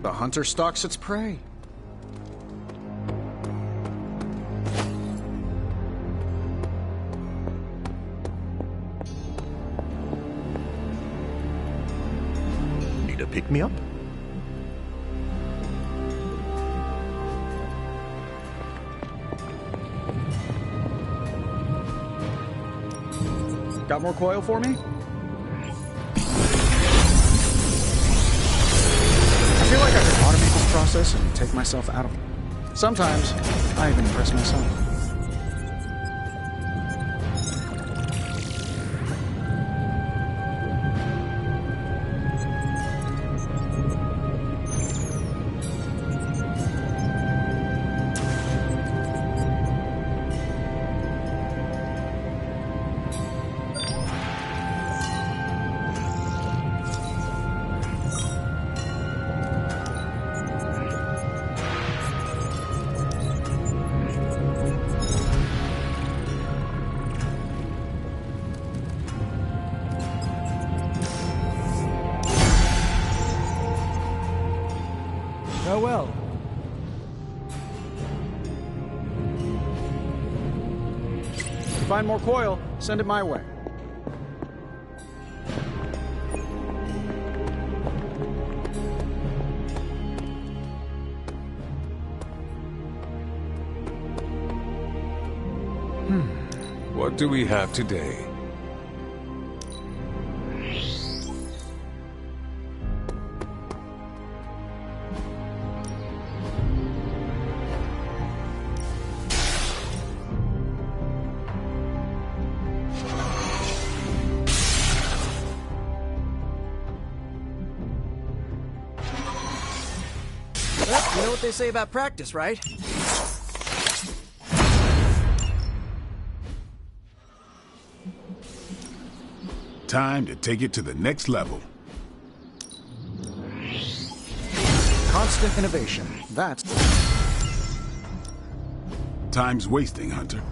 The hunter stalks its prey. Need a pick-me-up? Got more coil for me? I feel like I could automate this process and take myself out of it. Sometimes, I even impress myself. Farewell. Find more coil, send it my way. What do we have today? Well, you know what they say about practice, right? Time to take it to the next level. Constant innovation. That's... Time's wasting, Hunter.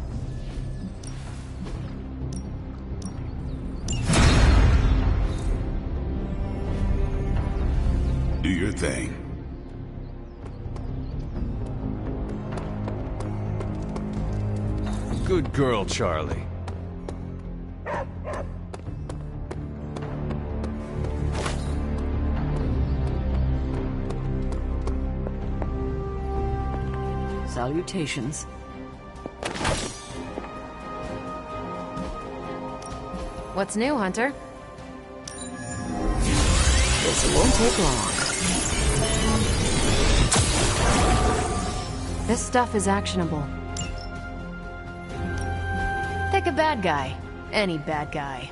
Do your thing. Good girl, Charlie. Salutations. What's new, Hunter? This won't take long. This stuff is actionable. Pick a bad guy. Any bad guy.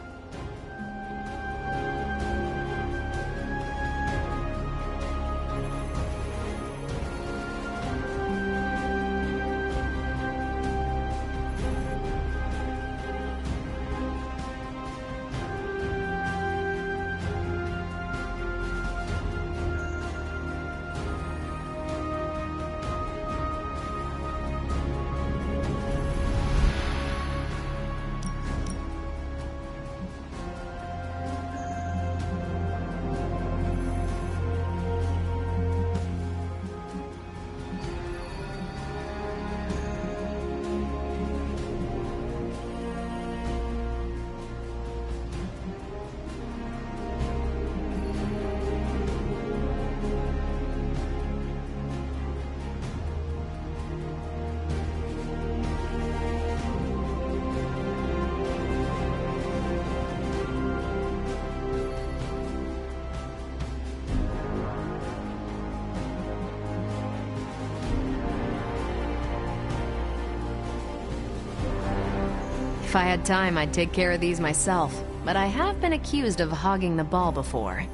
If I had time, I'd take care of these myself, but I have been accused of hogging the ball before.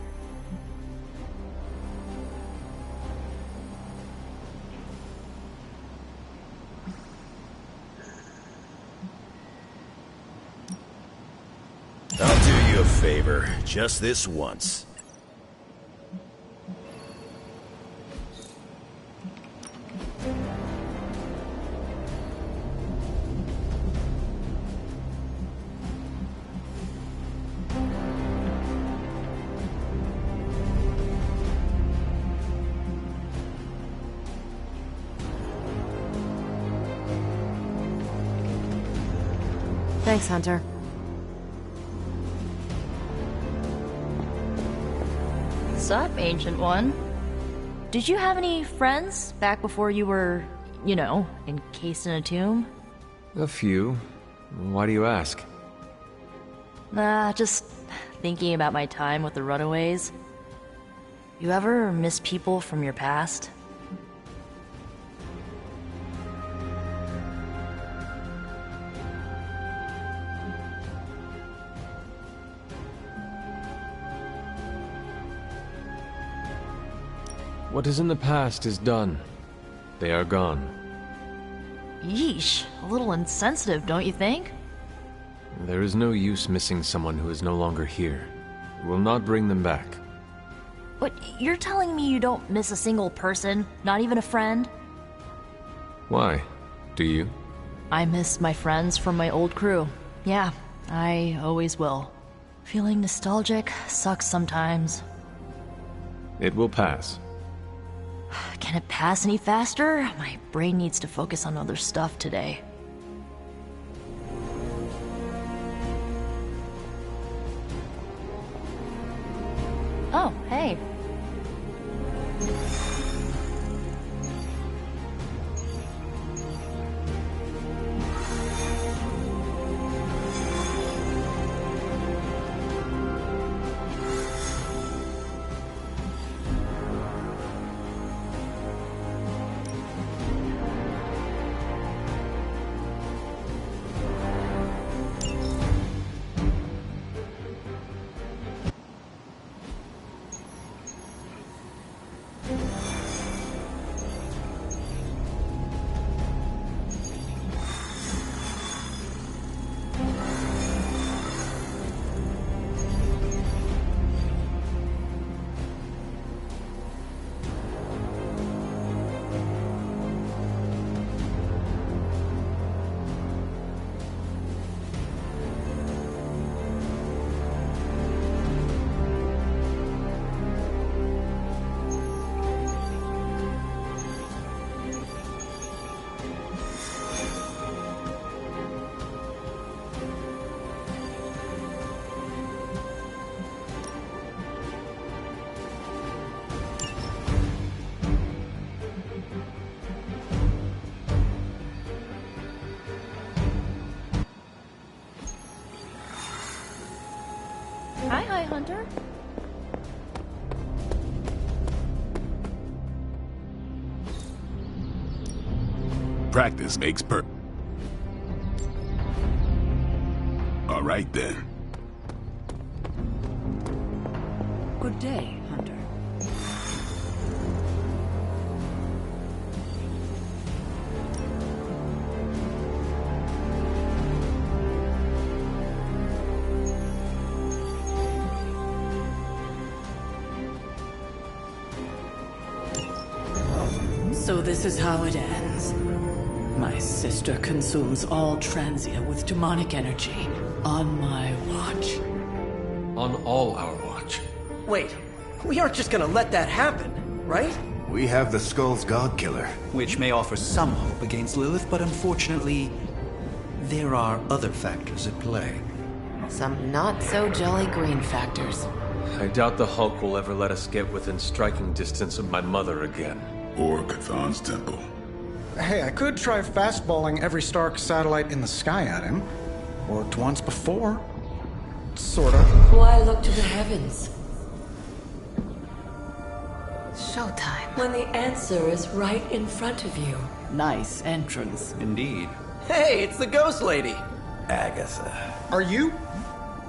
I'll do you a favor, just this once. Thanks, Hunter. Sup, Ancient One? Did you have any friends back before you were, you know, encased in a tomb? A few. Why do you ask? Nah, just thinking about my time with the Runaways. You ever miss people from your past? What is in the past is done. They are gone. Yeesh, a little insensitive, don't you think? There is no use missing someone who is no longer here. We will not bring them back. But you're telling me you don't miss a single person? Not even a friend? Why? Do you? I miss my friends from my old crew. Yeah, I always will. Feeling nostalgic sucks sometimes. It will pass. Can it pass any faster? My brain needs to focus on other stuff today. Oh, hey. Hi, Hunter. Practice makes perfect. All right, then. Good day, Hunter. So this is how it ends. My sister consumes all Transia with demonic energy on my watch. On all our watch. Wait, we aren't just gonna let that happen, right? We have the Skull's God-Killer. Which may offer some hope against Lilith, but unfortunately, there are other factors at play. Some not-so-jolly green factors. I doubt the Hulk will ever let us get within striking distance of my mother again. Or Cathan's temple. Hey, I could try fastballing every Stark satellite in the sky at him. Worked once before. Sorta. Why look to the heavens Showtime. when the answer is right in front of you? Nice entrance. Indeed. Hey, it's the Ghost Lady. Agatha. Are you?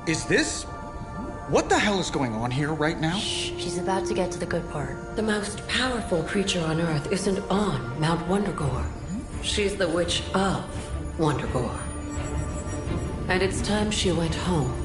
Is this? What the hell is going on here right now? She's about to get to the good part. The most powerful creature on Earth isn't on Mount Wondergore. She's the witch of Wondergore. And it's time she went home.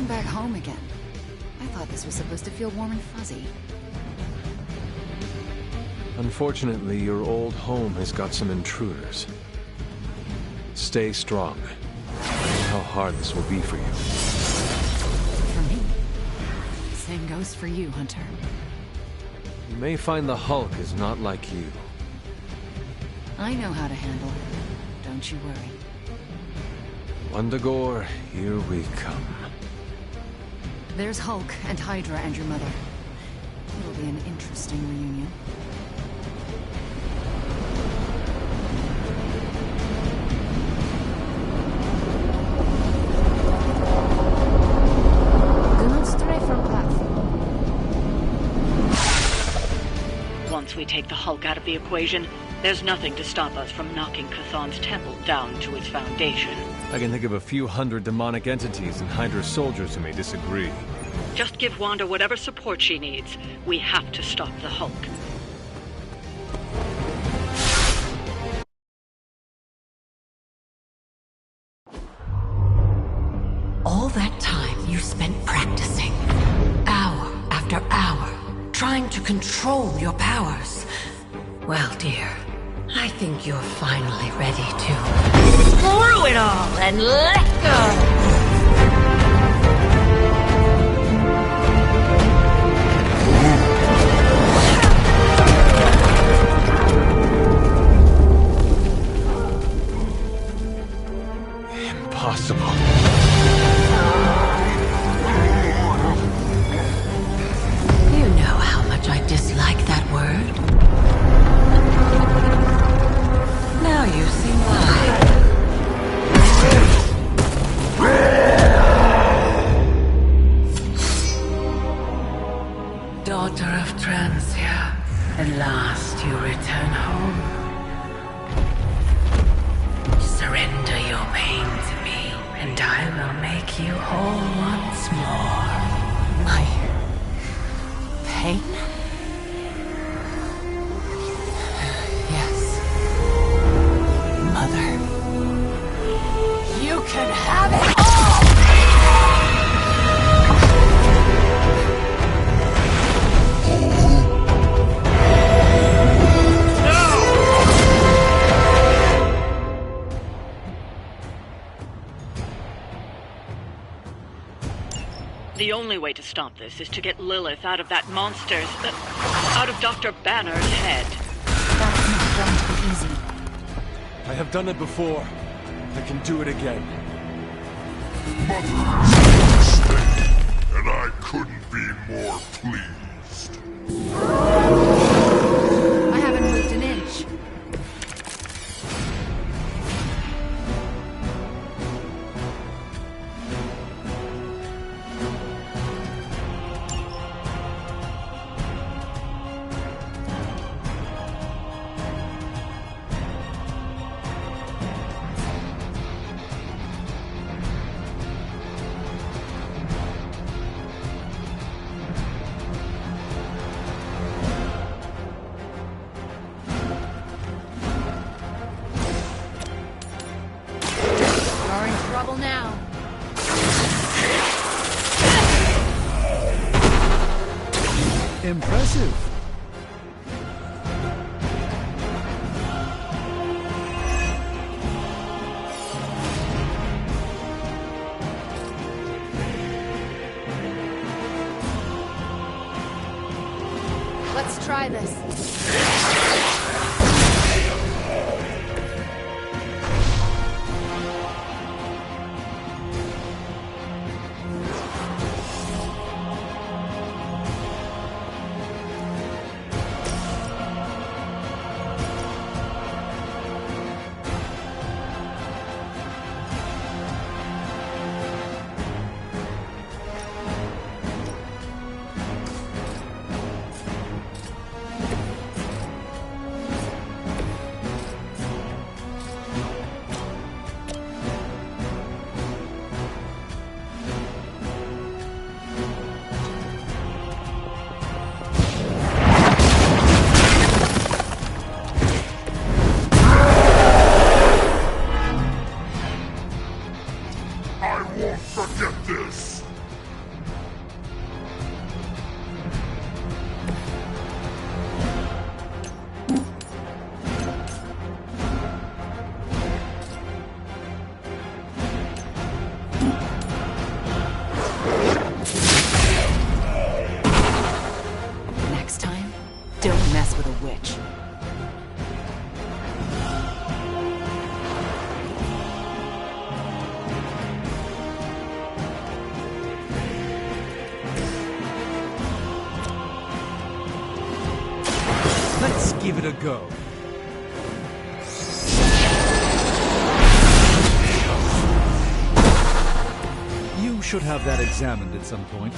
going back home again. I thought this was supposed to feel warm and fuzzy. Unfortunately, your old home has got some intruders. Stay strong. How hard this will be for you. For me. Same goes for you, Hunter. You may find the Hulk is not like you. I know how to handle it. Don't you worry. Wundagore, here we come. There's Hulk and Hydra and your mother. It'll be an interesting reunion. Do not stray from path. Once we take the Hulk out of the equation, there's nothing to stop us from knocking Chthon's temple down to its foundation. I can think of a few hundred demonic entities and Hydra soldiers who may disagree. Just give Wanda whatever support she needs. We have to stop the Hulk. All that time you spent practicing, hour after hour, trying to control your powers. Well, dear, I think you're finally ready to screw it all and let go! Impossible. You know how much I dislike that word. Now you see why. Daughter of Transia, at last you return home. Surrender your pain to me, and I will make you whole once more. My pain? Yes. Mother. You can have it all! The only way to stop this is to get Lilith out of that monster's... out of Dr. Banner's head. That's not going to be easy. I have done it before. I can do it again. Mother made a mistake, and I couldn't be more pleased. I haven't moved an inch. You're in trouble now. Impressive. Let's try this. Next time, don't mess with a witch. Let's give it a go. You should have that examined at some point.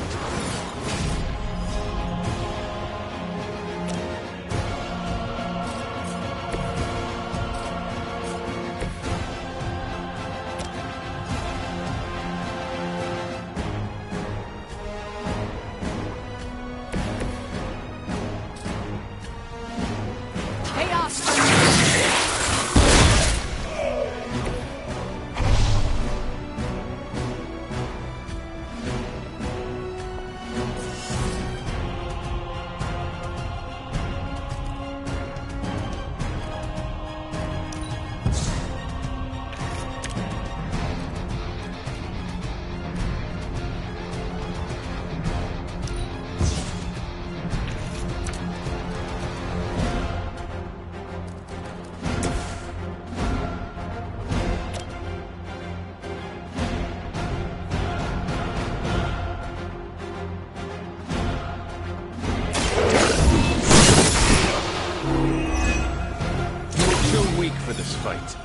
For this fight.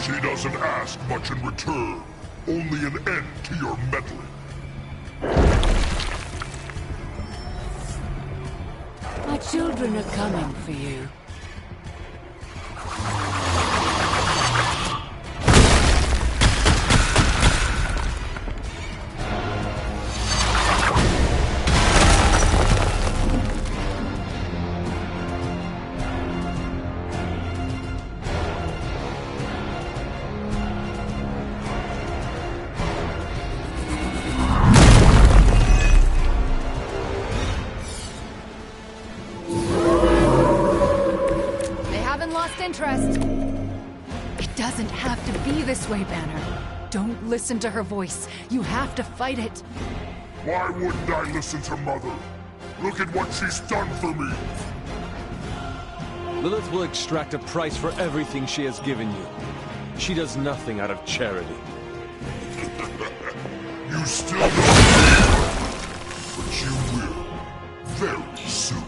She doesn't ask much in return, only an end to your meddling. My children are coming for you. Interest. It doesn't have to be this way, Banner. Don't listen to her voice. You have to fight it. Why wouldn't I listen to Mother? Look at what she's done for me. Lilith will extract a price for everything she has given you. She does nothing out of charity. You still don't believe her, but you will. Very soon.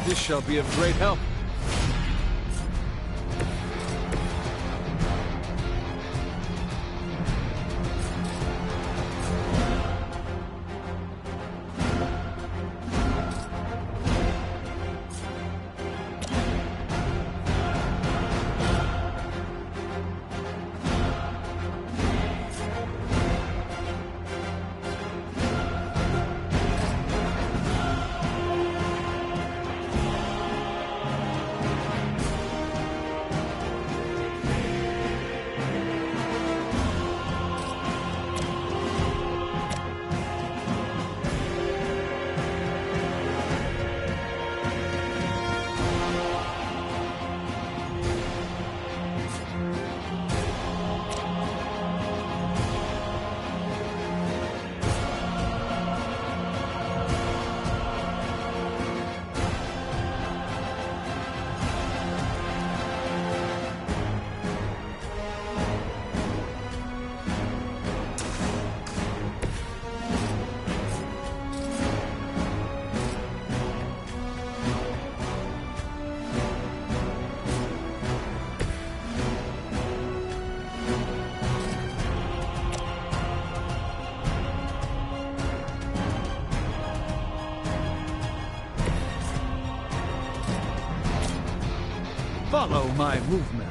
This shall be of great help. follow my movement.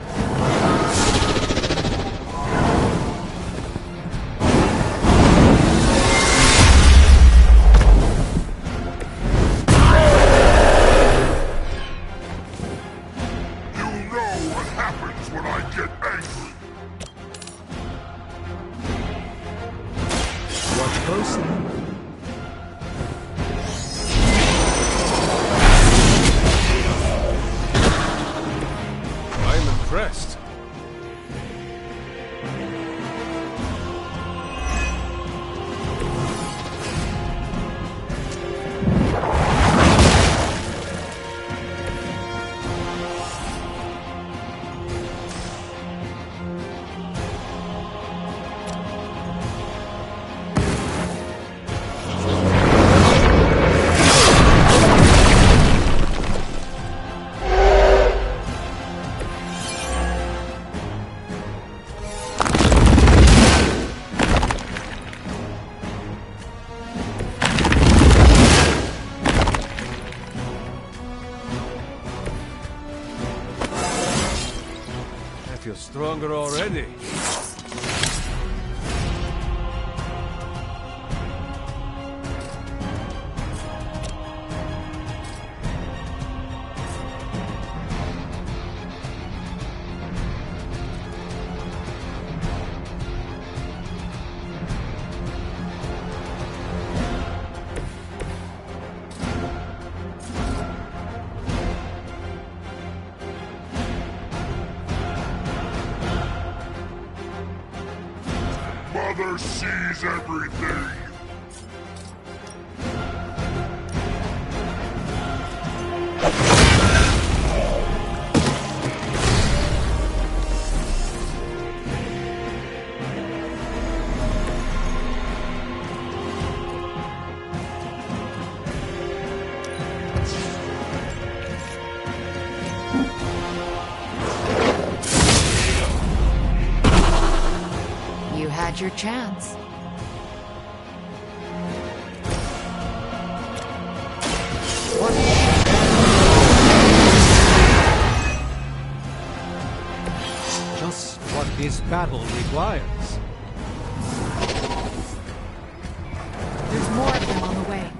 You're stronger already. Mother sees everything! You had your chance. Just what this battle requires. There's more of them on the way.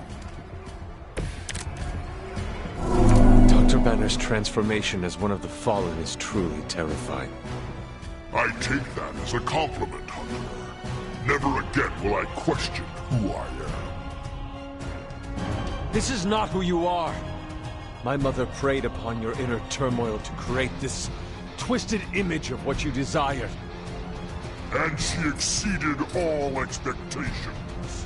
Dr. Banner's transformation as one of the Fallen is truly terrifying. I take that as a compliment, Hunter. Never again will I question who I am. This is not who you are! My mother preyed upon your inner turmoil to create this twisted image of what you desired. And she exceeded all expectations.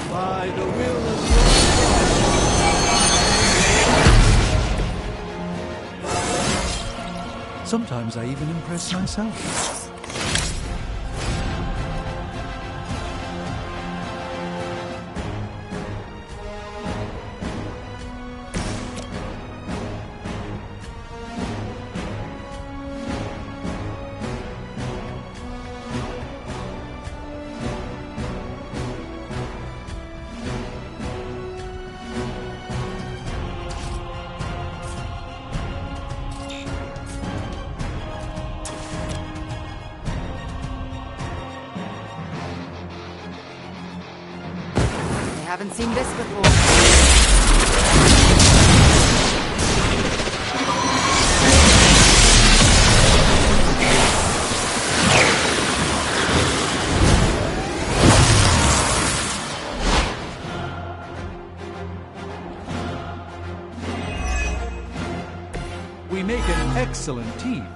By the will of your... Sometimes I even impress myself. Haven't seen this before. We make an excellent team.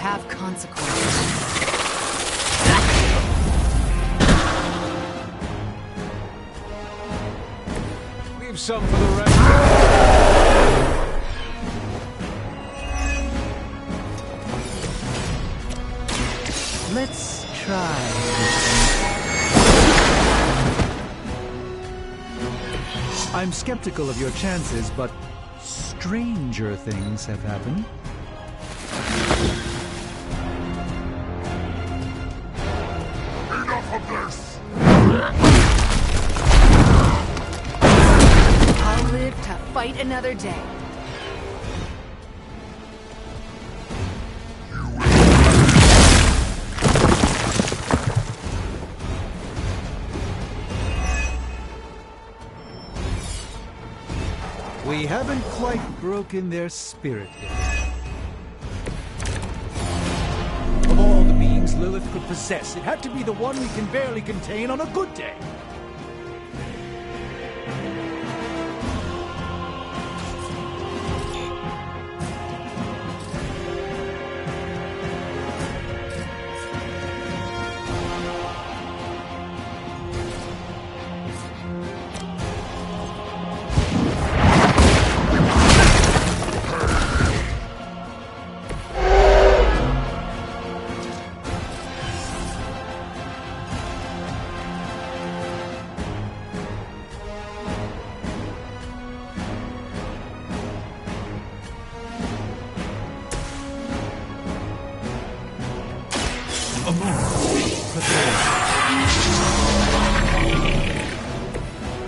have consequences. Leave some for the rest. Let's try. I'm skeptical of your chances, but stranger things have happened. Enough of this! I'll live to fight another day. We haven't quite broken their spirit yet. Of all the beings Lilith could possess, it had to be the one we can barely contain on a good day.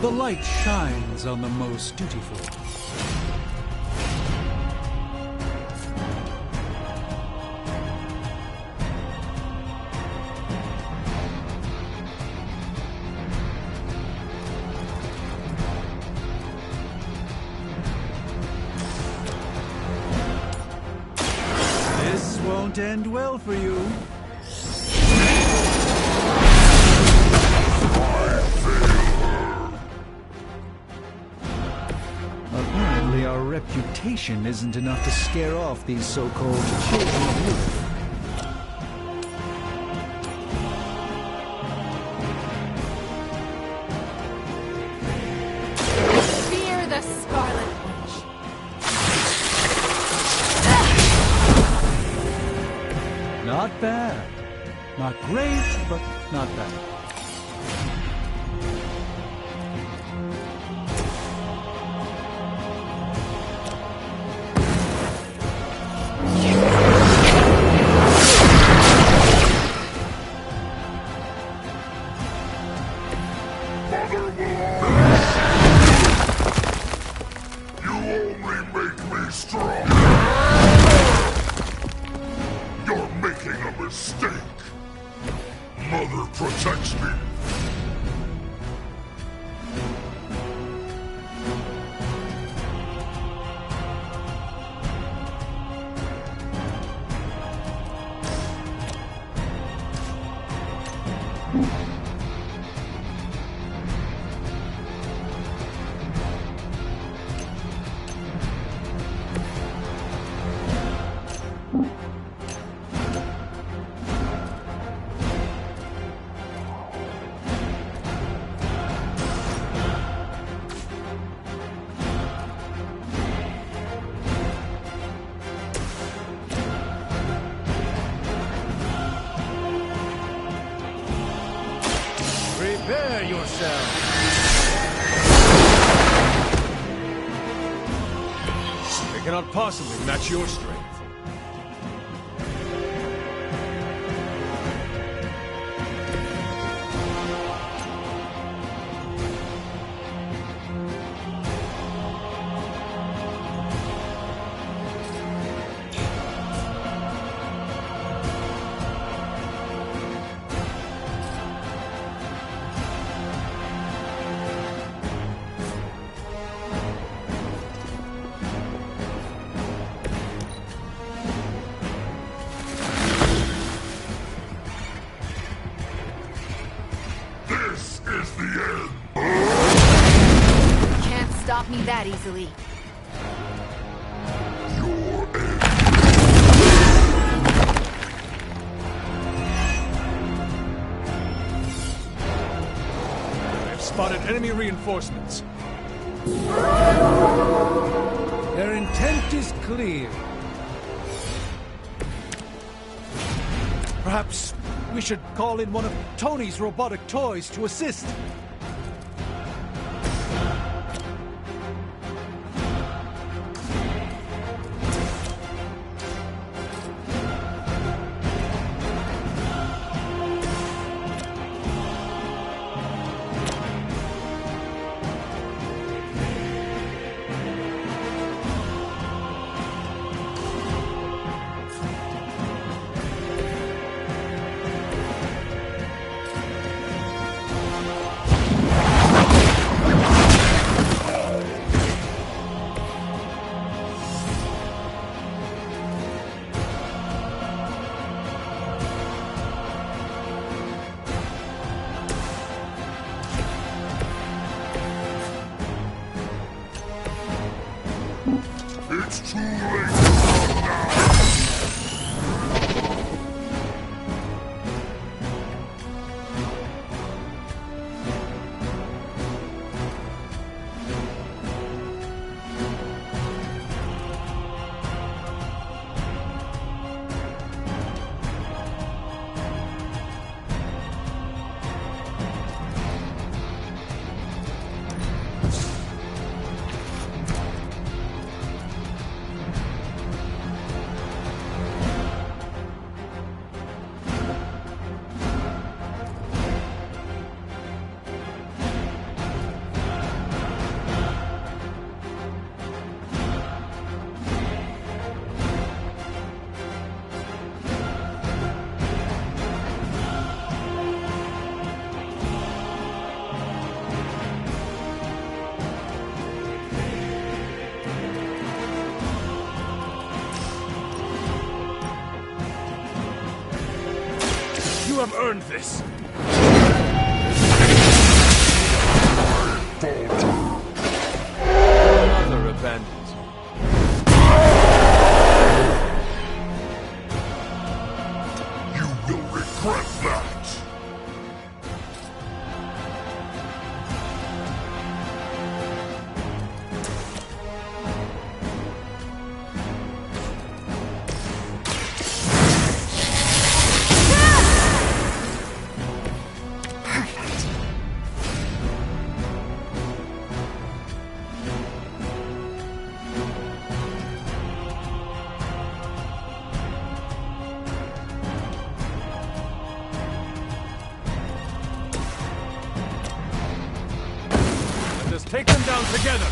The light shines on the most dutiful. This won't end well for you. Apparently our reputation isn't enough to scare off these so-called children of Lilith. Fear the Scarlet Witch. Not bad. Not great, but not bad. You only make me strong. You're making a mistake. Mother protects me. Prepare yourself. They cannot possibly match your strength. This is the end. Can't stop me that easily. Your end. spotted enemy reinforcements. Their intent is clear. Perhaps we should call in one of Tony's robotic toys to assist. It's too late to run now! You have earned this. Another abandons you. You will regret that! Let us take them down together.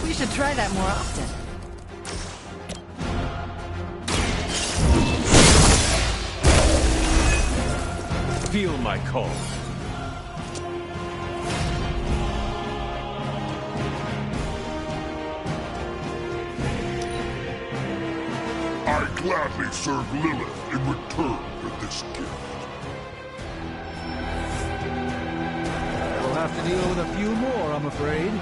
We should try that more often. Feel my call. I gladly serve Lilith in return for this gift. We'll have to deal with a few more, I'm afraid.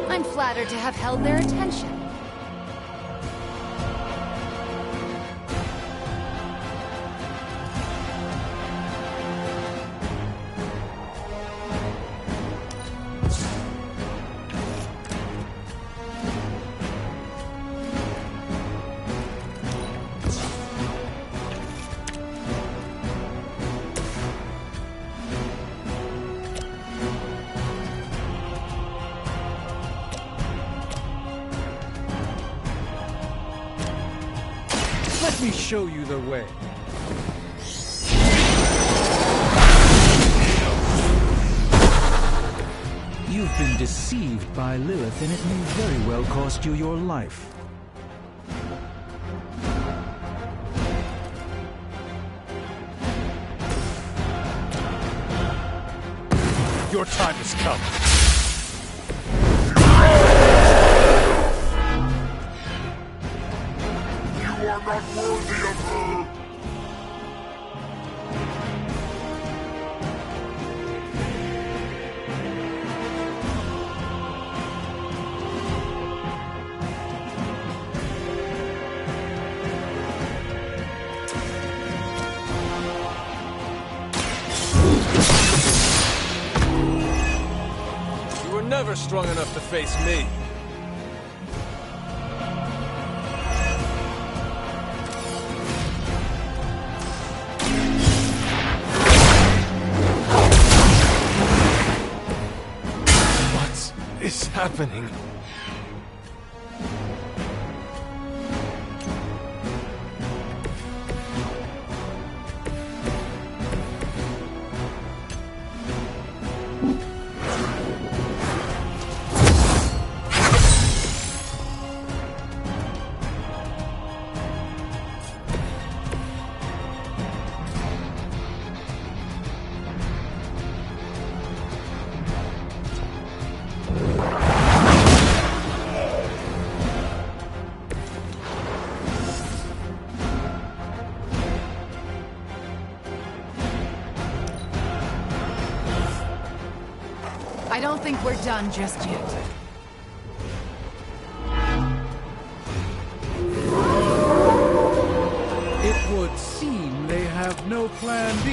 I'm flattered to have held their attention. Let me show you the way. You've been deceived by Lilith, and it may very well cost you your life. Your time has come. You are not worthy of her! never strong enough to face me. What is happening? I don't think we're done just yet. It would seem they have no plan B.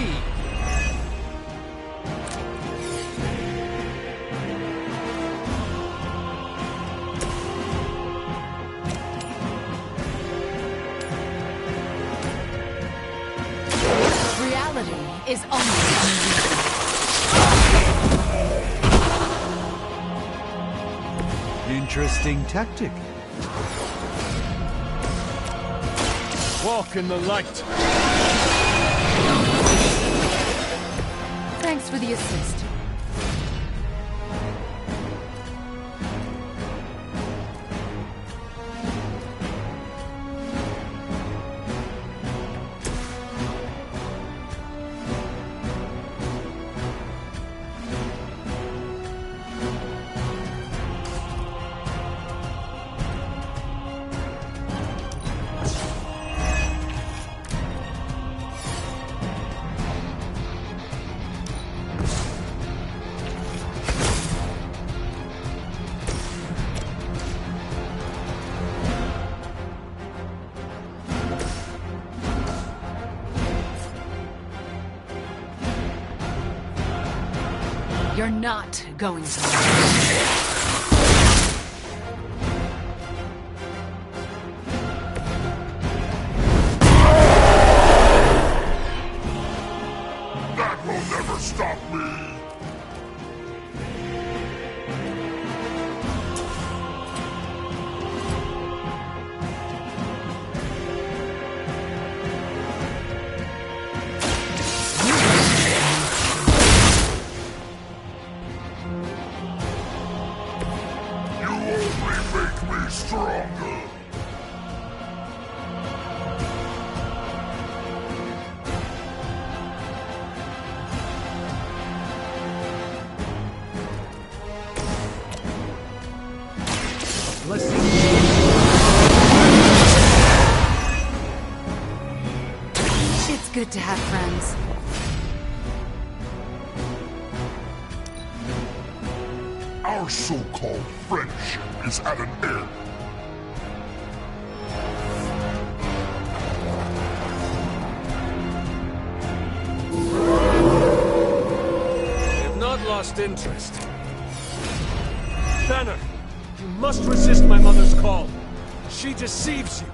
Reality is only an illusion. Interesting tactic. Walk in the light. Thanks for the assist. You're not going to. That will never stop me! You only make me stronger! Blessing. It's good to have friends. Our so-called friendship is at an end. I have not lost interest. Banner, you must resist my mother's call. She deceives you.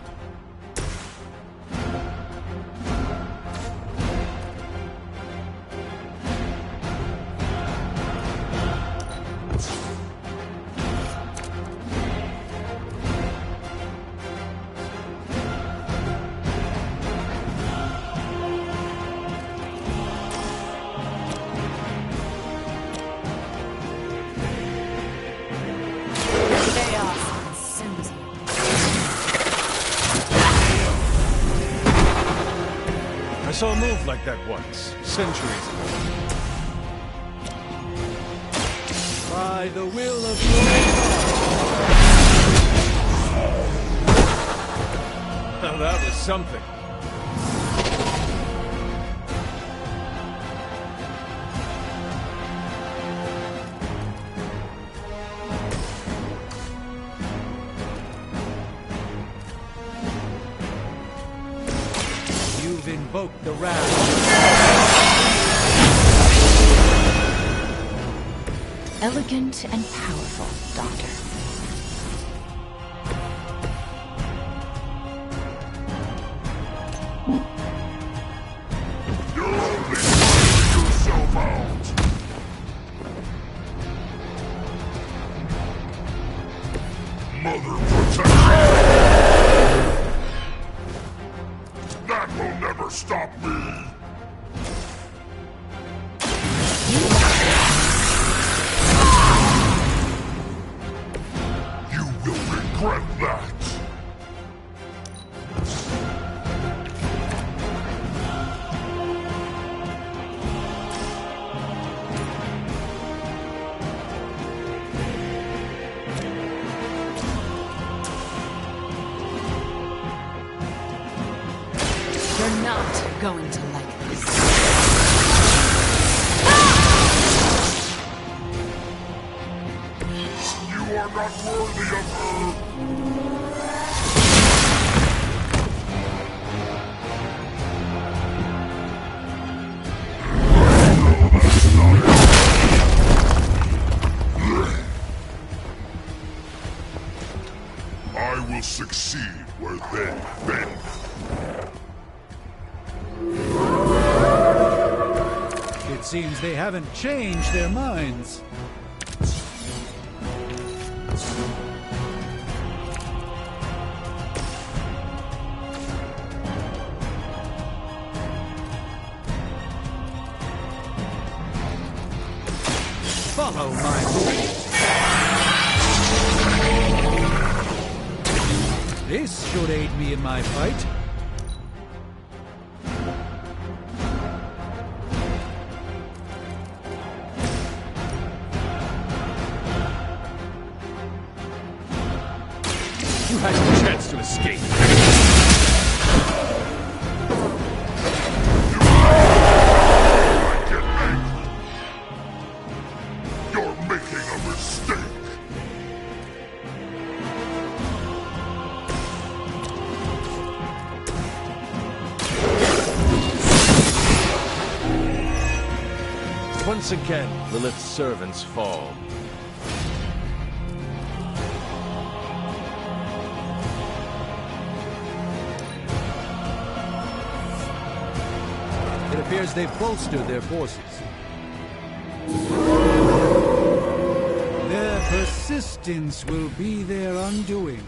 Chaos consumes you. I saw a move like that once, centuries ago. By the will of your Now that was something. You've invoked the wrath. Elegant and powerful, Doctor. You're only finding yourself out! Mother protection! That will never stop me! You will regret that! You're not going to like this. You are not worthy of her! I will succeed where they fail. It seems they haven't changed their minds. Follow my lead. This should aid me in my fight. You had your chance to escape. I get angry. You're making a mistake. Once again, Lilith's servants fall. It appears they've bolstered their forces. Their persistence will be their undoing.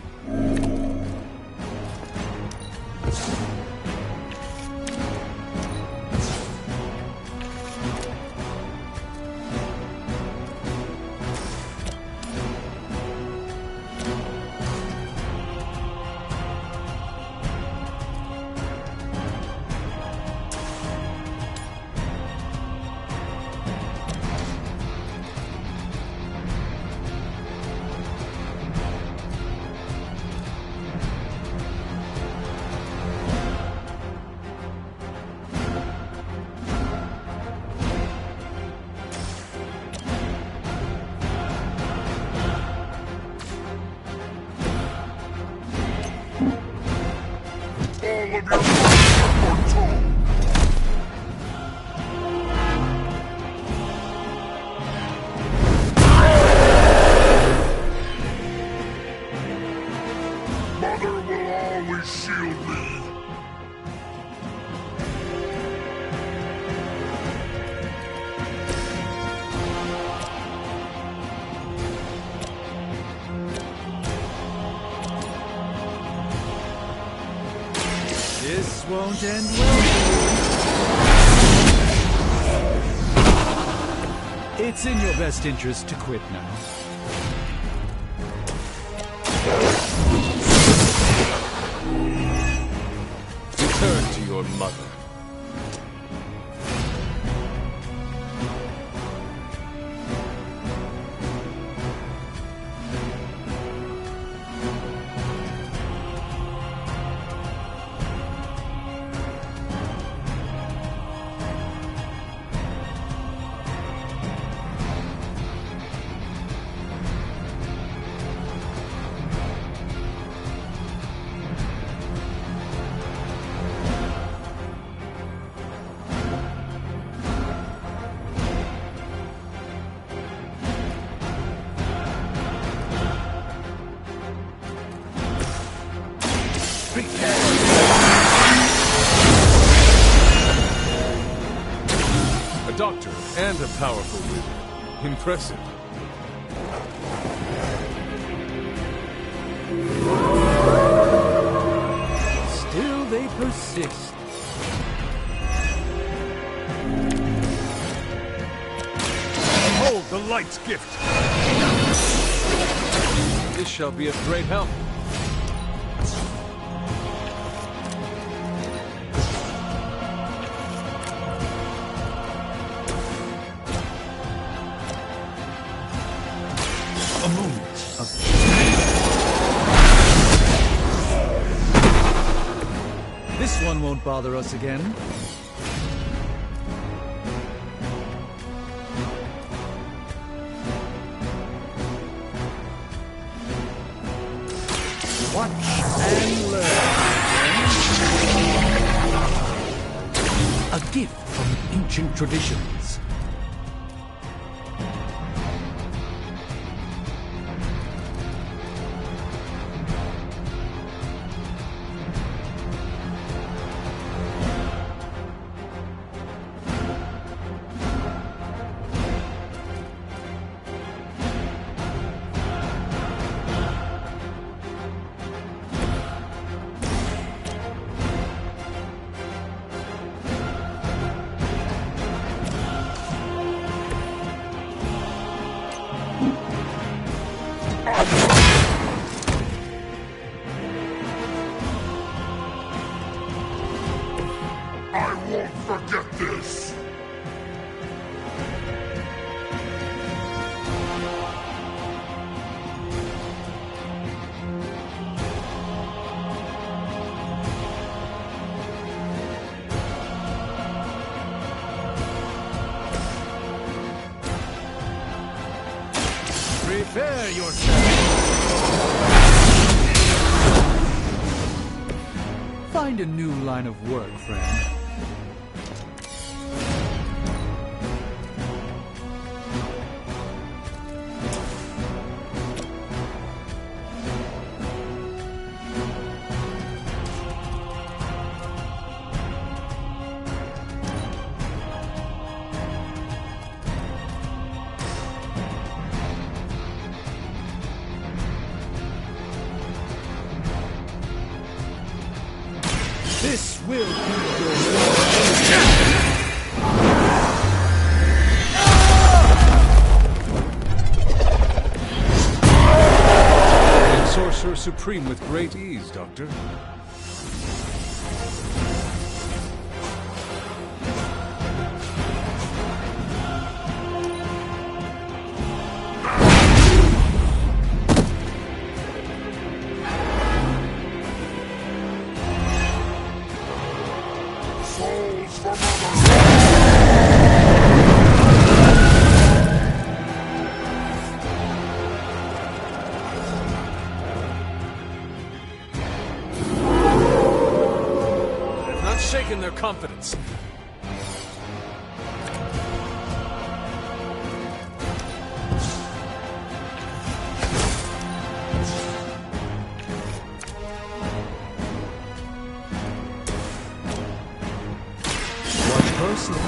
All of your forces are told. Mother will always shield me. This won't end well. It's in your best interest to quit now. Return to your mother. great head. A doctor and a powerful wizard. Impressive. Still they persist. Behold the light's gift! This shall be of great help. A moment of... This one won't bother us again. Watch and learn. A gift from ancient traditions. I won't forget this! Prepare yourself. Find a new line of work, friend. This will keep And Sorcerer Supreme with great ease, Doctor. Souls for Mother! They've not shaken their confidence. Watch closely.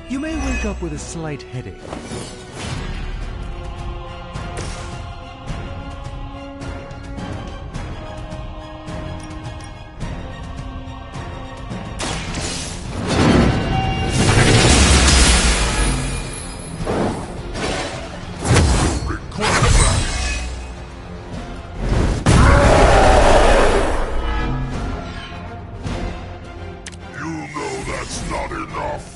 You may wake up with a slight headache. You know that's not enough!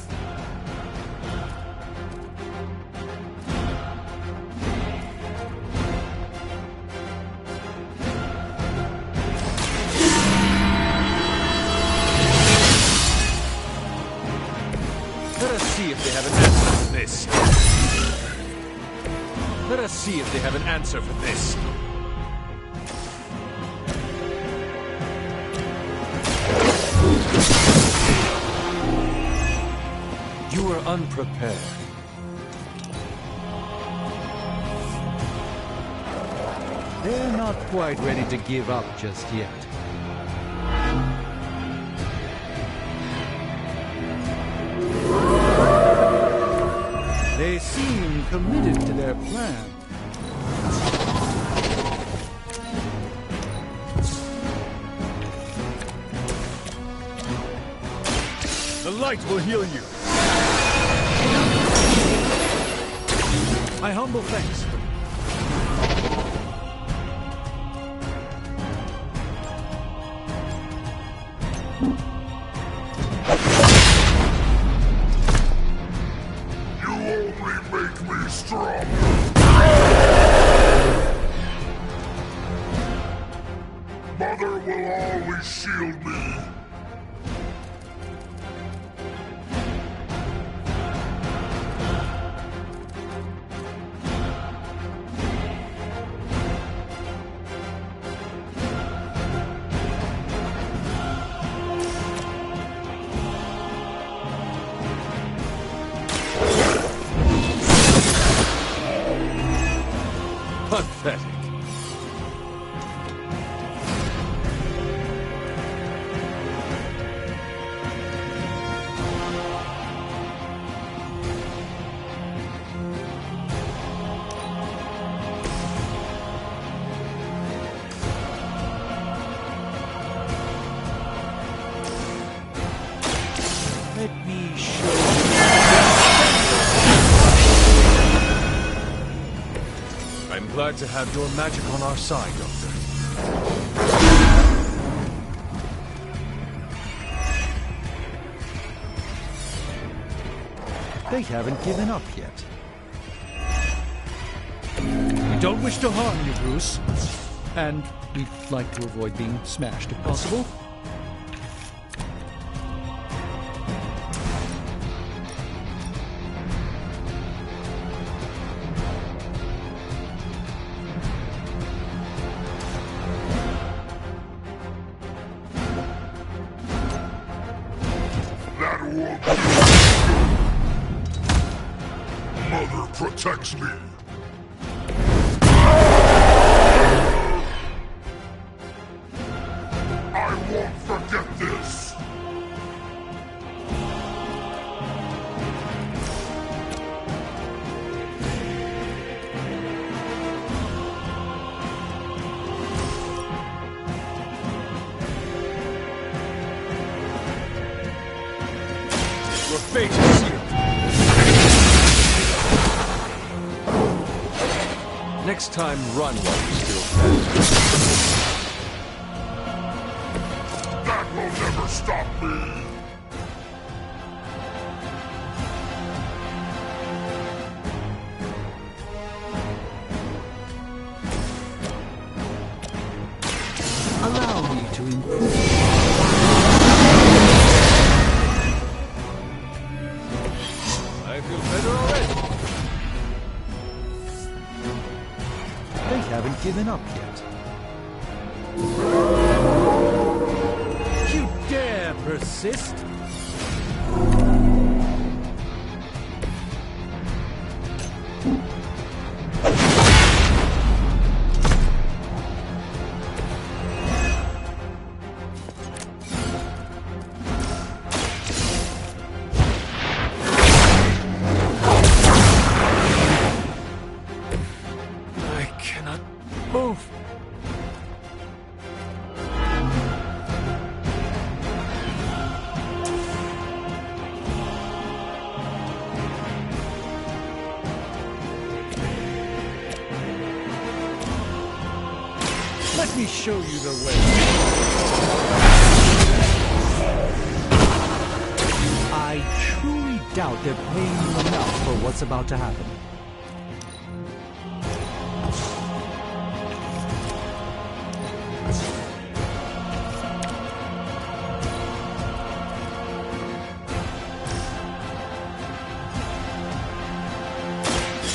Let us see if they have an answer for this. Let us see if they have an answer for this. You were unprepared. They're not quite ready to give up just yet. They seem committed to their plan. The light will heal you. My humble thanks. You only make me strong. Mother will always shield me. Pathetic. Let me show you. I'm glad to have your magic on our side, Doctor. They haven't given up yet. We don't wish to harm you, Bruce. And we'd like to avoid being smashed if possible. That won't do. Mother protects me. I won't forget this. Your fate is sealed. Next time, run while you still can. That will never stop me. Allow me to improve. I feel better already. They haven't given up yet. You dare persist? I cannot move. Let me show you the way. I truly doubt they're paying you enough for what's about to happen.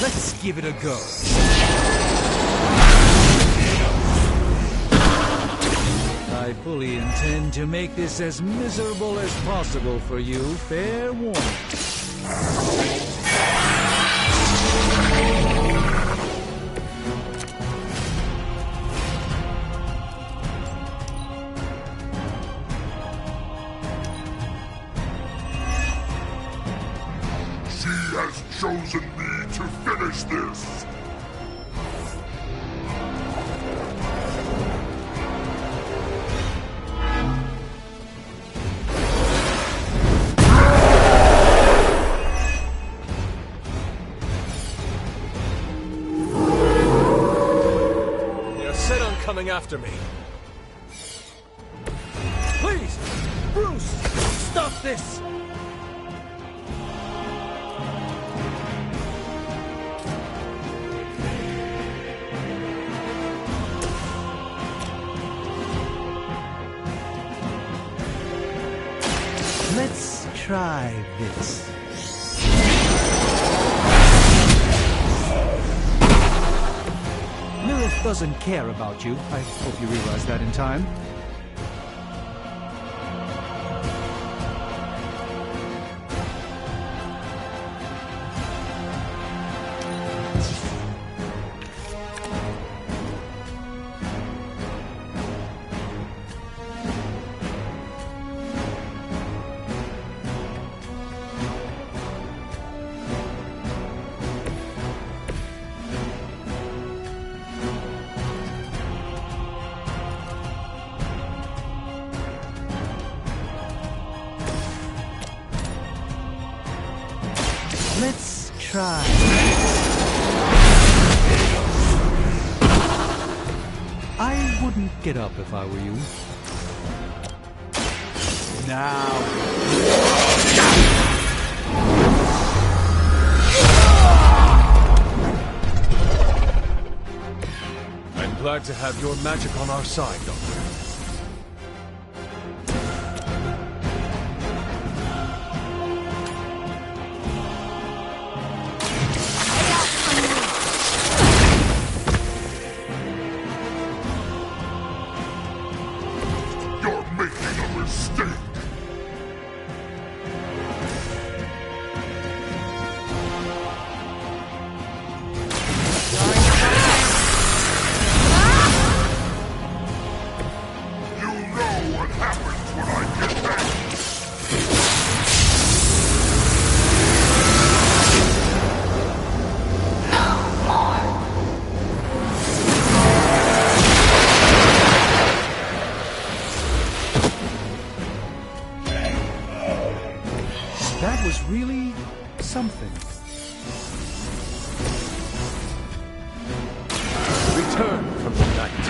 Let's give it a go. I fully intend to make this as miserable as possible for you. Fair warning. coming after me. Please! Bruce! Stop this! Let's try this. Lilith doesn't care about you. I hope you realize that in time. Let's try. I wouldn't get up if I were you. Now. I'm glad to have your magic on our side, Doctor. That was really something. Return from the night.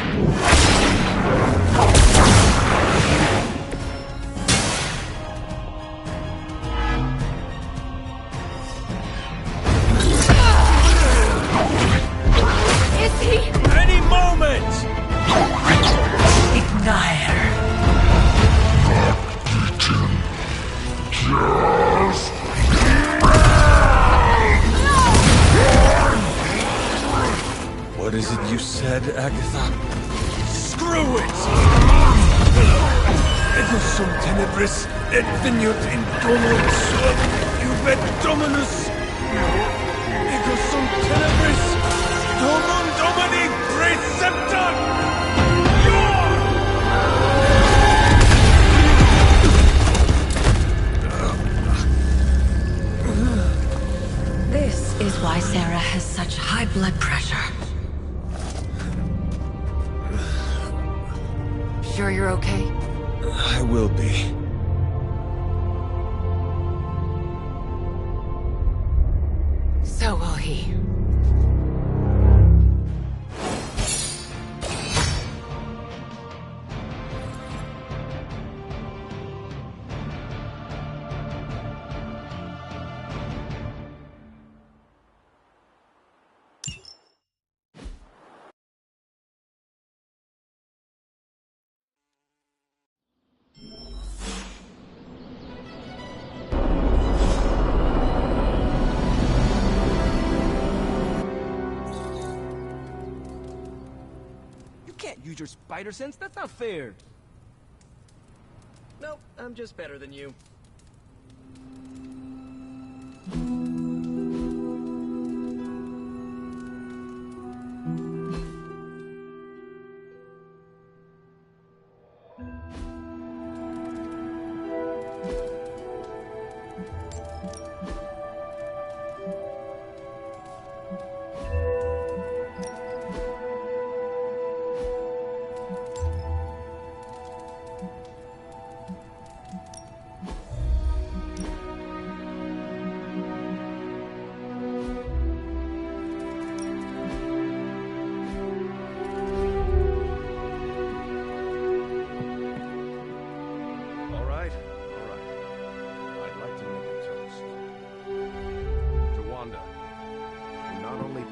Is he? Any moment! Ignite. What is it you said, Agatha? Screw it! Ego sum tenebris et veniut in domum suum iubet dominus. Ego sum tenebris domum domini preceptor! This is why Sarah has such high blood pressure. Sure you're okay? I will be. So will he. Use your spider sense? That's not fair. Nope, I'm just better than you.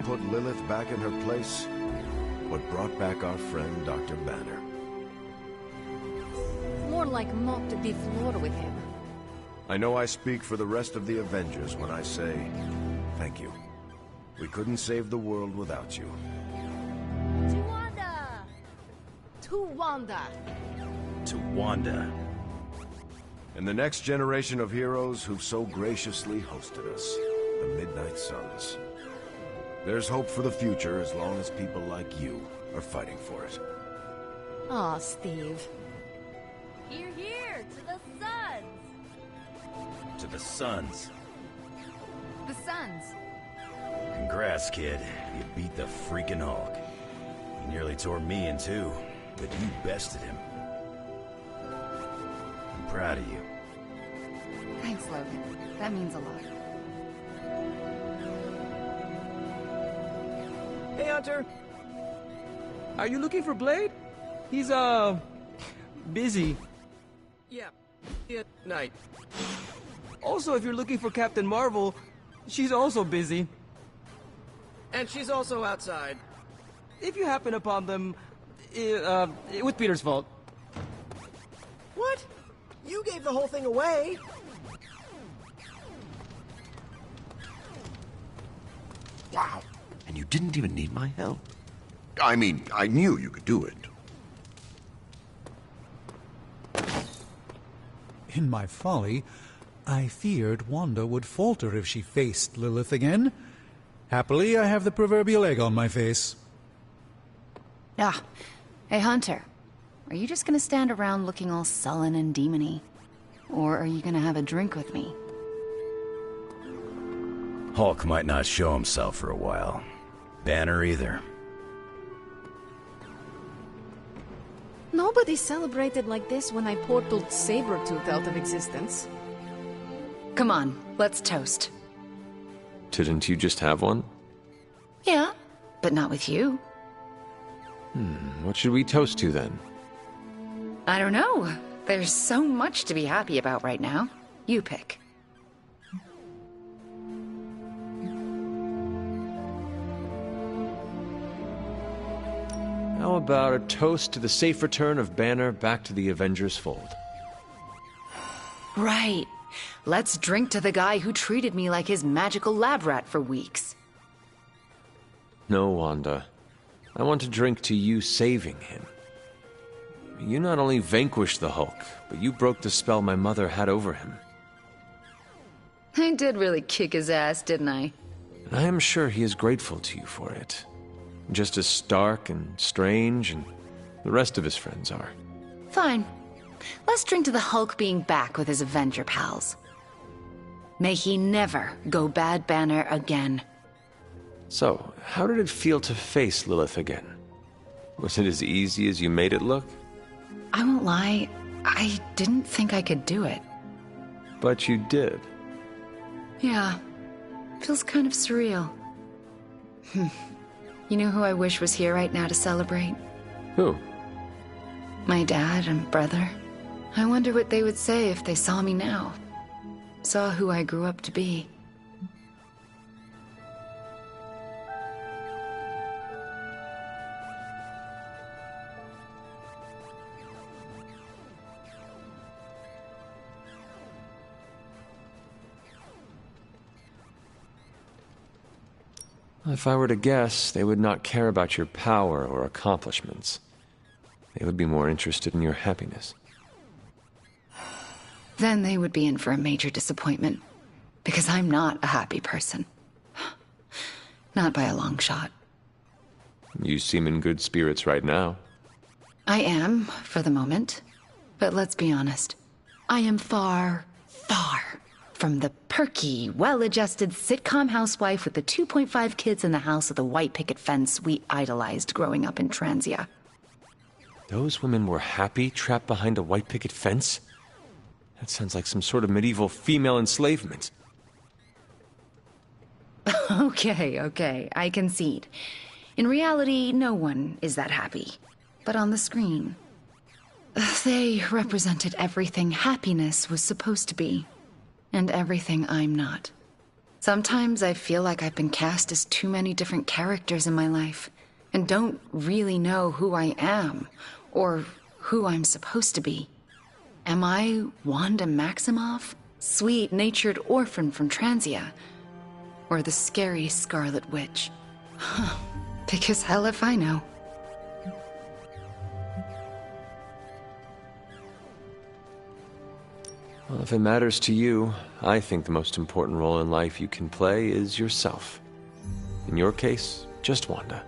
put Lilith back in her place, what brought back our friend Dr. Banner. More like mopped the floor with him. I know I speak for the rest of the Avengers when I say thank you. We couldn't save the world without you. To Wanda! To Wanda! To Wanda. And the next generation of heroes who've so graciously hosted us, the Midnight Suns. There's hope for the future as long as people like you are fighting for it. Aw, Steve. Here, here! To the Suns! To the Suns. The Suns. Congrats, kid. You beat the freaking Hulk. He nearly tore me in two, but you bested him. I'm proud of you. Thanks, Logan. That means a lot. Hey, Hunter. Are you looking for Blade? He's, busy. Yeah, night. Also, if you're looking for Captain Marvel, she's also busy. And she's also outside. If you happen upon them, it was Peter's fault. What? You gave the whole thing away. Wow. And you didn't even need my help. I mean, I knew you could do it. In my folly, I feared Wanda would falter if she faced Lilith again. Happily, I have the proverbial egg on my face. Ah. Hey, Hunter. Are you just gonna stand around looking all sullen and demony? Or are you gonna have a drink with me? Hulk might not show himself for a while. Banner either. Nobody celebrated like this when I portaled Sabretooth out of existence. Come on, let's toast. Didn't you just have one? Yeah, but not with you. What should we toast to then? I don't know. There's so much to be happy about right now. You pick. How about a toast to the safe return of Banner back to the Avengers fold? Right. Let's drink to the guy who treated me like his magical lab rat for weeks. No, Wanda. I want to drink to you saving him. You not only vanquished the Hulk, but you broke the spell my mother had over him. I did really kick his ass, didn't I? And I am sure he is grateful to you for it. Just as Stark and Strange and the rest of his friends are. Fine. Let's drink to the Hulk being back with his Avenger pals. May he never go bad Banner again. So, how did it feel to face Lilith again? Was it as easy as you made it look? I won't lie, I didn't think I could do it. But you did. Yeah. Feels kind of surreal. You know who I wish was here right now to celebrate? Who? My dad and brother. I wonder what they would say if they saw me now. Saw who I grew up to be. If I were to guess, they would not care about your power or accomplishments. They would be more interested in your happiness. Then they would be in for a major disappointment. Because I'm not a happy person. Not by a long shot. You seem in good spirits right now. I am, for the moment. But let's be honest. I am far, far from the perky, well-adjusted sitcom housewife with the 2.5 kids in the house with the white picket fence we idolized growing up in Transia. Those women were happy trapped behind a white picket fence? That sounds like some sort of medieval female enslavement. Okay, I concede. In reality, no one is that happy. But on the screen, they represented everything happiness was supposed to be. And everything I'm not. Sometimes I feel like I've been cast as too many different characters in my life, and don't really know who I am, or who I'm supposed to be. Am I Wanda Maximoff, sweet-natured orphan from Transia, or the scary Scarlet Witch? Because hell if I know. Well, if it matters to you, I think the most important role in life you can play is yourself. In your case, just Wanda.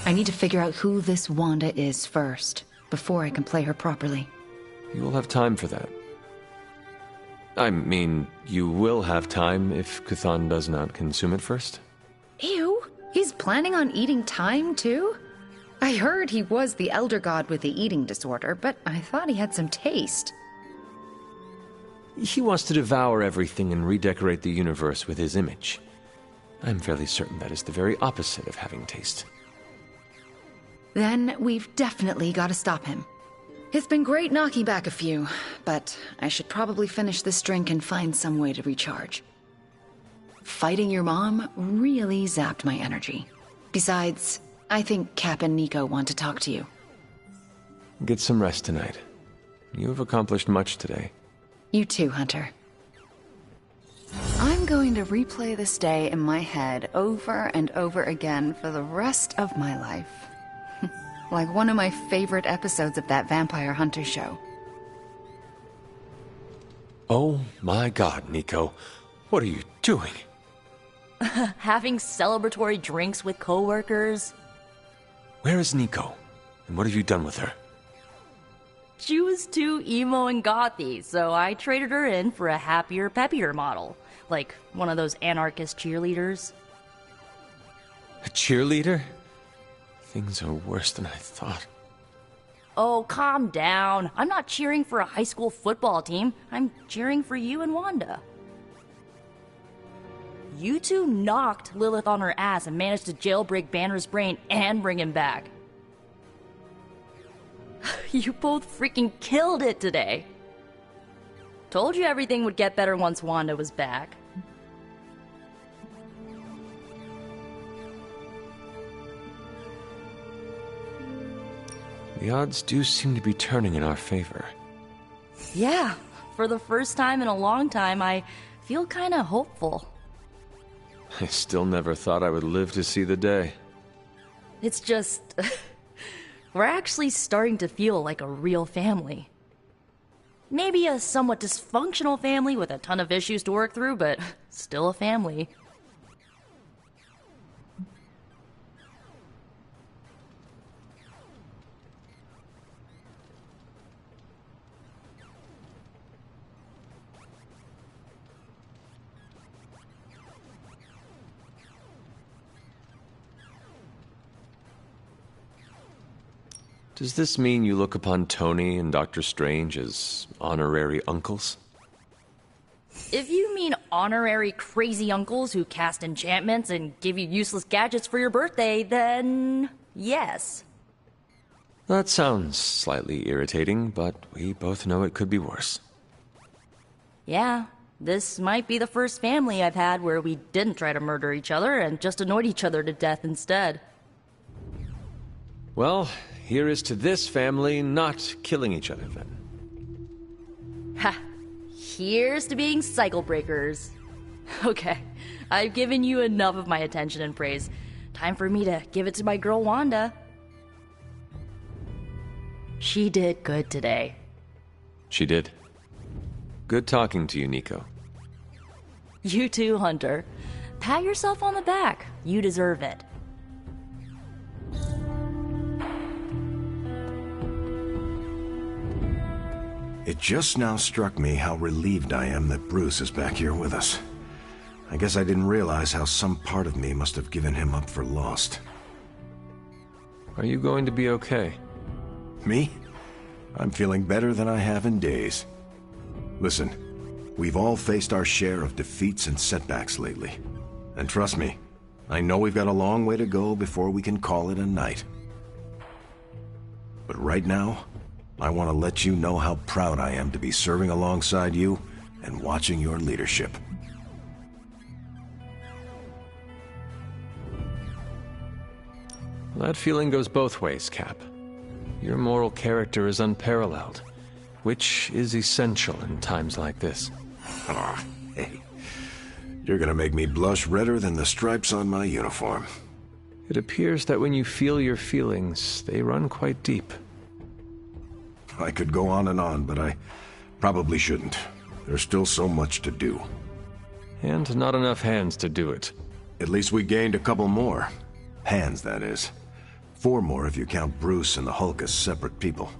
I need to figure out who this Wanda is first, before I can play her properly. You will have time for that. I mean, you will have time if Chthon does not consume it first. Ew, he's planning on eating time too? I heard he was the Elder God with the eating disorder, but I thought he had some taste. He wants to devour everything and redecorate the universe with his image. I'm fairly certain that is the very opposite of having taste. Then we've definitely got to stop him. It's been great knocking back a few, but I should probably finish this drink and find some way to recharge. Fighting your mom really zapped my energy. Besides, I think Cap and Nico want to talk to you. Get some rest tonight. You have accomplished much today. You too, Hunter. I'm going to replay this day in my head over and over again for the rest of my life. Like one of my favorite episodes of that Vampire Hunter show. Oh my god, Nico. What are you doing? Having celebratory drinks with coworkers. Where is Nico? And what have you done with her? She was too emo and gothy, so I traded her in for a happier, peppier model. Like one of those anarchist cheerleaders. A cheerleader? Things are worse than I thought. Oh, calm down. I'm not cheering for a high school football team. I'm cheering for you and Wanda. You two knocked Lilith on her ass and managed to jailbreak Banner's brain and bring him back. You both freaking killed it today. Told you everything would get better once Wanda was back. The odds do seem to be turning in our favor. Yeah, for the first time in a long time, I feel kinda hopeful. I still never thought I would live to see the day. It's just... we're actually starting to feel like a real family. Maybe a somewhat dysfunctional family with a ton of issues to work through, but still a family. Does this mean you look upon Tony and Doctor Strange as honorary uncles? If you mean honorary crazy uncles who cast enchantments and give you useless gadgets for your birthday, then yes. That sounds slightly irritating, but we both know it could be worse. Yeah, this might be the first family I've had where we didn't try to murder each other and just annoyed each other to death instead. Well, here is to this family not killing each other then. Ha! Here's to being cycle breakers. Okay, I've given you enough of my attention and praise. Time for me to give it to my girl Wanda. She did good today. She did. Good talking to you, Nico. You too, Hunter. Pat yourself on the back. You deserve it. It just now struck me how relieved I am that Bruce is back here with us. I guess I didn't realize how some part of me must have given him up for lost. Are you going to be okay? Me? I'm feeling better than I have in days. Listen, we've all faced our share of defeats and setbacks lately. And trust me, I know we've got a long way to go before we can call it a night. But right now, I want to let you know how proud I am to be serving alongside you and watching your leadership. That feeling goes both ways, Cap. Your moral character is unparalleled, which is essential in times like this. Ah, hey. You're gonna make me blush redder than the stripes on my uniform. It appears that when you feel your feelings, they run quite deep. I could go on, but I probably shouldn't. There's still so much to do. And not enough hands to do it. At least we gained a couple more. Hands, that is. 4 more if you count Bruce and the Hulk as separate people.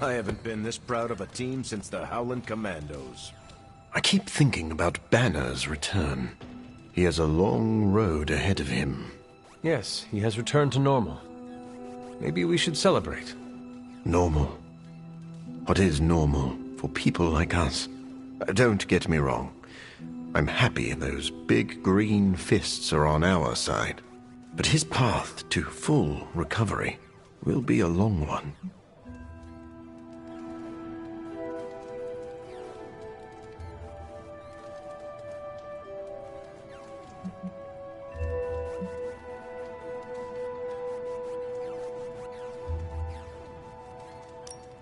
I haven't been this proud of a team since the Howland Commandos. I keep thinking about Banner's return. He has a long road ahead of him. Yes, he has returned to normal. Maybe we should celebrate. Normal? What is normal for people like us? Don't get me wrong. I'm happy those big green fists are on our side. But his path to full recovery will be a long one.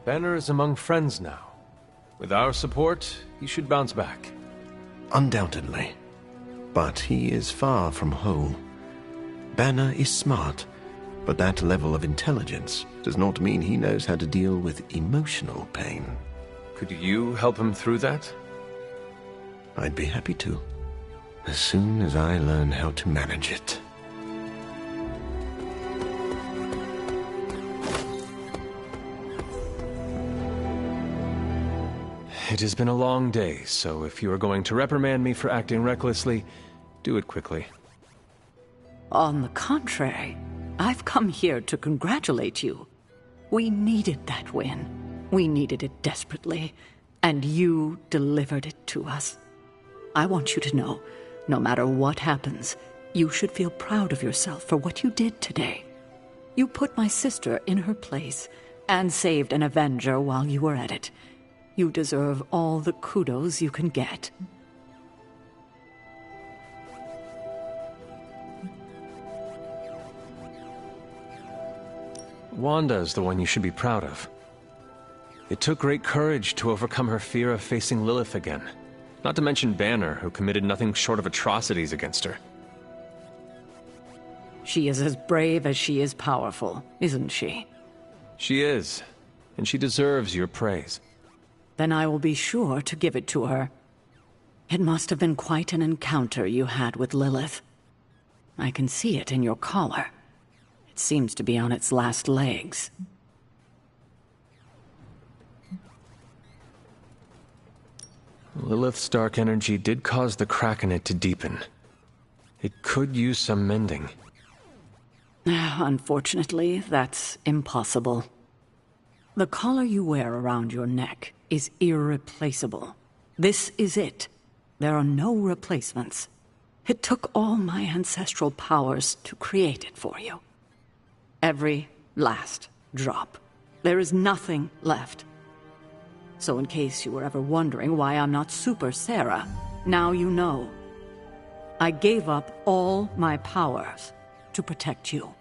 Banner is among friends now. With our support, he should bounce back. Undoubtedly. But he is far from whole. Banner is smart, but that level of intelligence does not mean he knows how to deal with emotional pain. Could you help him through that? I'd be happy to, as soon as I learn how to manage it. It has been a long day, so if you are going to reprimand me for acting recklessly, do it quickly. On the contrary, I've come here to congratulate you. We needed that win. We needed it desperately, and you delivered it to us. I want you to know, no matter what happens, you should feel proud of yourself for what you did today. You put my sister in her place and saved an Avenger while you were at it. You deserve all the kudos you can get. Wanda is the one you should be proud of. It took great courage to overcome her fear of facing Lilith again. Not to mention Banner, who committed nothing short of atrocities against her. She is as brave as she is powerful, isn't she? She is, and she deserves your praise. Then I will be sure to give it to her. It must have been quite an encounter you had with Lilith. I can see it in your collar. It seems to be on its last legs. Lilith's dark energy did cause the crack in it to deepen. It could use some mending. Unfortunately, that's impossible. The collar you wear around your neck is irreplaceable. This is it. There are no replacements. It took all my ancestral powers to create it for you. Every last drop. There is nothing left. So in case you were ever wondering why I'm not Super Sarah, now you know. I gave up all my powers to protect you.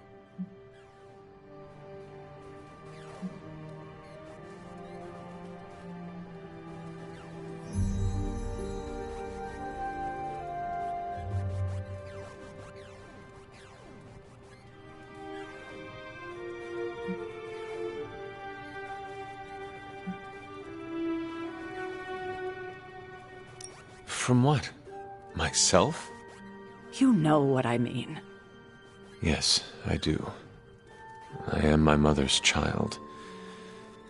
from what? Myself? You know what I mean. Yes, I do. I am my mother's child.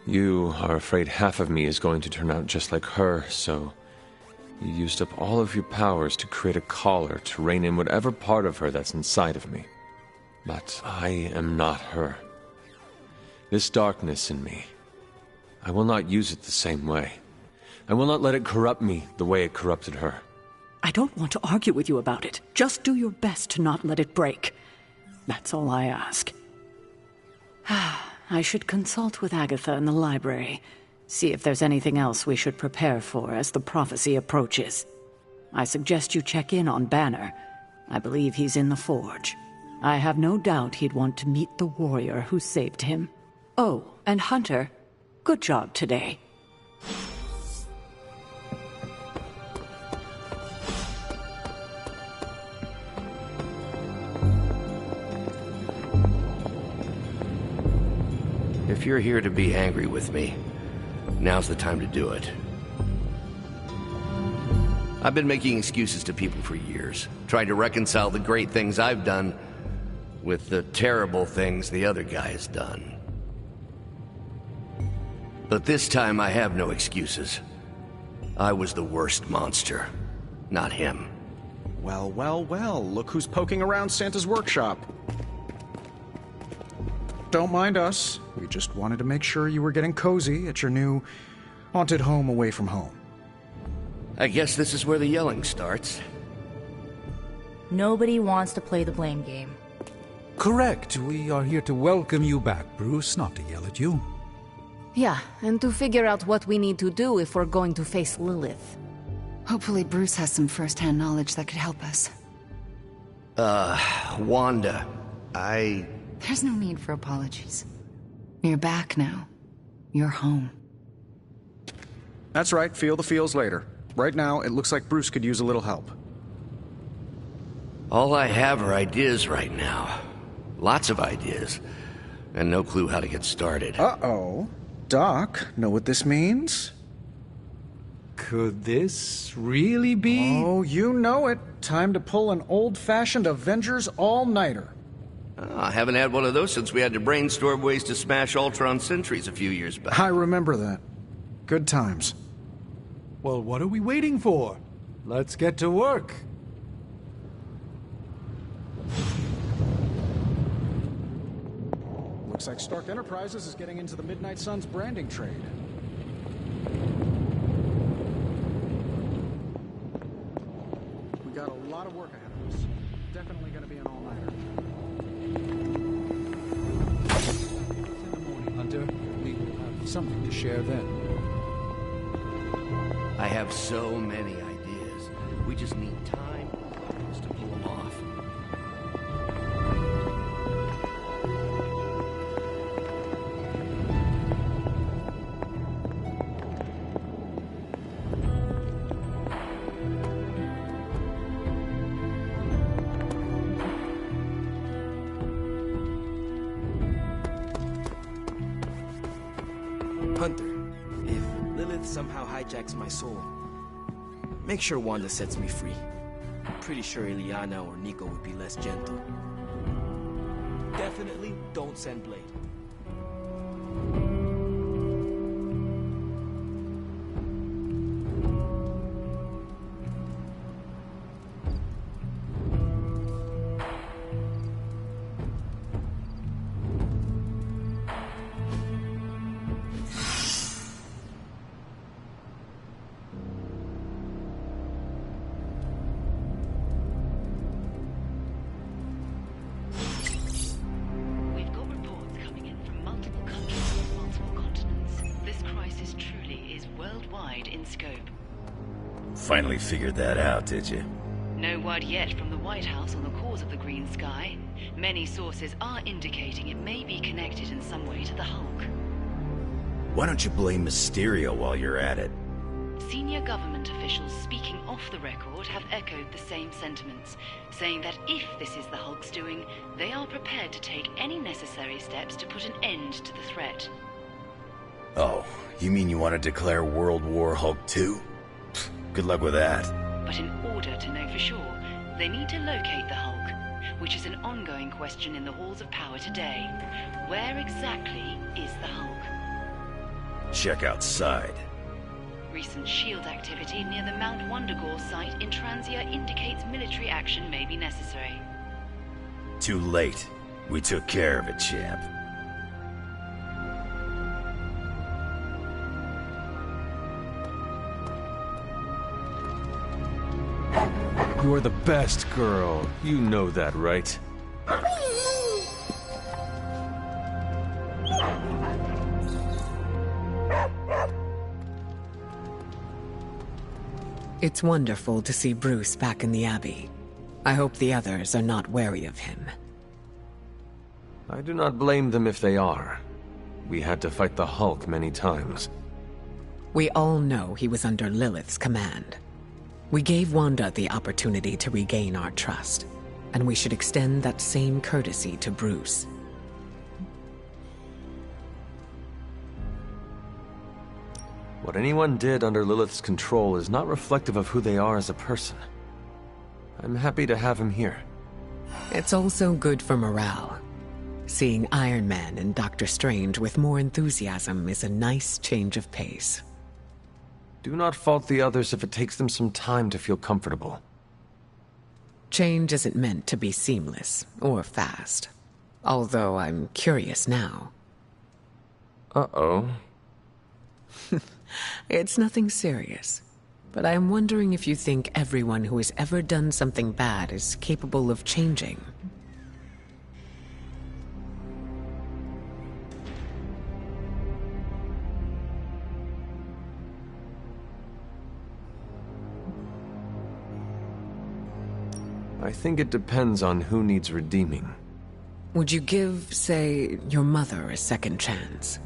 You are afraid half of me is going to turn out just like her, so you used up all of your powers to create a collar to rein in whatever part of her that's inside of me. But I am not her. This darkness in me, I will not use it the same way. I will not let it corrupt me the way it corrupted her. I don't want to argue with you about it. Just do your best to not let it break. That's all I ask. I should consult with Agatha in the library. See if there's anything else we should prepare for as the prophecy approaches. I suggest you check in on Banner. I believe he's in the forge. I have no doubt he'd want to meet the warrior who saved him. Oh, and Hunter, good job today. If you're here to be angry with me, now's the time to do it. I've been making excuses to people for years, trying to reconcile the great things I've done with the terrible things the other guy has done. But this time I have no excuses. I was the worst monster, not him. Well, well, well, look who's poking around Santa's workshop. Don't mind us. We just wanted to make sure you were getting cozy at your new haunted home away from home. I guess this is where the yelling starts. Nobody wants to play the blame game. Correct. We are here to welcome you back, Bruce, not to yell at you. Yeah, and to figure out what we need to do if we're going to face Lilith. Hopefully Bruce has some first-hand knowledge that could help us. Wanda, There's no need for apologies. You're back now. You're home. That's right, feel the feels later. Right now, it looks like Bruce could use a little help. All I have are ideas right now. Lots of ideas. And no clue how to get started. Uh-oh. Doc, know what this means? Could this really be? Oh, you know it. Time to pull an old-fashioned Avengers all-nighter. I haven't had one of those since we had to brainstorm ways to smash Ultron sentries a few years back. I remember that. Good times. Well, what are we waiting for? Let's get to work. Looks like Stark Enterprises is getting into the Midnight Suns branding trade. We got a lot of work ahead of us. Definitely going to be an all-nighter. In the morning, Hunter. We will have something to share then. I have so many ideas. We just need time to pull them off. Hunter, if Lilith somehow hijacks my soul, make sure Wanda sets me free. I'm pretty sure Illyana or Nico would be less gentle. Definitely don't send Blade. Finally figured that out, did you? No word yet from the White House on the cause of the green sky. Many sources are indicating it may be connected in some way to the Hulk. Why don't you blame Mysterio while you're at it? Senior government officials speaking off the record have echoed the same sentiments, saying that if this is the Hulk's doing, they are prepared to take any necessary steps to put an end to the threat. Oh, you mean you want to declare World War Hulk 2? Good luck with that. But in order to know for sure, they need to locate the Hulk, which is an ongoing question in the halls of power today. Where exactly is the Hulk? Check outside. Recent SHIELD activity near the Mount Wundagore site in Transia indicates military action may be necessary. Too late. We took care of it, champ. You're the best girl. You know that, right? It's wonderful to see Bruce back in the Abbey. I hope the others are not wary of him. I do not blame them if they are. We had to fight the Hulk many times. We all know he was under Lilith's command. We gave Wanda the opportunity to regain our trust, and we should extend that same courtesy to Bruce. What anyone did under Lilith's control is not reflective of who they are as a person. I'm happy to have him here. It's also good for morale. Seeing Iron Man and Doctor Strange with more enthusiasm is a nice change of pace. Do not fault the others if it takes them some time to feel comfortable. Change isn't meant to be seamless or fast. Although I'm curious now. Uh-oh. It's nothing serious. But I'm wondering if you think everyone who has ever done something bad is capable of changing. I think it depends on who needs redeeming. Would you give, say, your mother a second chance?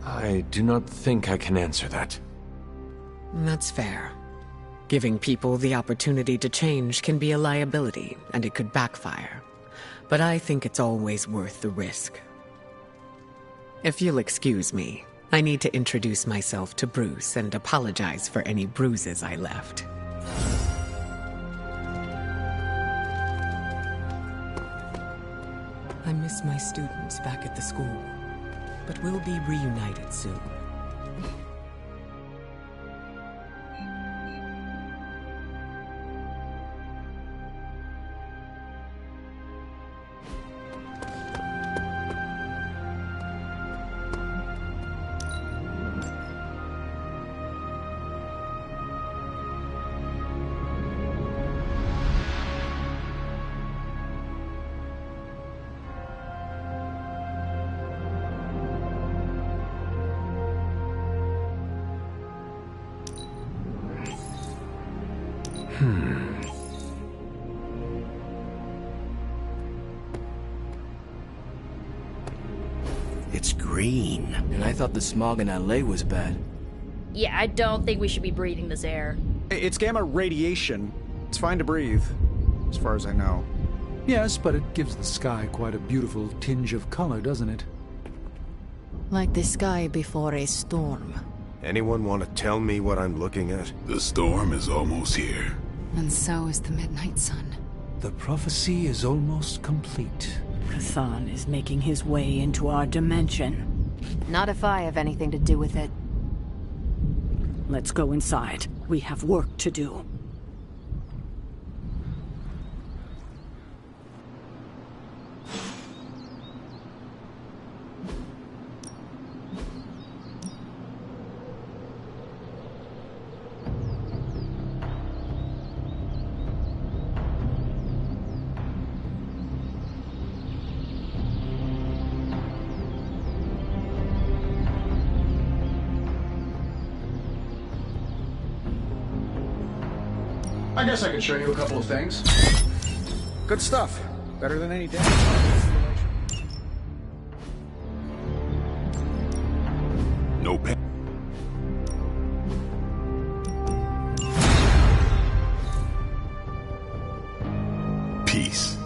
I do not think I can answer that. That's fair. Giving people the opportunity to change can be a liability, and it could backfire. But I think it's always worth the risk. If you'll excuse me, I need to introduce myself to Bruce and apologize for any bruises I left. I miss my students back at the school, but we'll be reunited soon. It's green. And I thought the smog in LA was bad. Yeah, I don't think we should be breathing this air. It's gamma radiation. It's fine to breathe, as far as I know. Yes, but it gives the sky quite a beautiful tinge of color, doesn't it? Like the sky before a storm. Anyone want to tell me what I'm looking at? The storm is almost here. And so is the midnight sun. The prophecy is almost complete. Khathan is making his way into our dimension. Not if I have anything to do with it. Let's go inside. We have work to do. I guess I could show you a couple of things. Good stuff. Better than any damage. No pain. Peace.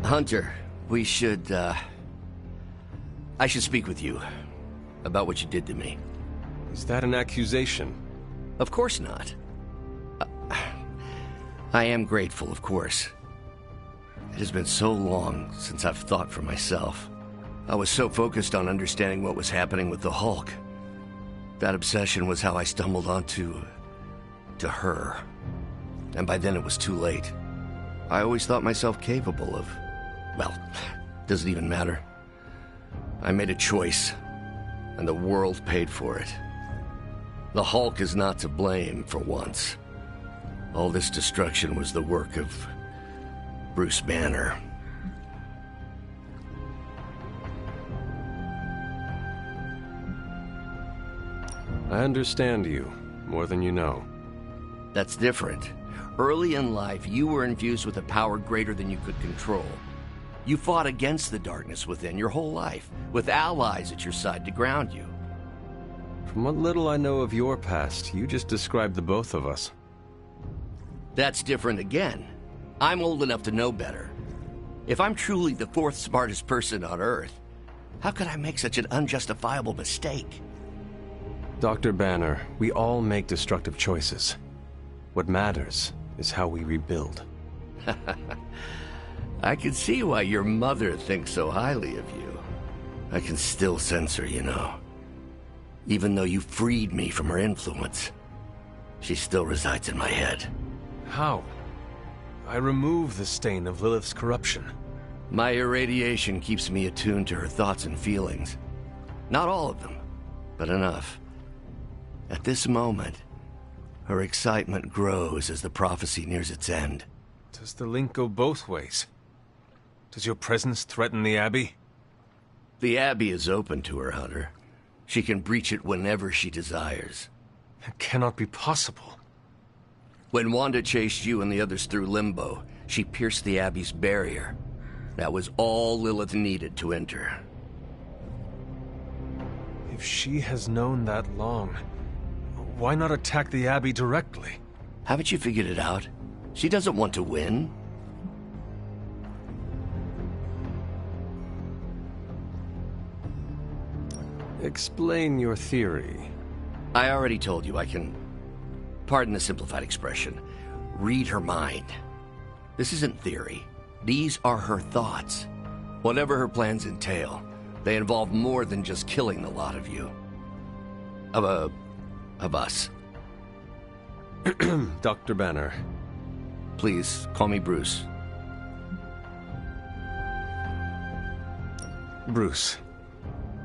Hunter, we should, I should speak with you about what you did to me. Is that an accusation? Of course not. I am grateful, of course. It has been so long since I've thought for myself. I was so focused on understanding what was happening with the Hulk. That obsession was how I stumbled onto her. And by then it was too late. I always thought myself capable of... well, doesn't even matter. I made a choice, and the world paid for it. The Hulk is not to blame for once. All this destruction was the work of Bruce Banner. I understand you, more than you know. That's different. Early in life, you were infused with a power greater than you could control. You fought against the darkness within your whole life, with allies at your side to ground you. From what little I know of your past, you just described the both of us. That's different again. I'm old enough to know better. If I'm truly the fourth smartest person on Earth, how could I make such an unjustifiable mistake? Dr. Banner, we all make destructive choices. What matters is how we rebuild. I can see why your mother thinks so highly of you. I can still sense her, you know. Even though you freed me from her influence, she still resides in my head. How? I remove the stain of Lilith's corruption. My irradiation keeps me attuned to her thoughts and feelings. Not all of them, but enough. At this moment, her excitement grows as the prophecy nears its end. Does the link go both ways? Does your presence threaten the Abbey? The Abbey is open to her, Hunter. She can breach it whenever she desires. It cannot be possible. When Wanda chased you and the others through Limbo, she pierced the Abbey's barrier. That was all Lilith needed to enter. If she has known that long, why not attack the Abbey directly? Haven't you figured it out? She doesn't want to win. Explain your theory. I already told you I can, pardon the simplified expression, read her mind. This isn't theory. These are her thoughts. Whatever her plans entail, they involve more than just killing the lot of you. Of us. Dr. Banner. Please, call me Bruce. Bruce.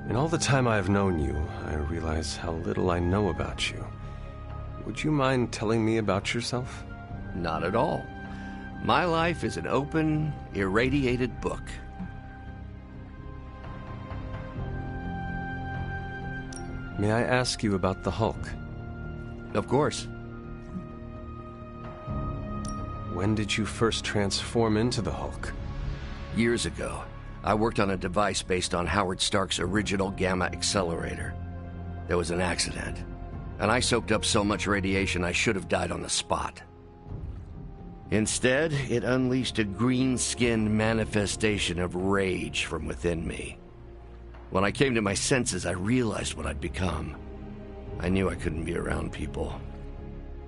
In all the time I have known you, I realize how little I know about you. Would you mind telling me about yourself? Not at all. My life is an open, irradiated book. May I ask you about the Hulk? Of course. When did you first transform into the Hulk? Years ago. I worked on a device based on Howard Stark's original Gamma Accelerator. There was an accident, and I soaked up so much radiation I should have died on the spot. Instead, it unleashed a green-skinned manifestation of rage from within me. When I came to my senses, I realized what I'd become. I knew I couldn't be around people.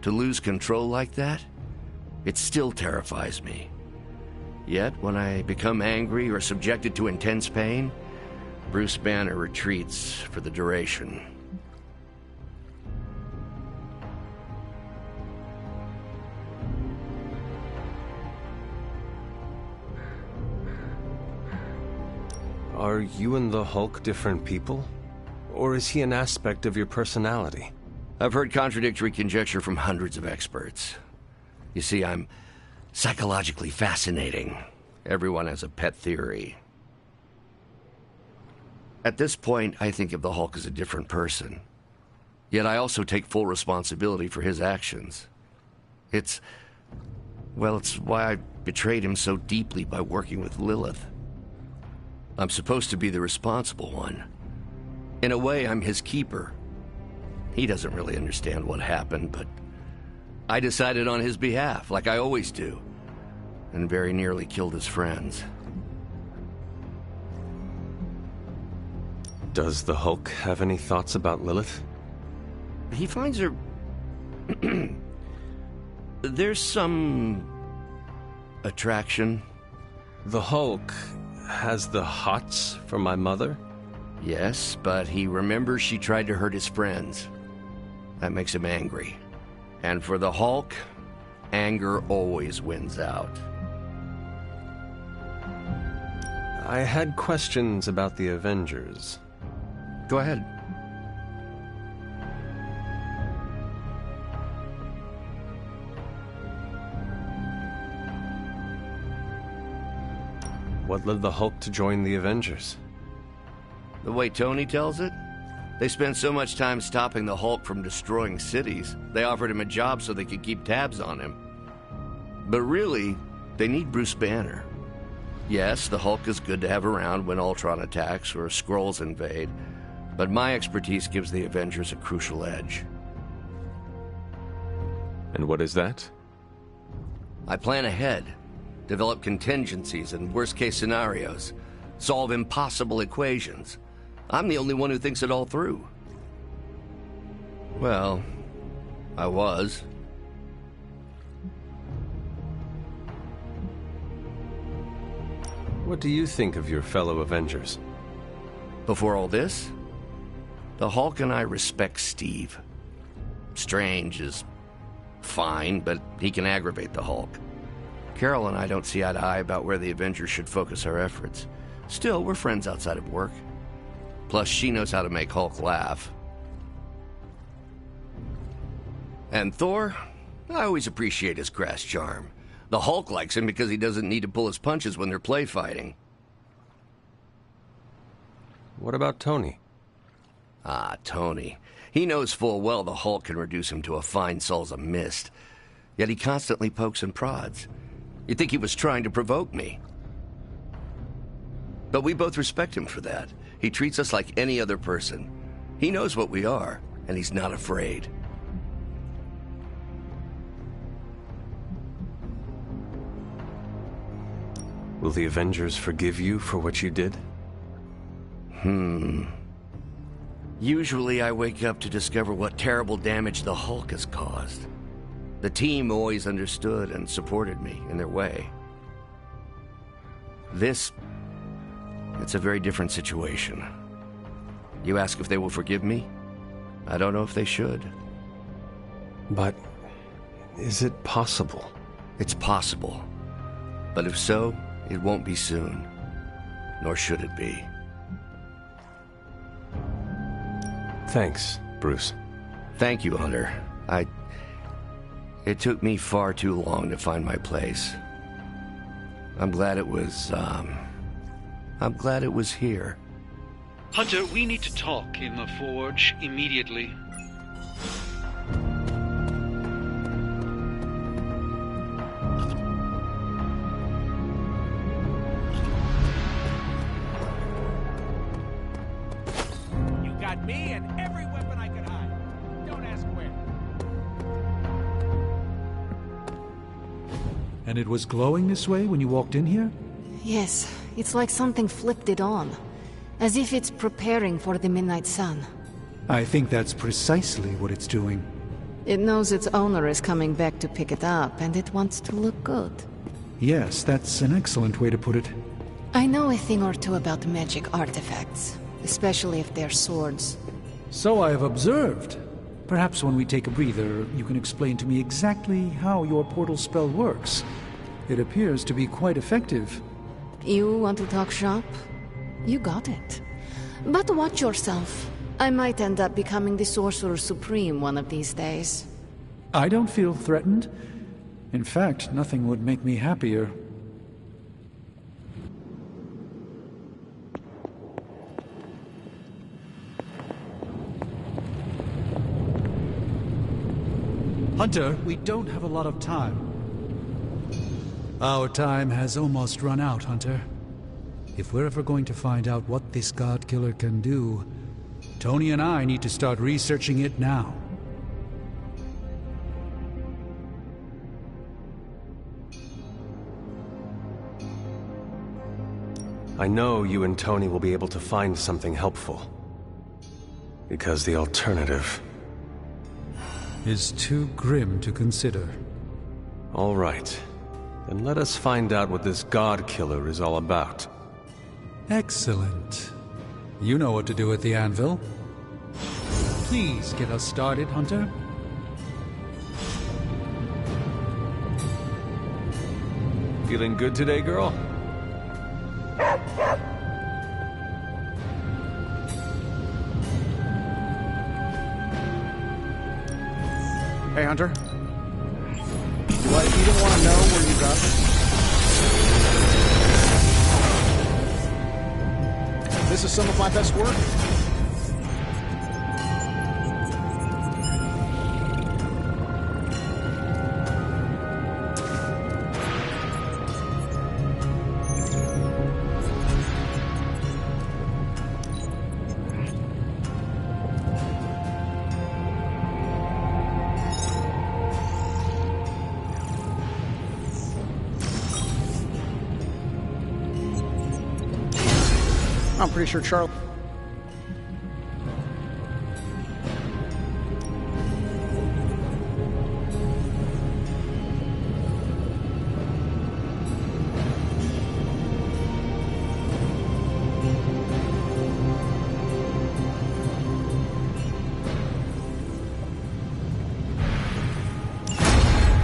To lose control like that, it still terrifies me. Yet, when I become angry or subjected to intense pain, Bruce Banner retreats for the duration. Are you and the Hulk different people? Or is he an aspect of your personality? I've heard contradictory conjecture from hundreds of experts. You see, I'm psychologically fascinating. Everyone has a pet theory. At this point, I think of the Hulk as a different person. Yet I also take full responsibility for his actions. It's why I betrayed him so deeply by working with Lilith. I'm supposed to be the responsible one. In a way, I'm his keeper. He doesn't really understand what happened, but I decided on his behalf, like I always do, and very nearly killed his friends. Does the Hulk have any thoughts about Lilith? He finds her... There's some... attraction. The Hulk has the hots for my mother? Yes, but he remembers she tried to hurt his friends. That makes him angry. And for the Hulk, anger always wins out. I had questions about the Avengers. Go ahead. What led the Hulk to join the Avengers? The way Tony tells it, they spent so much time stopping the Hulk from destroying cities, they offered him a job so they could keep tabs on him. But really, they need Bruce Banner. Yes, the Hulk is good to have around when Ultron attacks or Skrulls invade, but my expertise gives the Avengers a crucial edge. And what is that? I plan ahead, develop contingencies and worst-case scenarios, solve impossible equations. I'm the only one who thinks it all through. Well, I was. What do you think of your fellow Avengers? Before all this, the Hulk and I respect Steve. Strange is fine, but he can aggravate the Hulk. Carol and I don't see eye to eye about where the Avengers should focus our efforts. Still, we're friends outside of work. Plus, she knows how to make Hulk laugh. And Thor? I always appreciate his crass charm. The Hulk likes him because he doesn't need to pull his punches when they're play fighting. What about Tony? Ah, Tony. He knows full well the Hulk can reduce him to a fine salsa mist. Yet he constantly pokes and prods. You'd think he was trying to provoke me. But we both respect him for that. He treats us like any other person. He knows what we are, and he's not afraid. Will the Avengers forgive you for what you did? Usually I wake up to discover what terrible damage the Hulk has caused. The team always understood and supported me in their way. It's a very different situation. You ask if they will forgive me? I don't know if they should. But is it possible? It's possible. But if so, it won't be soon. Nor should it be. Thanks, Bruce. Thank you, Hunter. It took me far too long to find my place. I'm glad it was here. Hunter, we need to talk in the Forge immediately. You got me and every weapon I could hide. Don't ask where. And it was glowing this way when you walked in here? Yes, it's like something flipped it on. As if it's preparing for the midnight sun. I think that's precisely what it's doing. It knows its owner is coming back to pick it up, and it wants to look good. Yes, that's an excellent way to put it. I know a thing or two about magic artifacts, especially if they're swords. So I have observed. Perhaps when we take a breather, you can explain to me exactly how your portal spell works. It appears to be quite effective. You want to talk shop? You got it. But watch yourself. I might end up becoming the Sorcerer Supreme one of these days. I don't feel threatened. In fact, nothing would make me happier. Hunter, we don't have a lot of time. Our time has almost run out, Hunter. If we're ever going to find out what this God Killer can do, Tony and I need to start researching it now. I know you and Tony will be able to find something helpful. Because the alternative is too grim to consider. All right. Then let us find out what this God Killer is all about. Excellent. You know what to do at the anvil. Please get us started, Hunter. Feeling good today, girl? Hey, Hunter. Do I even want to know where you got this? This is some of my best work. I'm pretty sure Charlie...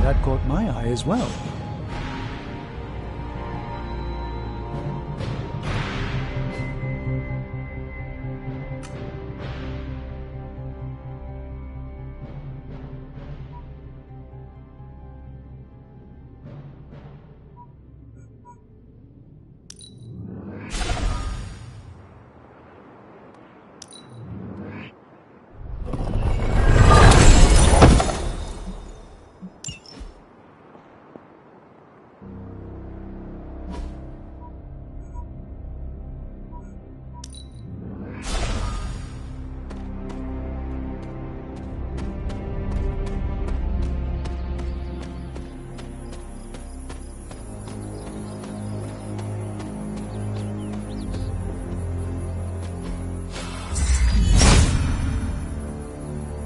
That caught my eye as well.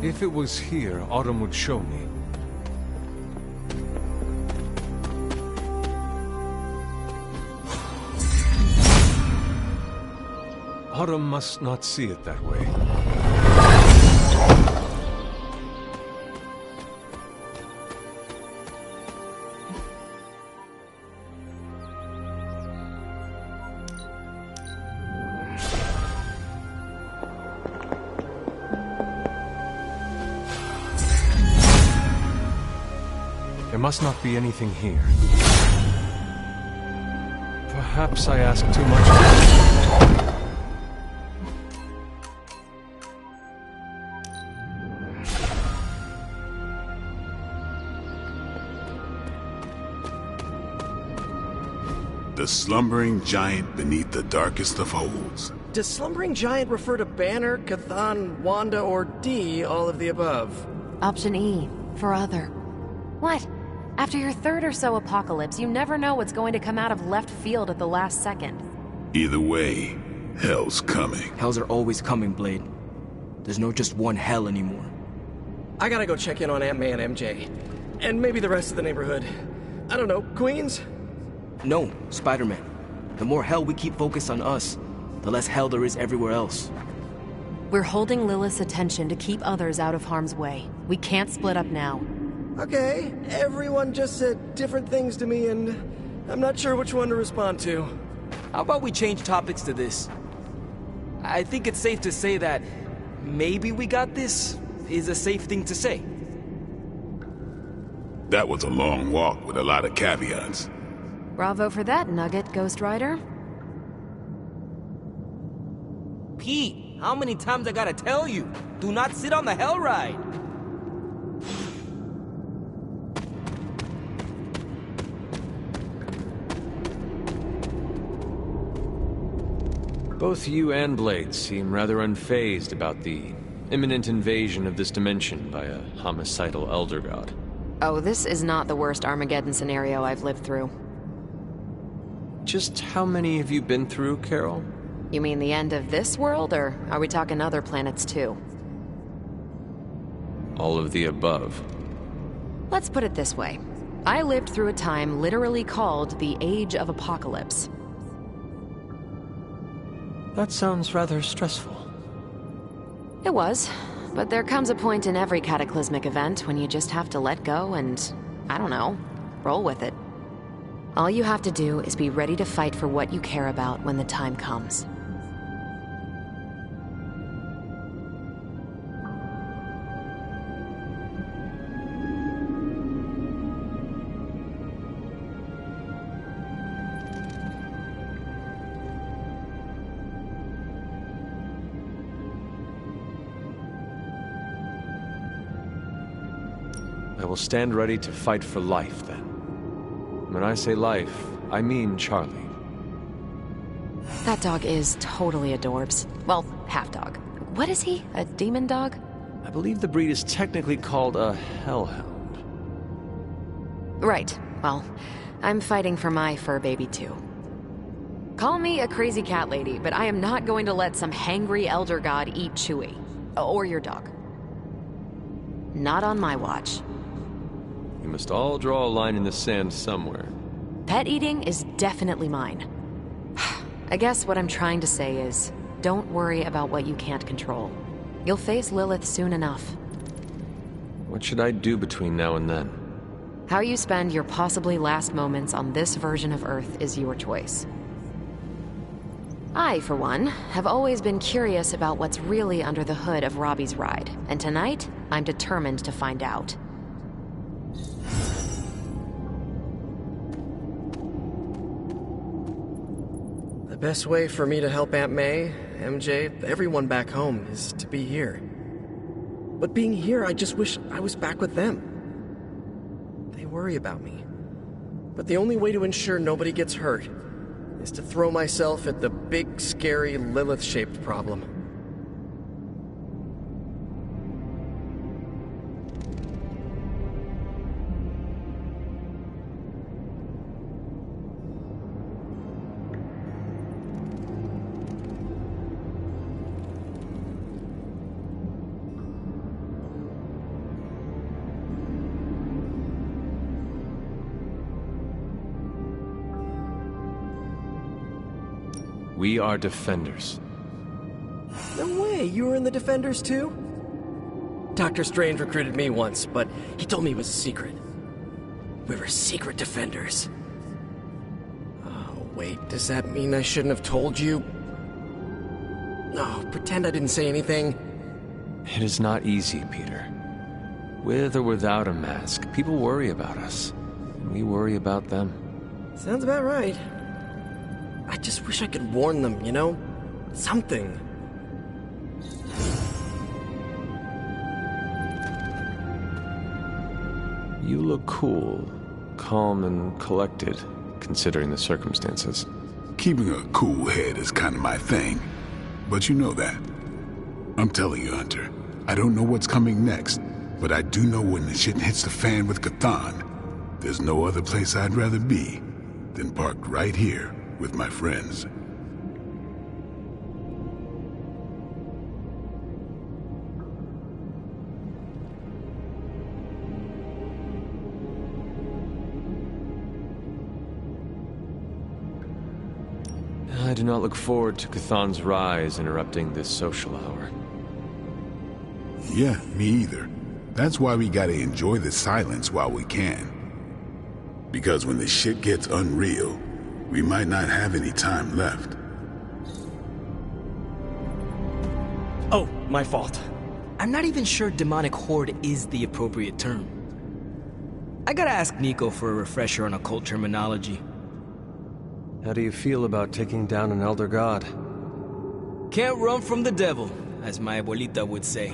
If it was here, Autumn would show me. Autumn must not see it that way. There must not be anything here. Perhaps I asked too much. The slumbering giant beneath the darkest of holes. Does slumbering giant refer to Banner, Cathan, Wanda, or D, all of the above? Option E, for other. What? After your third or so apocalypse, you never know what's going to come out of left field at the last second. Either way, hell's coming. Hells are always coming, Blade. There's no just one hell anymore. I gotta go check in on Aunt May and MJ. And maybe the rest of the neighborhood. I don't know, Queens? No, Spider-Man. The more hell we keep focused on us, the less hell there is everywhere else. We're holding Lilith's attention to keep others out of harm's way. We can't split up now. Okay, everyone just said different things to me, and I'm not sure which one to respond to. How about we change topics to this? I think it's safe to say that maybe we got this is a safe thing to say. That was a long walk with a lot of caveats. Bravo for that nugget, Ghost Rider. Pete, how many times I gotta tell you? Do not sit on the hell ride! Both you and Blade seem rather unfazed about the imminent invasion of this dimension by a homicidal Elder God. Oh, this is not the worst Armageddon scenario I've lived through. Just how many have you been through, Carol? You mean the end of this world, or are we talking other planets too? All of the above. Let's put it this way. I lived through a time literally called the Age of Apocalypse. That sounds rather stressful. It was, but there comes a point in every cataclysmic event when you just have to let go and, I don't know, roll with it. All you have to do is be ready to fight for what you care about when the time comes. I will stand ready to fight for life, then. When I say life, I mean Charlie. That dog is totally adorbs. Well, half dog. What is he? A demon dog? I believe the breed is technically called a hellhound. Right. Well, I'm fighting for my fur baby too. Call me a crazy cat lady, but I am not going to let some hangry elder god eat Chewie. Or your dog. Not on my watch. We must all draw a line in the sand somewhere. Pet eating is definitely mine. I guess what I'm trying to say is, don't worry about what you can't control. You'll face Lilith soon enough. What should I do between now and then? How you spend your possibly last moments on this version of Earth is your choice. I, for one, have always been curious about what's really under the hood of Robbie's ride, and tonight, I'm determined to find out. The best way for me to help Aunt May, MJ, everyone back home is to be here. But being here, I just wish I was back with them. They worry about me. But the only way to ensure nobody gets hurt is to throw myself at the big, scary, Lilith-shaped problem. We are Defenders. No way, you were in the Defenders too? Doctor Strange recruited me once, but he told me it was a secret. We were secret Defenders. Oh, wait, does that mean I shouldn't have told you? No, pretend I didn't say anything. It is not easy, Peter. With or without a mask, people worry about us. And we worry about them. Sounds about right. I just wish I could warn them, you know? Something. You look cool, calm and collected, considering the circumstances. Keeping a cool head is kind of my thing, but you know that. I'm telling you, Hunter, I don't know what's coming next, but I do know when the shit hits the fan with Chthon, there's no other place I'd rather be than parked right here with my friends. I do not look forward to Chthon's rise interrupting this social hour. Yeah, me either. That's why we gotta enjoy the silence while we can. Because when the shit gets unreal, we might not have any time left. Oh, my fault. I'm not even sure demonic horde is the appropriate term. I gotta ask Nico for a refresher on occult terminology. How do you feel about taking down an elder god? Can't run from the devil, as my abuelita would say.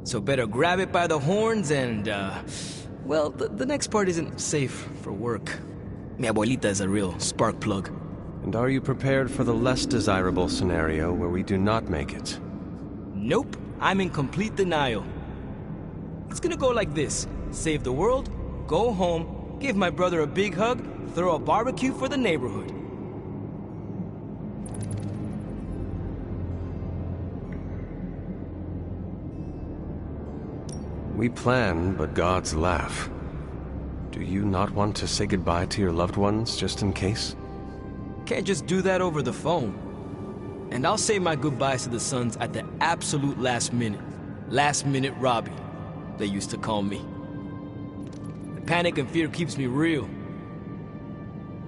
So better grab it by the horns and, well, the next part isn't safe for work. Mi abuelita is a real spark plug. And are you prepared for the less desirable scenario where we do not make it? Nope, I'm in complete denial. It's gonna go like this. Save the world, go home, give my brother a big hug, throw a barbecue for the neighborhood. We plan, but gods laugh. Do you not want to say goodbye to your loved ones, just in case? Can't just do that over the phone. And I'll say my goodbyes to the Suns at the absolute last minute. Last minute Robbie, they used to call me. The panic and fear keeps me real.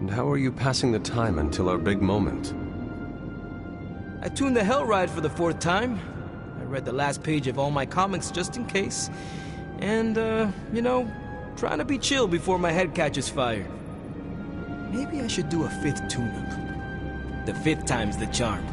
And how are you passing the time until our big moment? I tuned the Hell Ride for the 4th time. I read the last page of all my comics just in case. And, you know, trying to be chill before my head catches fire. Maybe I should do a 5th tune-up. The 5th time's the charm.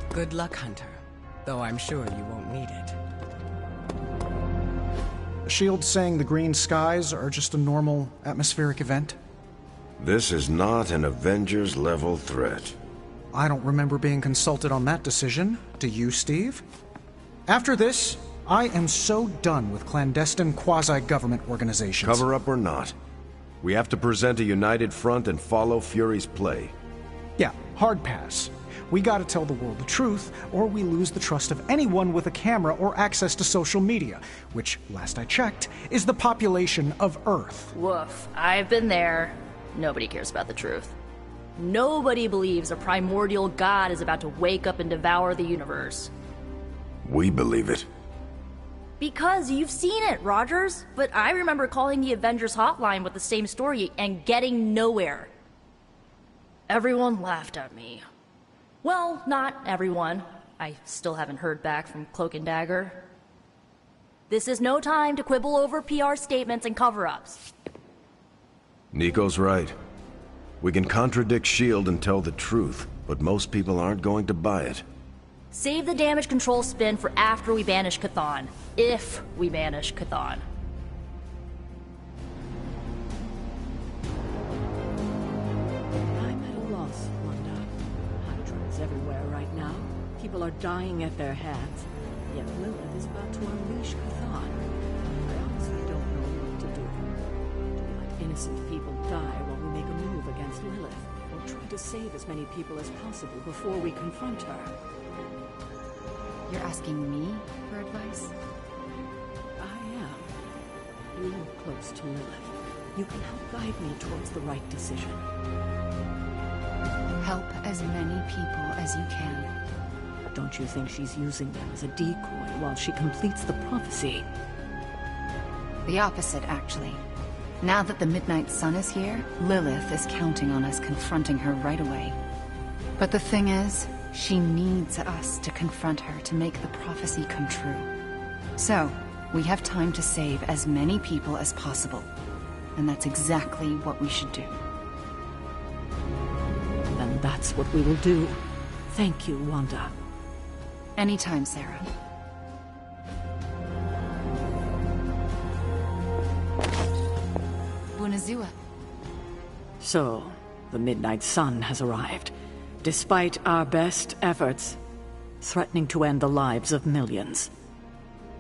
Good luck, Hunter. Though I'm sure you won't need it. S.H.I.E.L.D. saying the green skies are just a normal atmospheric event? This is not an Avengers-level threat. I don't remember being consulted on that decision. Do you, Steve? After this, I am so done with clandestine quasi-government organizations. Cover up or not, we have to present a united front and follow Fury's play. Yeah, hard pass. We gotta tell the world the truth, or we lose the trust of anyone with a camera or access to social media, which, last I checked, is the population of Earth. Woof. I've been there. Nobody cares about the truth. Nobody believes a primordial god is about to wake up and devour the universe. We believe it. Because you've seen it, Rogers. But I remember calling the Avengers hotline with the same story and getting nowhere. Everyone laughed at me. Well, not everyone. I still haven't heard back from Cloak and Dagger. This is no time to quibble over PR statements and cover-ups. Nico's right. We can contradict S.H.I.E.L.D. and tell the truth, but most people aren't going to buy it. Save the damage control spin for after we banish Chthon. If we banish Chthon. I'm at a loss, Wanda. Hydra is everywhere right now. People are dying at their hands. Yet Lilith is about to unleash Chthon. I honestly don't know what to do. Do we let innocent people die while we make a move against Lilith? Or try to save as many people as possible before we confront her? You're asking me for advice? I am. You look close to Lilith. You can help guide me towards the right decision. Help as many people as you can. Don't you think she's using them as a decoy while she completes the prophecy? The opposite, actually. Now that the Midnight Sun is here, Lilith is counting on us confronting her right away. But the thing is, she needs us to confront her to make the prophecy come true. So, we have time to save as many people as possible. And that's exactly what we should do. Then that's what we will do. Thank you, Wanda. Anytime, Sarah. Bunazua. So, the Midnight Sun has arrived. Despite our best efforts, threatening to end the lives of millions.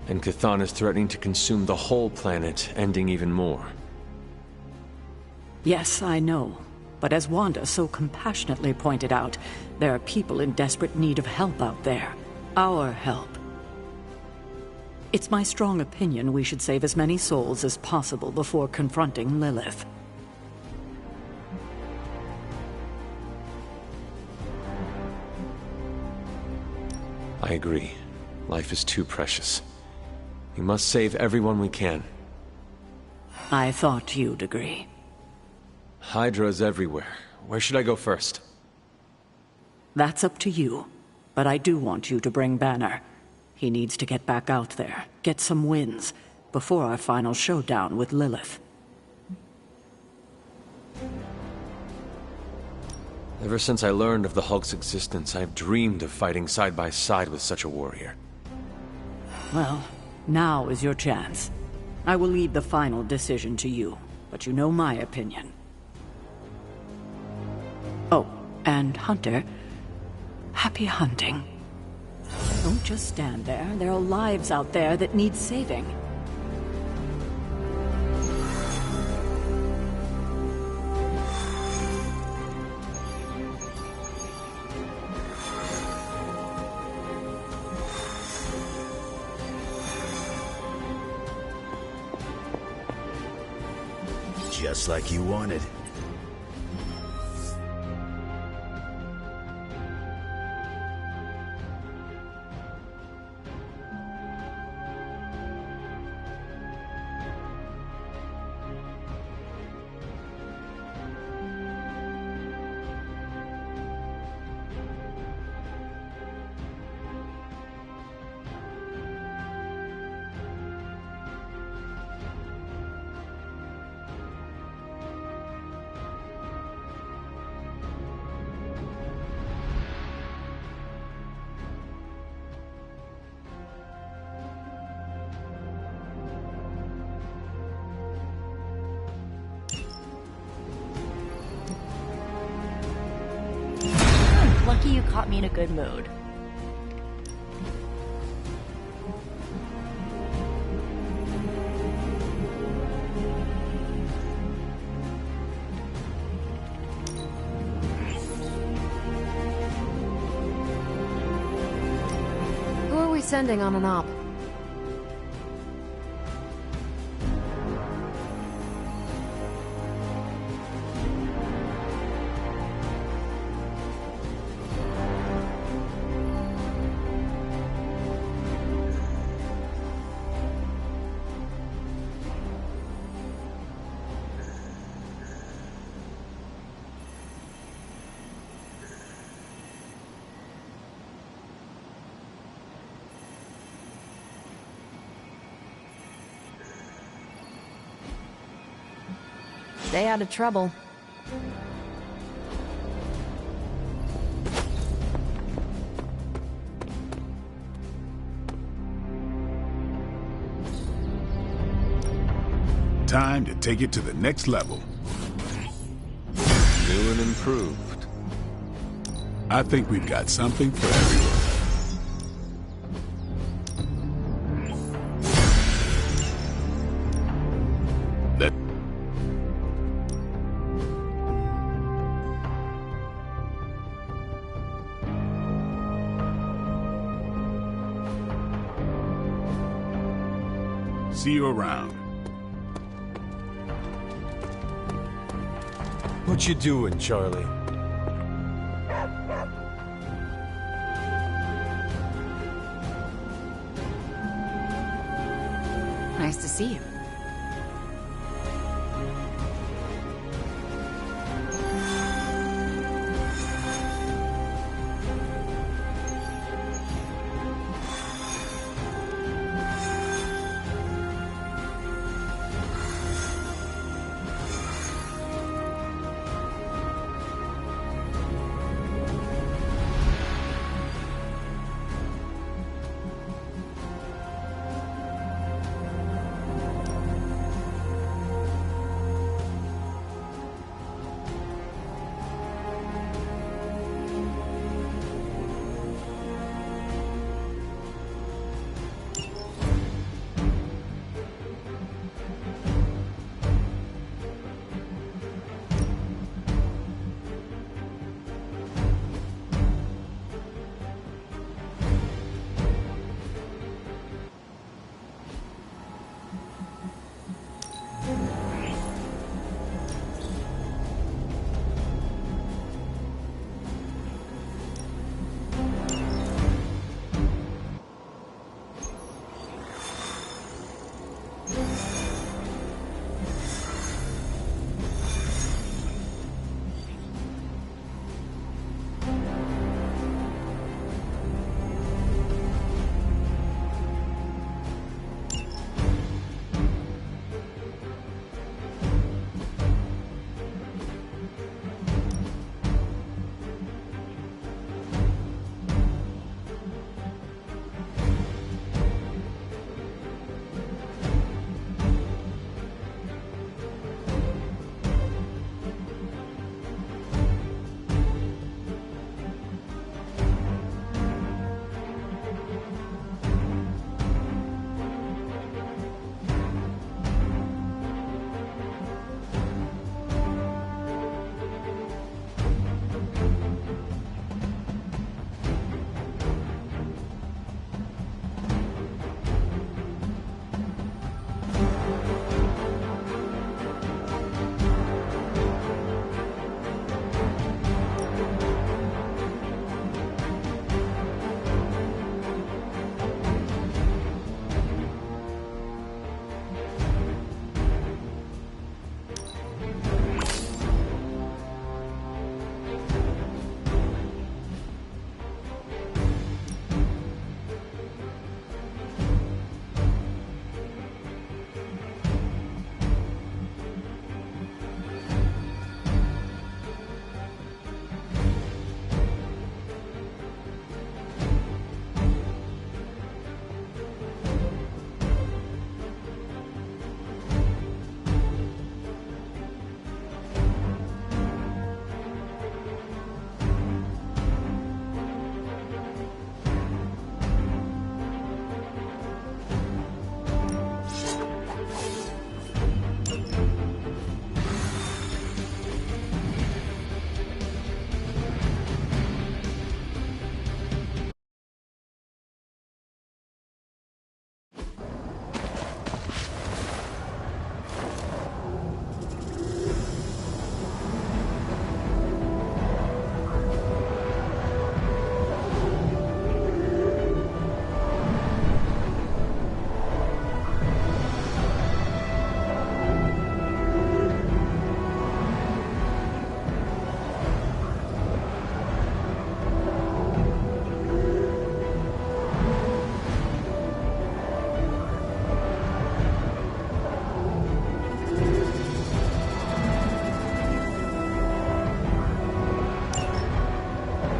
And Chthon is threatening to consume the whole planet, ending even more. Yes, I know. But as Wanda so compassionately pointed out, there are people in desperate need of help out there. Our help. It's my strong opinion we should save as many souls as possible before confronting Lilith. I agree. Life is too precious. We must save everyone we can. I thought you'd agree. Hydra's everywhere. Where should I go first? That's up to you. But I do want you to bring Banner. He needs to get back out there, get some wins, before our final showdown with Lilith. Ever since I learned of the Hulk's existence, I've dreamed of fighting side by side with such a warrior. Well, now is your chance. I will leave the final decision to you, but you know my opinion. Oh, and Hunter, happy hunting. Don't just stand there. There are lives out there that need saving. Just like you wanted. Lucky you caught me in a good mood. Who are we sending on an op? Stay out of trouble. Time to take it to the next level. New and improved. I think we've got something for everyone. See you around. What you doing, Charlie? Nice to see you.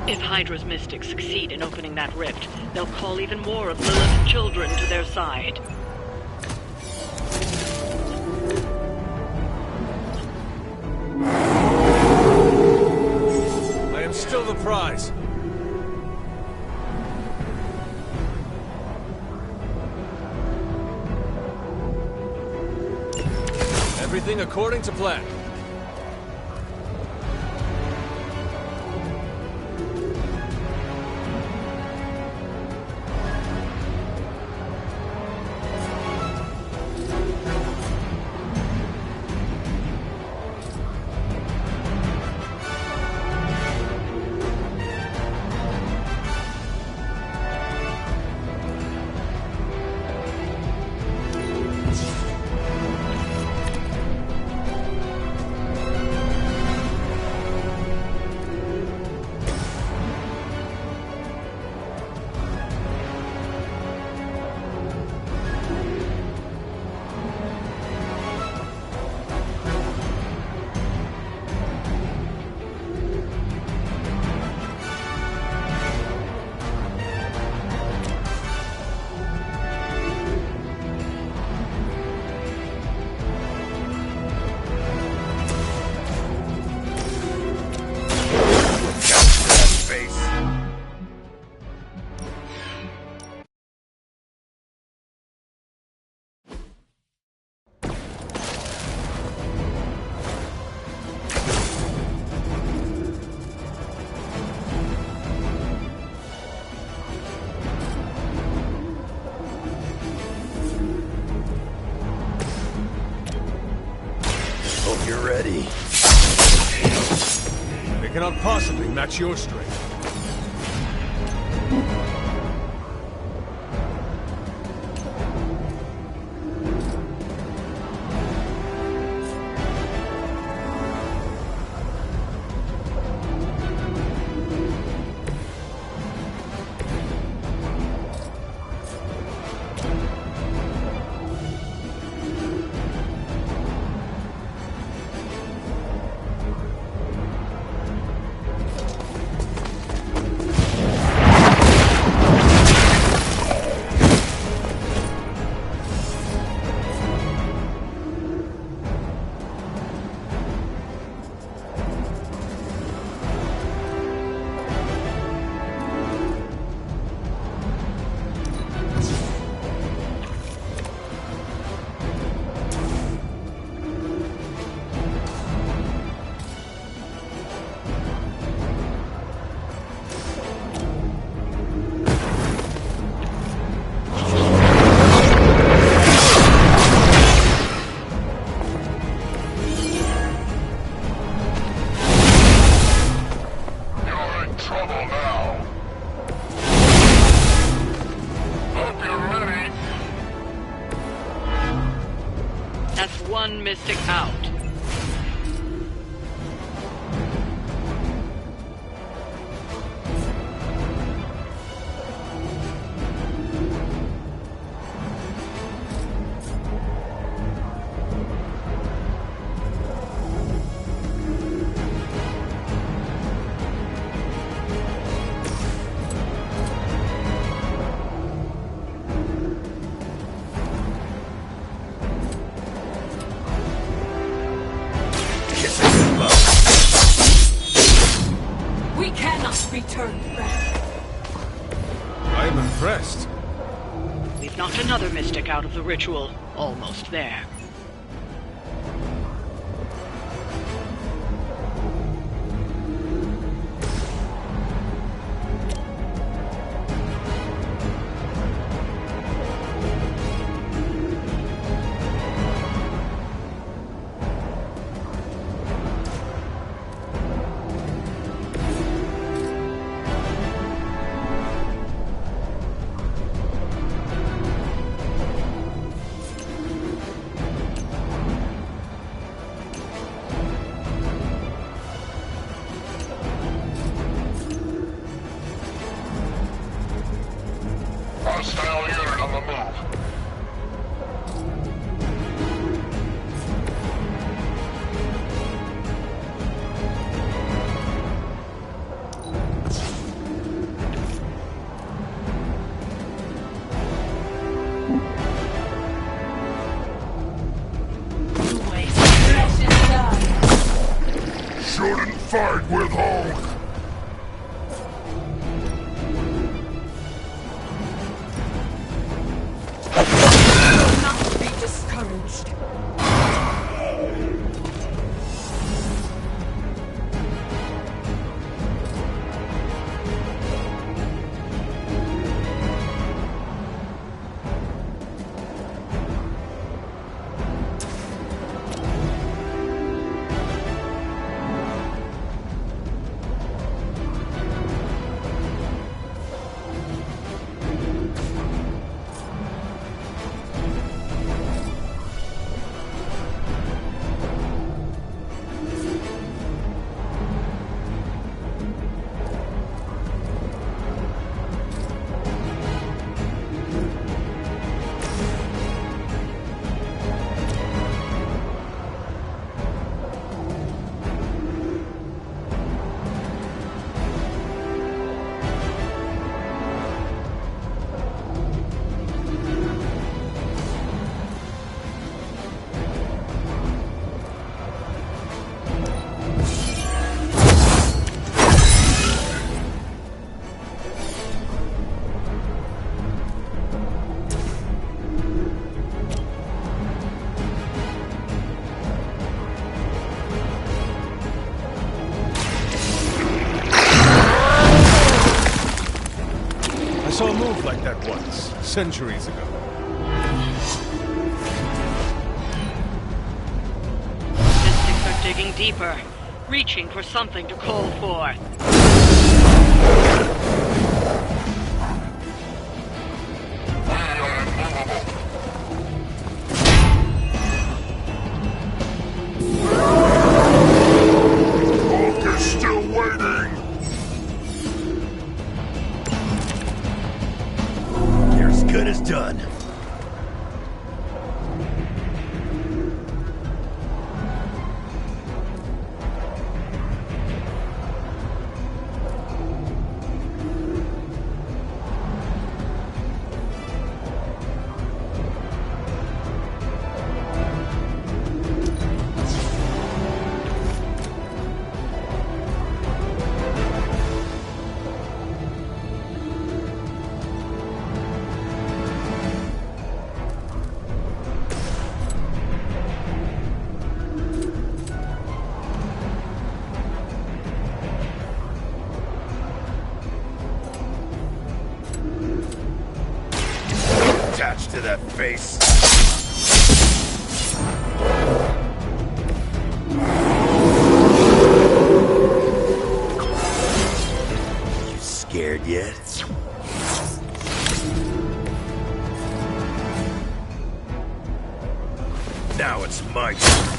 If Hydra's mystics succeed in opening that rift, they'll call even more of Lilith's children to their side. I am still the prize. Everything according to plan. You're ready. They cannot possibly match your strength. One mystic out. Return back. I am impressed. We've knocked another mystic out of the ritual. Almost there. shouldn't fight with Hulk! Do not be discouraged. I saw a move like that once, centuries ago. Mystics are digging deeper, reaching for something to call forth. Hulk is still waiting! You're as good as done. Attached to that face. You scared yet? Now it's my turn.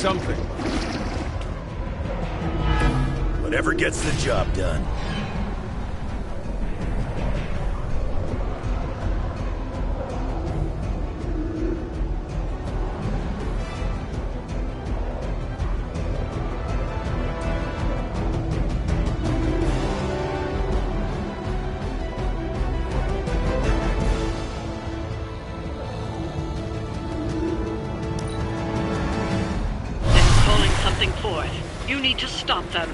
something. Whatever gets the job done. You need to stop them.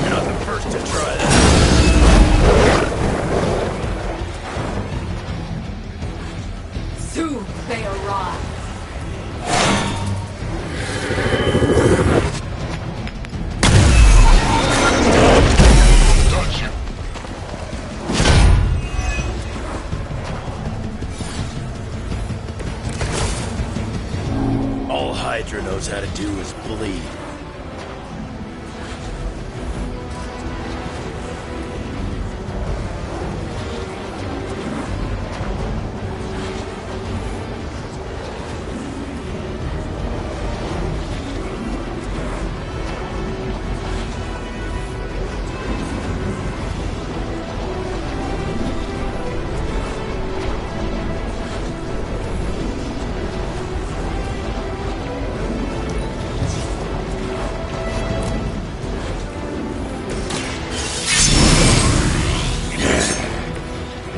You're not the first to try that. Soon they arrive. All Hydra knows how to do is bleed.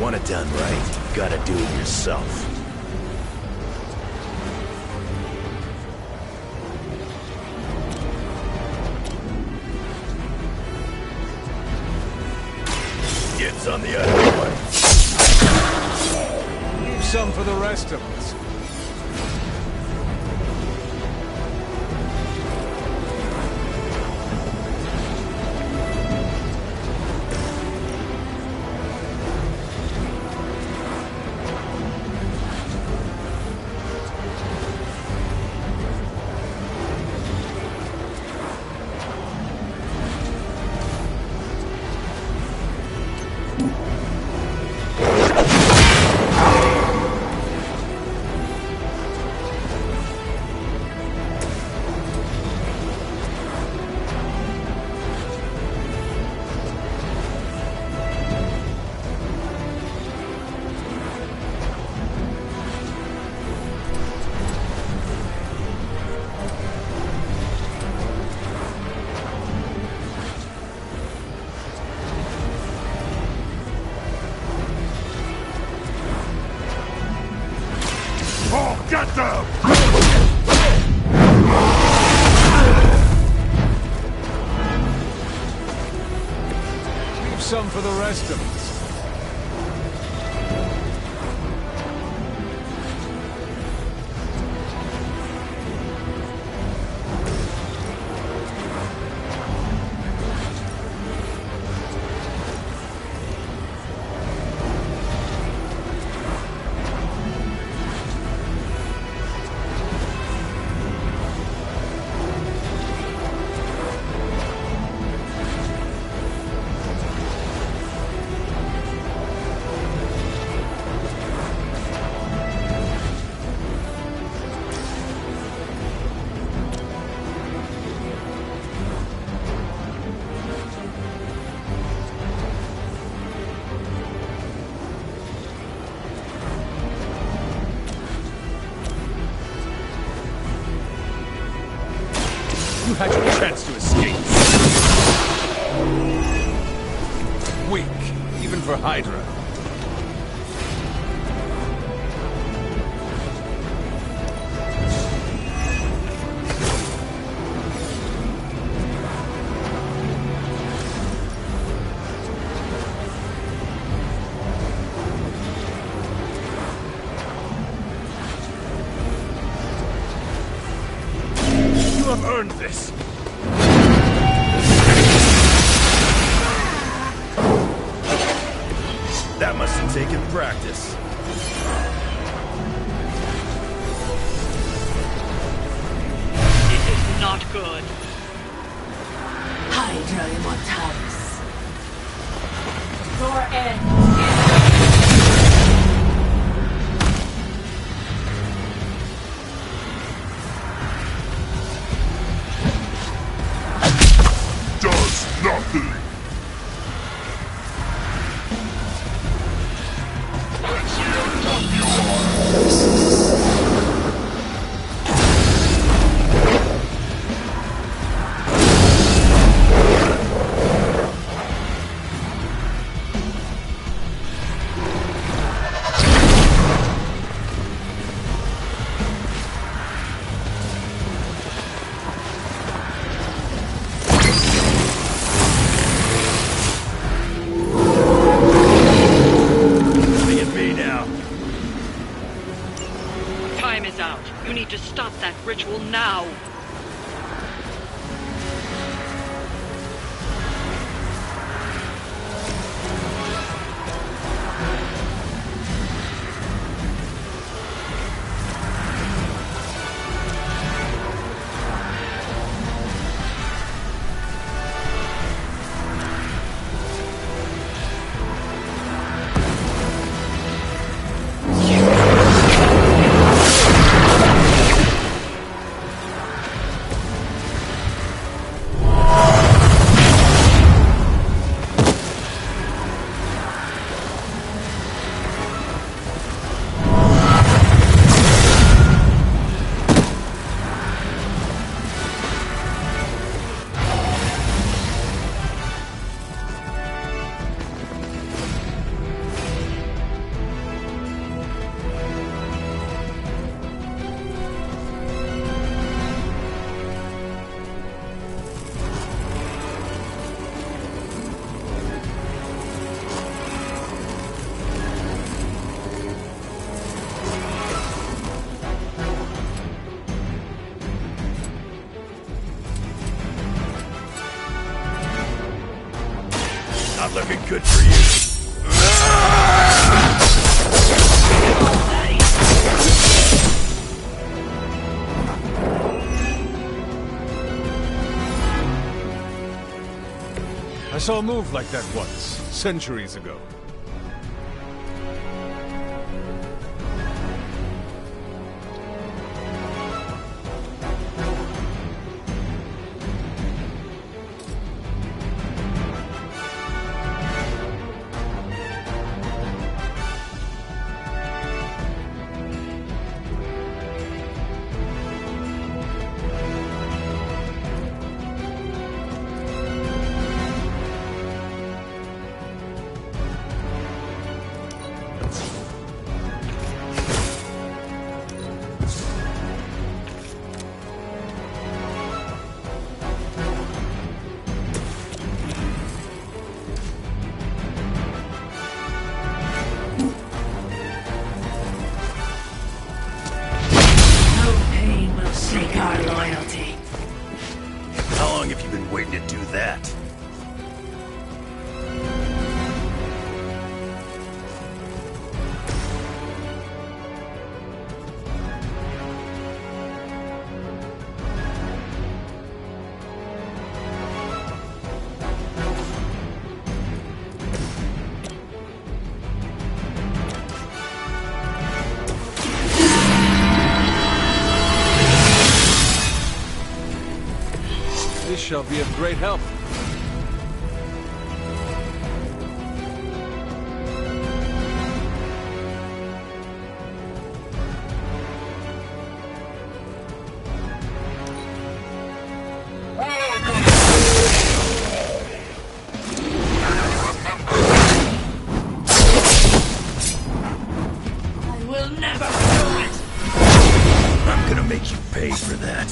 Want it done right, you gotta do it yourself. It's on the other one. Leave some for the rest of us. Oh, get them! Leave some for the rest of us. You had your chance to escape. Weak, even for Hydra. You have earned this. That must have taken practice. This is not good. Hydra Immortalis. Your end. time is out. You need to stop that ritual now. Not looking good for you. I saw a move like that once, centuries ago. How long have you been waiting to do that? This shall be of great help. I will never do it! I'm gonna make you pay for that.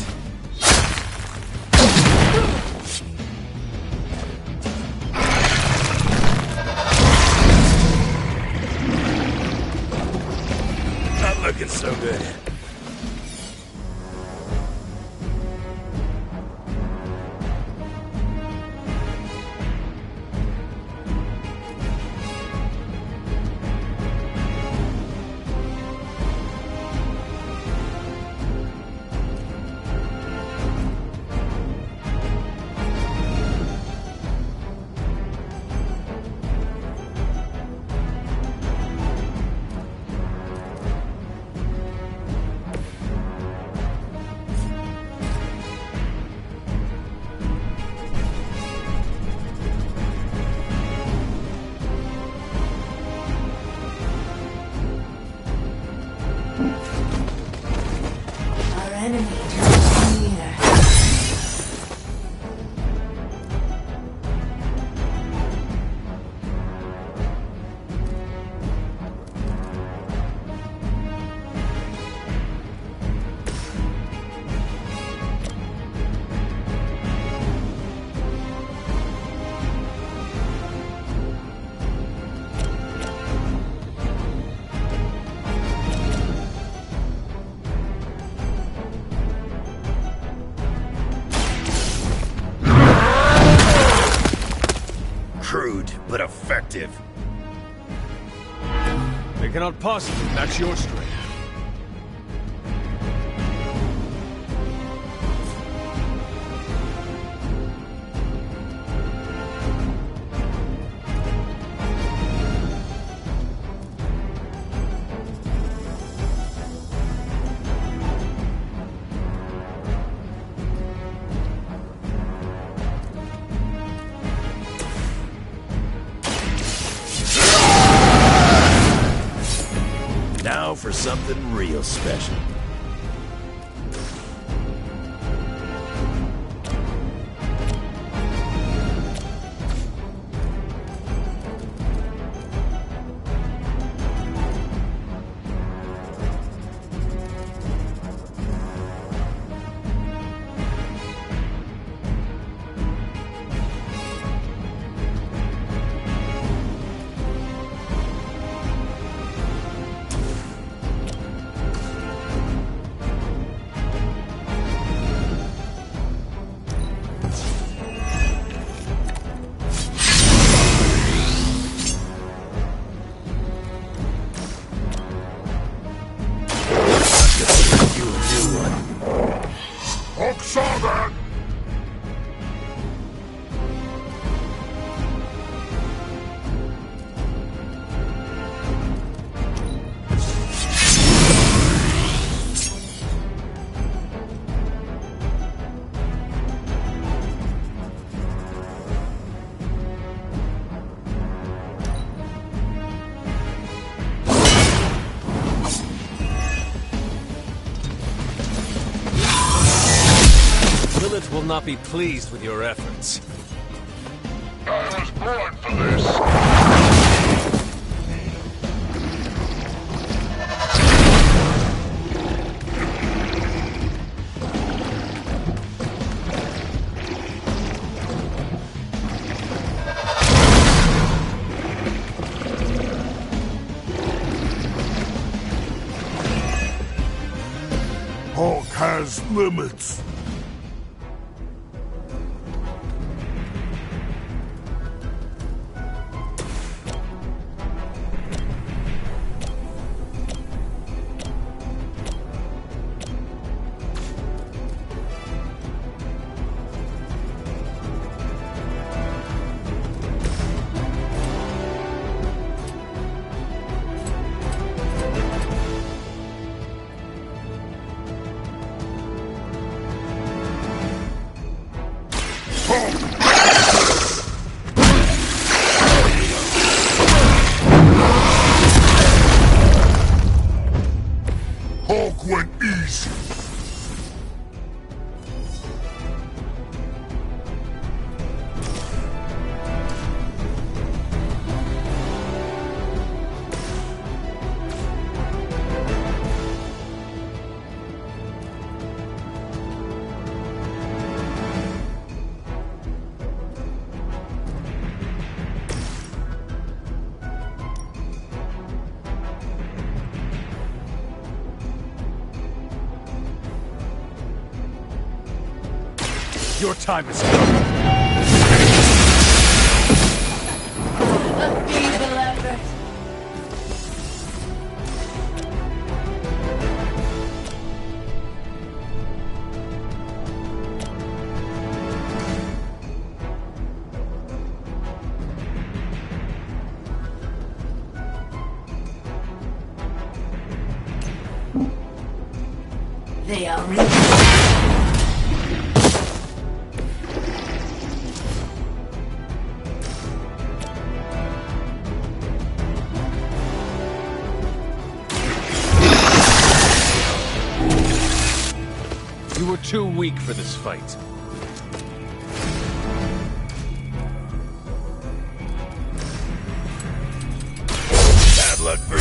Not looking so good. Our enemy draws near. inactive. They cannot possibly match your strength. Now for something real special. Hulk saw that! Lilith will not be pleased with your efforts. I was born for this. Hulk has limits. Hulk went easy. Your time is come. A feeble effort. They are ready. You were too weak for this fight. Bad luck for you.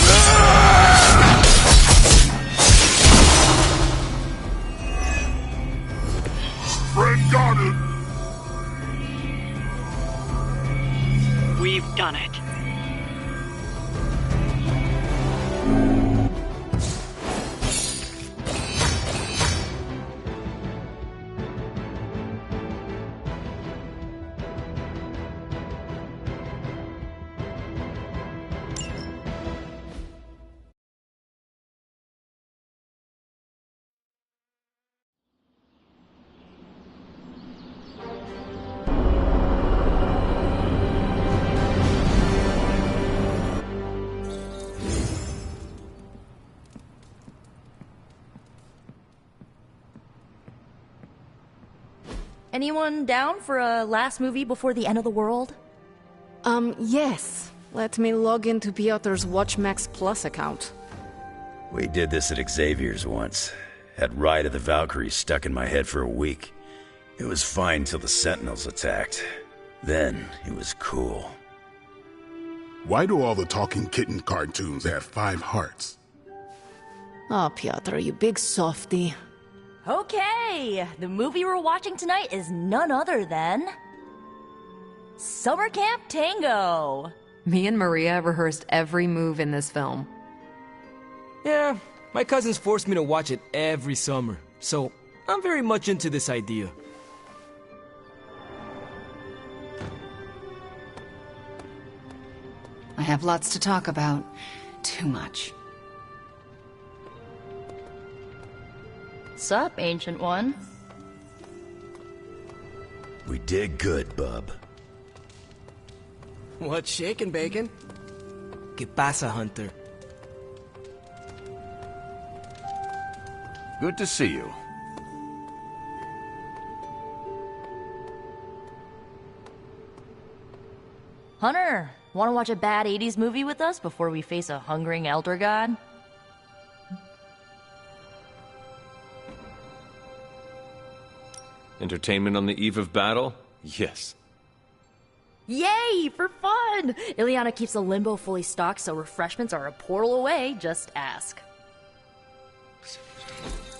Friend got it. We've done it. Anyone down for a last movie before the end of the world? Yes. Let me log into Piotr's WatchMax Plus account. We did this at Xavier's once. Had Ride of the Valkyries stuck in my head for a week. It was fine till the Sentinels attacked. Then it was cool. Why do all the talking kitten cartoons have 5 hearts? Oh, Piotr, you big softy. Okay, the movie we're watching tonight is none other than... Summer Camp Tango! Me and Maria rehearsed every move in this film. Yeah, my cousins forced me to watch it every summer, so I'm very much into this idea. I have lots to talk about. Too much. Sup, Ancient One? We did good, bub. What's shaking, Bacon? ¿Qué pasa, Hunter? Good to see you. Hunter, want to watch a bad 80s movie with us before we face a hungering elder god? Entertainment on the eve of battle? Yes. Yay, for fun! Ileana keeps the limbo fully stocked, so refreshments are a portal away. Just ask.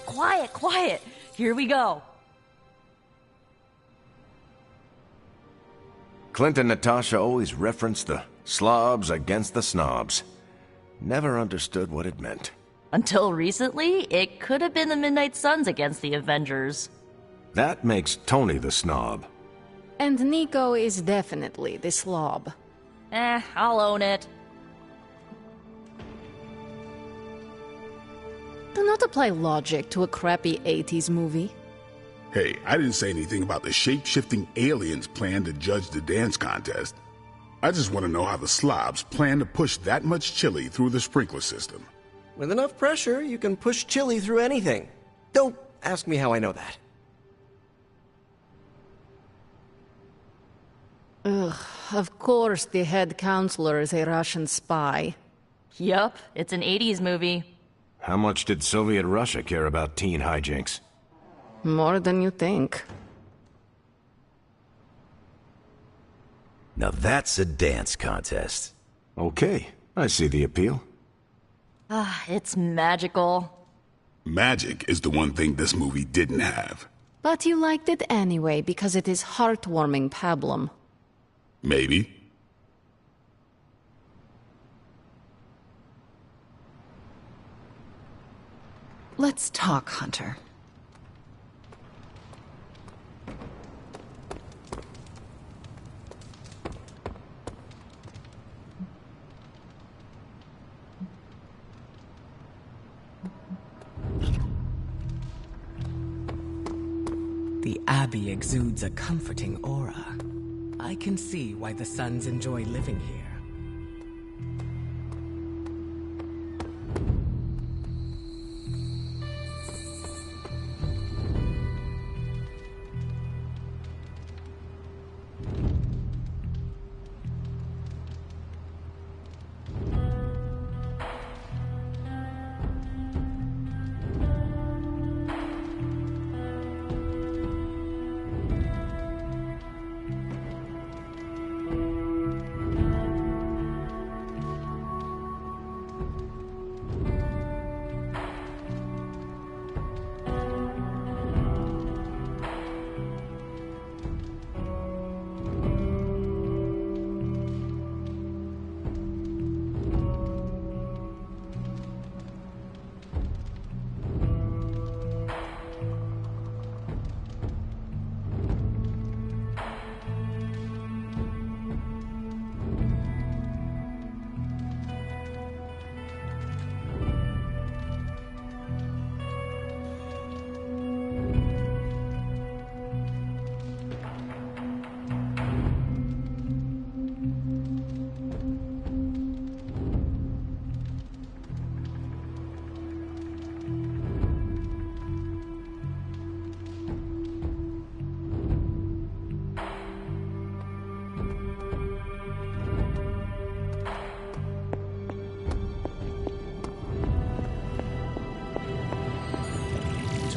Quiet, quiet. Here we go. Clint and Natasha always referenced the slobs against the snobs. Never understood what it meant. Until recently, it could have been the Midnight Suns against the Avengers. That makes Tony the snob. And Nico is definitely the slob. I'll own it. Do not apply logic to a crappy 80s movie. Hey, I didn't say anything about the shape-shifting aliens' plan to judge the dance contest. I just want to know how the slobs plan to push that much chili through the sprinkler system. With enough pressure, you can push chili through anything. Don't ask me how I know that. Ugh, of course the head counselor is a Russian spy. Yup, it's an 80s movie. How much did Soviet Russia care about teen hijinks? More than you think. Now that's a dance contest. Okay, I see the appeal. It's magical. Magic is the one thing this movie didn't have. But you liked it anyway because it is heartwarming pablum. Maybe. Let's talk, Hunter. The Abbey exudes a comforting aura. I can see why the Sons enjoy living here.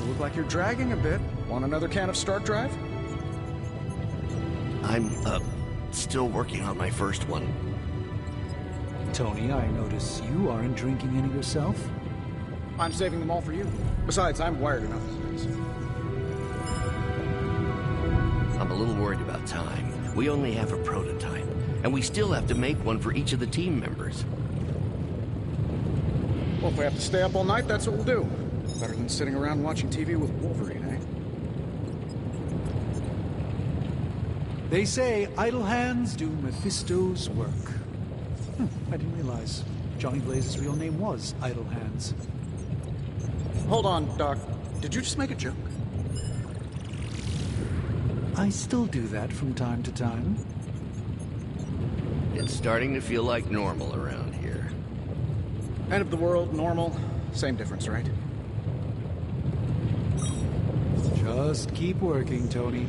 You look like you're dragging a bit. Want another can of Start Drive? I'm, still working on my first one. Tony, I notice you aren't drinking any yourself. I'm saving them all for you. Besides, I'm wired enough as it is. I'm a little worried about time. We only have a prototype, and we still have to make one for each of the team members. Well, if we have to stay up all night, that's what we'll do. Better than sitting around watching TV with Wolverine, eh? They say idle hands do Mephisto's work. I didn't realize Johnny Blaze's real name was Idle Hands. Hold on, Doc. Did you just make a joke? I still do that from time to time. It's starting to feel like normal around here. End of the world, normal, same difference, right? Just keep working, Tony.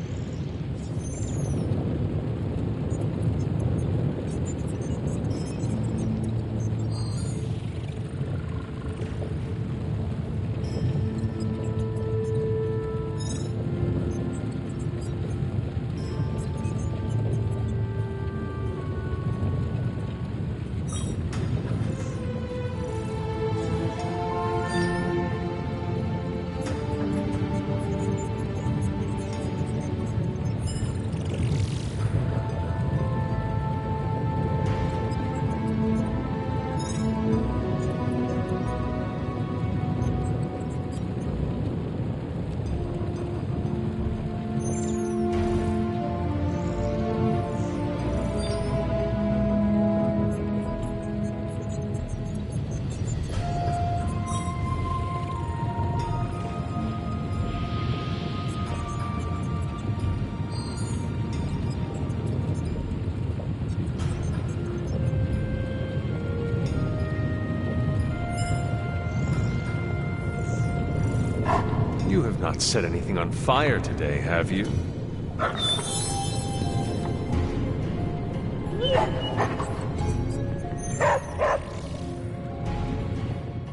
You have not set anything on fire today, have you?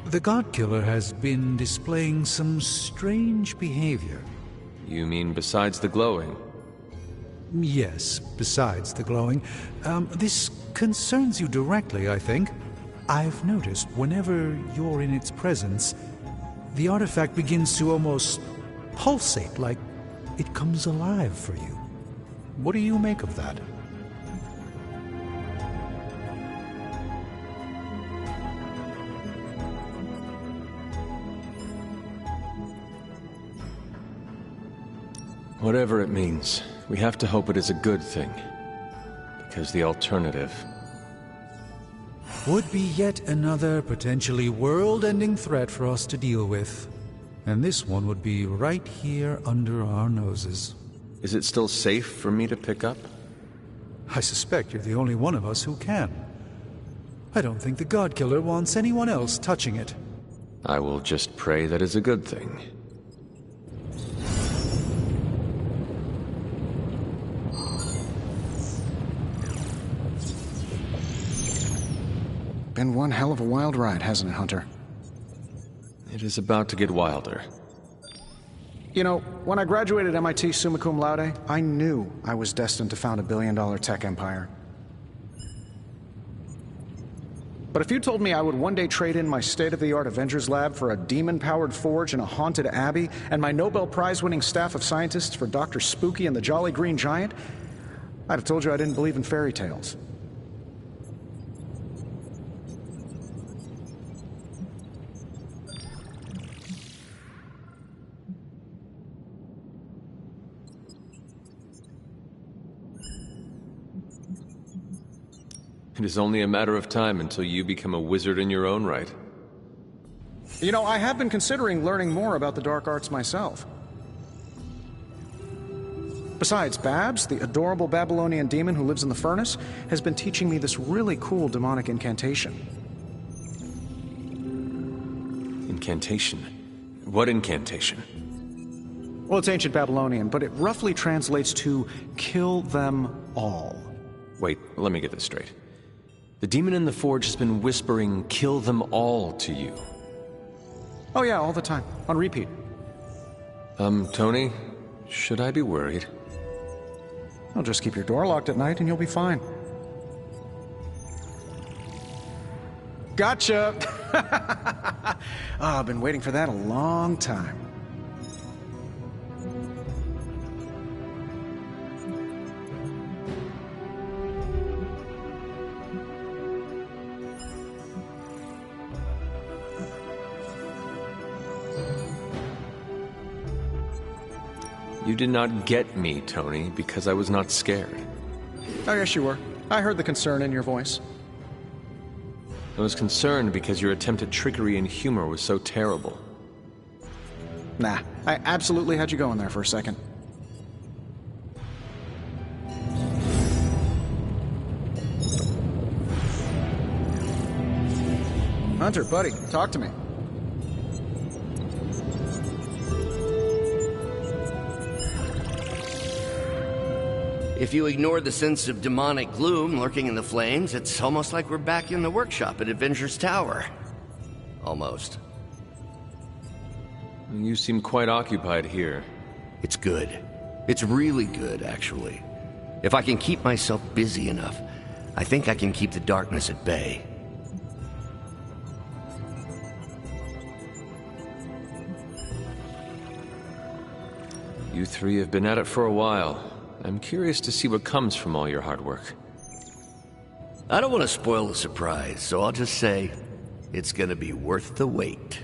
The God Killer has been displaying some strange behavior. You mean besides the glowing? Yes, besides the glowing. This concerns you directly, I think. I've noticed whenever you're in its presence, the artifact begins to almost pulsate, like it comes alive for you. What do you make of that? Whatever it means, we have to hope it is a good thing. Because the alternative would be yet another potentially world-ending threat for us to deal with. And this one would be right here under our noses. Is it still safe for me to pick up? I suspect you're the only one of us who can. I don't think the God Killer wants anyone else touching it. I will just pray that is a good thing. Been one hell of a wild ride, hasn't it, Hunter? It is about to get wilder. You know, when I graduated MIT summa cum laude, I knew I was destined to found a billion-dollar tech empire. But if you told me I would one day trade in my state-of-the-art Avengers lab for a demon-powered forge and a haunted abbey, and my Nobel Prize-winning staff of scientists for Dr. Spooky and the Jolly Green Giant, I'd have told you I didn't believe in fairy tales. It is only a matter of time until you become a wizard in your own right. You know, I have been considering learning more about the dark arts myself. Besides, Babs, the adorable Babylonian demon who lives in the furnace, has been teaching me this really cool demonic incantation. Incantation? What incantation? Well, it's ancient Babylonian, but it roughly translates to kill them all. Wait, let me get this straight. The demon in the forge has been whispering, "Kill them all," to you. Oh yeah, all the time. On repeat. Tony, should I be worried? Well, just keep your door locked at night and you'll be fine. Gotcha! Oh, I've been waiting for that a long time. You did not get me, Tony, because I was not scared. Oh, yes, you were. I heard the concern in your voice. I was concerned because your attempt at trickery and humor was so terrible. Nah, I absolutely had you going there for a second. Hunter, buddy, talk to me. If you ignore the sense of demonic gloom lurking in the flames, it's almost like we're back in the workshop at Avengers Tower. Almost. You seem quite occupied here. It's good. It's really good, actually. If I can keep myself busy enough, I think I can keep the darkness at bay. You three have been at it for a while. I'm curious to see what comes from all your hard work. I don't want to spoil the surprise, so I'll just say it's gonna be worth the wait.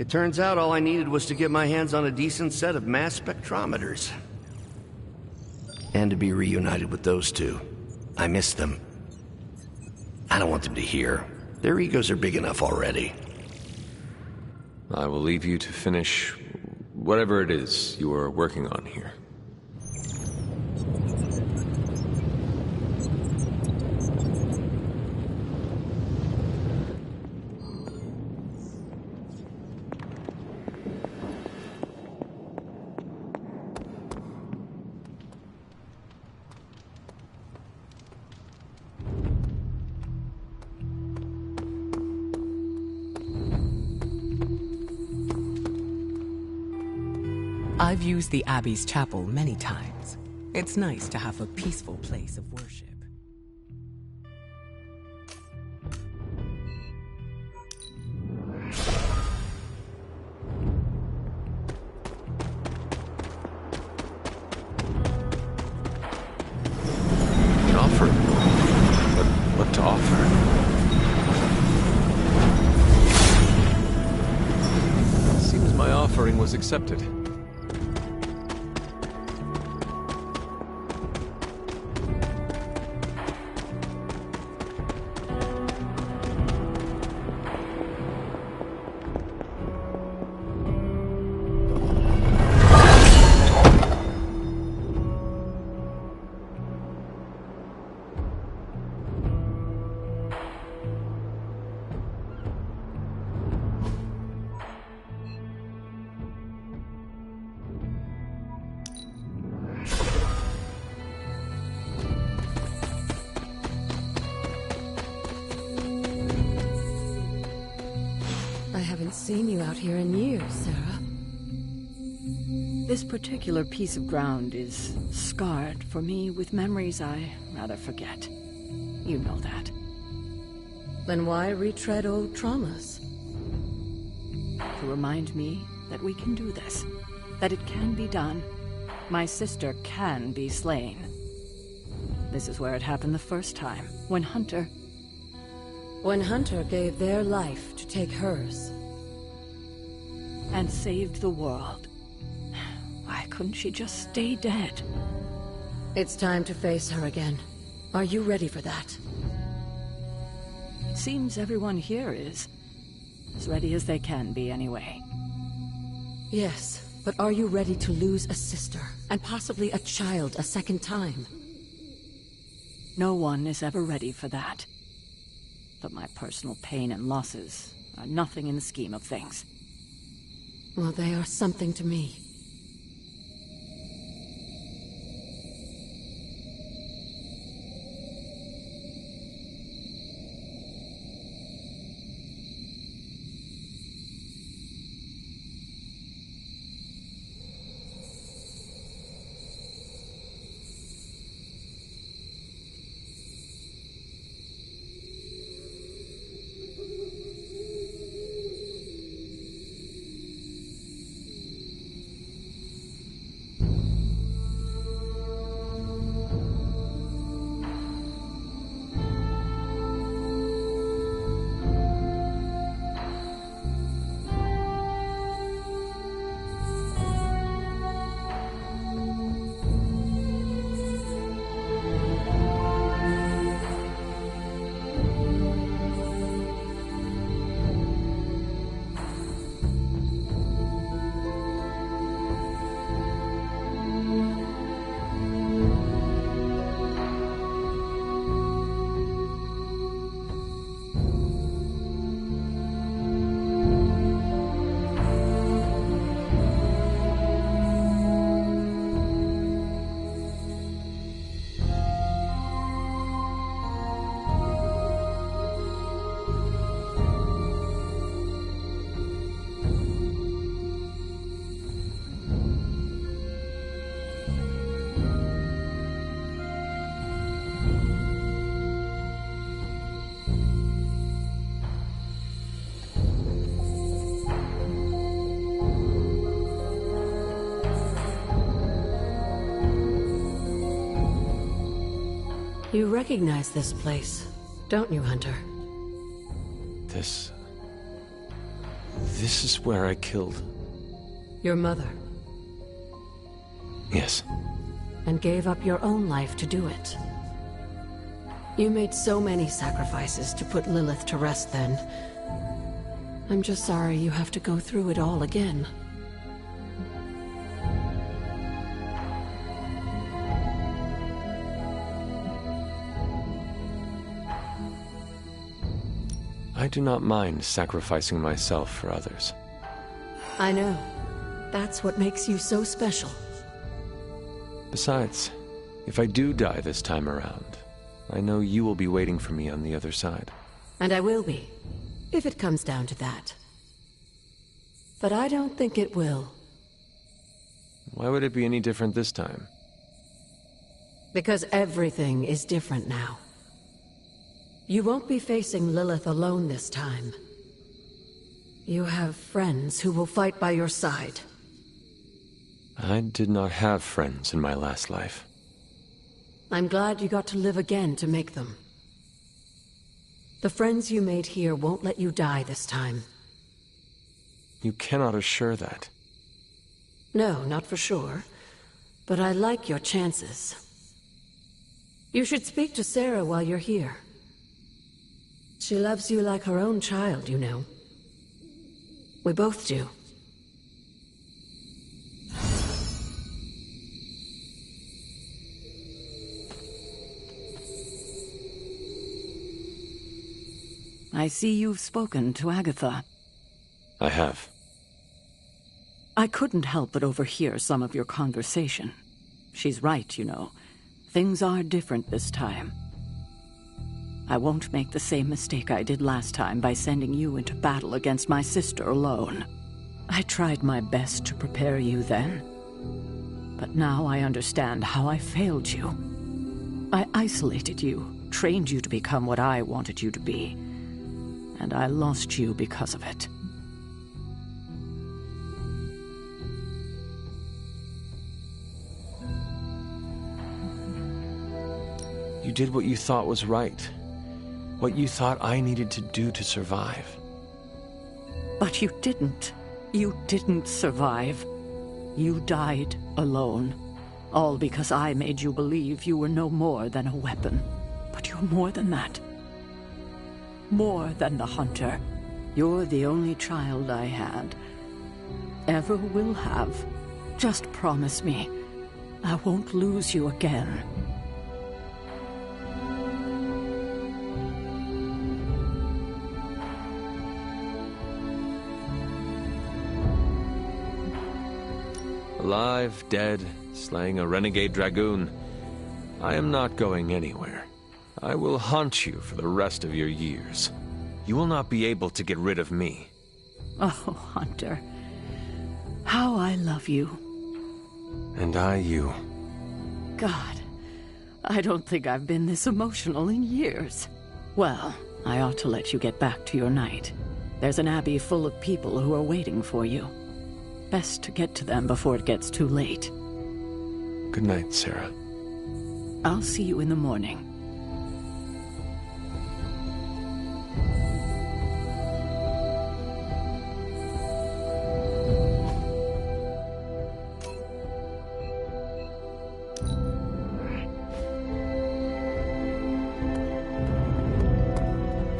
It turns out all I needed was to get my hands on a decent set of mass spectrometers. And to be reunited with those two. I miss them. I don't want them to hear. Their egos are big enough already. I will leave you to finish whatever it is you are working on here. I've used the Abbey's chapel many times. It's nice to have a peaceful place of worship. An offer? What to offer? Seems my offering was accepted. Seen you out here in years, Sarah. This particular piece of ground is scarred for me with memories I rather forget. You know that. Then why retread old traumas? To remind me that we can do this. That it can be done. My sister can be slain. This is where it happened the first time, when Hunter gave their life to take hers. And saved the world. Why couldn't she just stay dead? It's time to face her again. Are you ready for that? It seems everyone here is. As ready as they can be, anyway. Yes, but are you ready to lose a sister, and possibly a child a second time? No one is ever ready for that. But my personal pain and losses are nothing in the scheme of things. Well, they are something to me. You recognize this place, don't you, Hunter? This is where I killed... Your mother. Yes. And gave up your own life to do it. You made so many sacrifices to put Lilith to rest then. I'm just sorry you have to go through it all again. I do not mind sacrificing myself for others. I know. That's what makes you so special. Besides, if I do die this time around, I know you will be waiting for me on the other side. And I will be, if it comes down to that. But I don't think it will. Why would it be any different this time? Because everything is different now. You won't be facing Lilith alone this time. You have friends who will fight by your side. I did not have friends in my last life. I'm glad you got to live again to make them. The friends you made here won't let you die this time. You cannot assure that. No, not for sure. But I like your chances. You should speak to Sarah while you're here. She loves you like her own child, you know. We both do. I see you've spoken to Agatha. I have. I couldn't help but overhear some of your conversation. She's right, you know. Things are different this time. I won't make the same mistake I did last time by sending you into battle against my sister alone. I tried my best to prepare you then. But now I understand how I failed you. I isolated you, trained you to become what I wanted you to be. And I lost you because of it. You did what you thought was right. What you thought I needed to do to survive. But you didn't. You didn't survive. You died alone. All because I made you believe you were no more than a weapon. But you're more than that. More than the Hunter. You're the only child I had. Ever will have. Just promise me. I won't lose you again. Alive, dead, slaying a renegade dragoon. I am not going anywhere. I will haunt you for the rest of your years. You will not be able to get rid of me. Oh, Hunter. How I love you. And I you. God, I don't think I've been this emotional in years. Well, I ought to let you get back to your night. There's an abbey full of people who are waiting for you. Best to get to them before it gets too late. Good night, Sarah. I'll see you in the morning.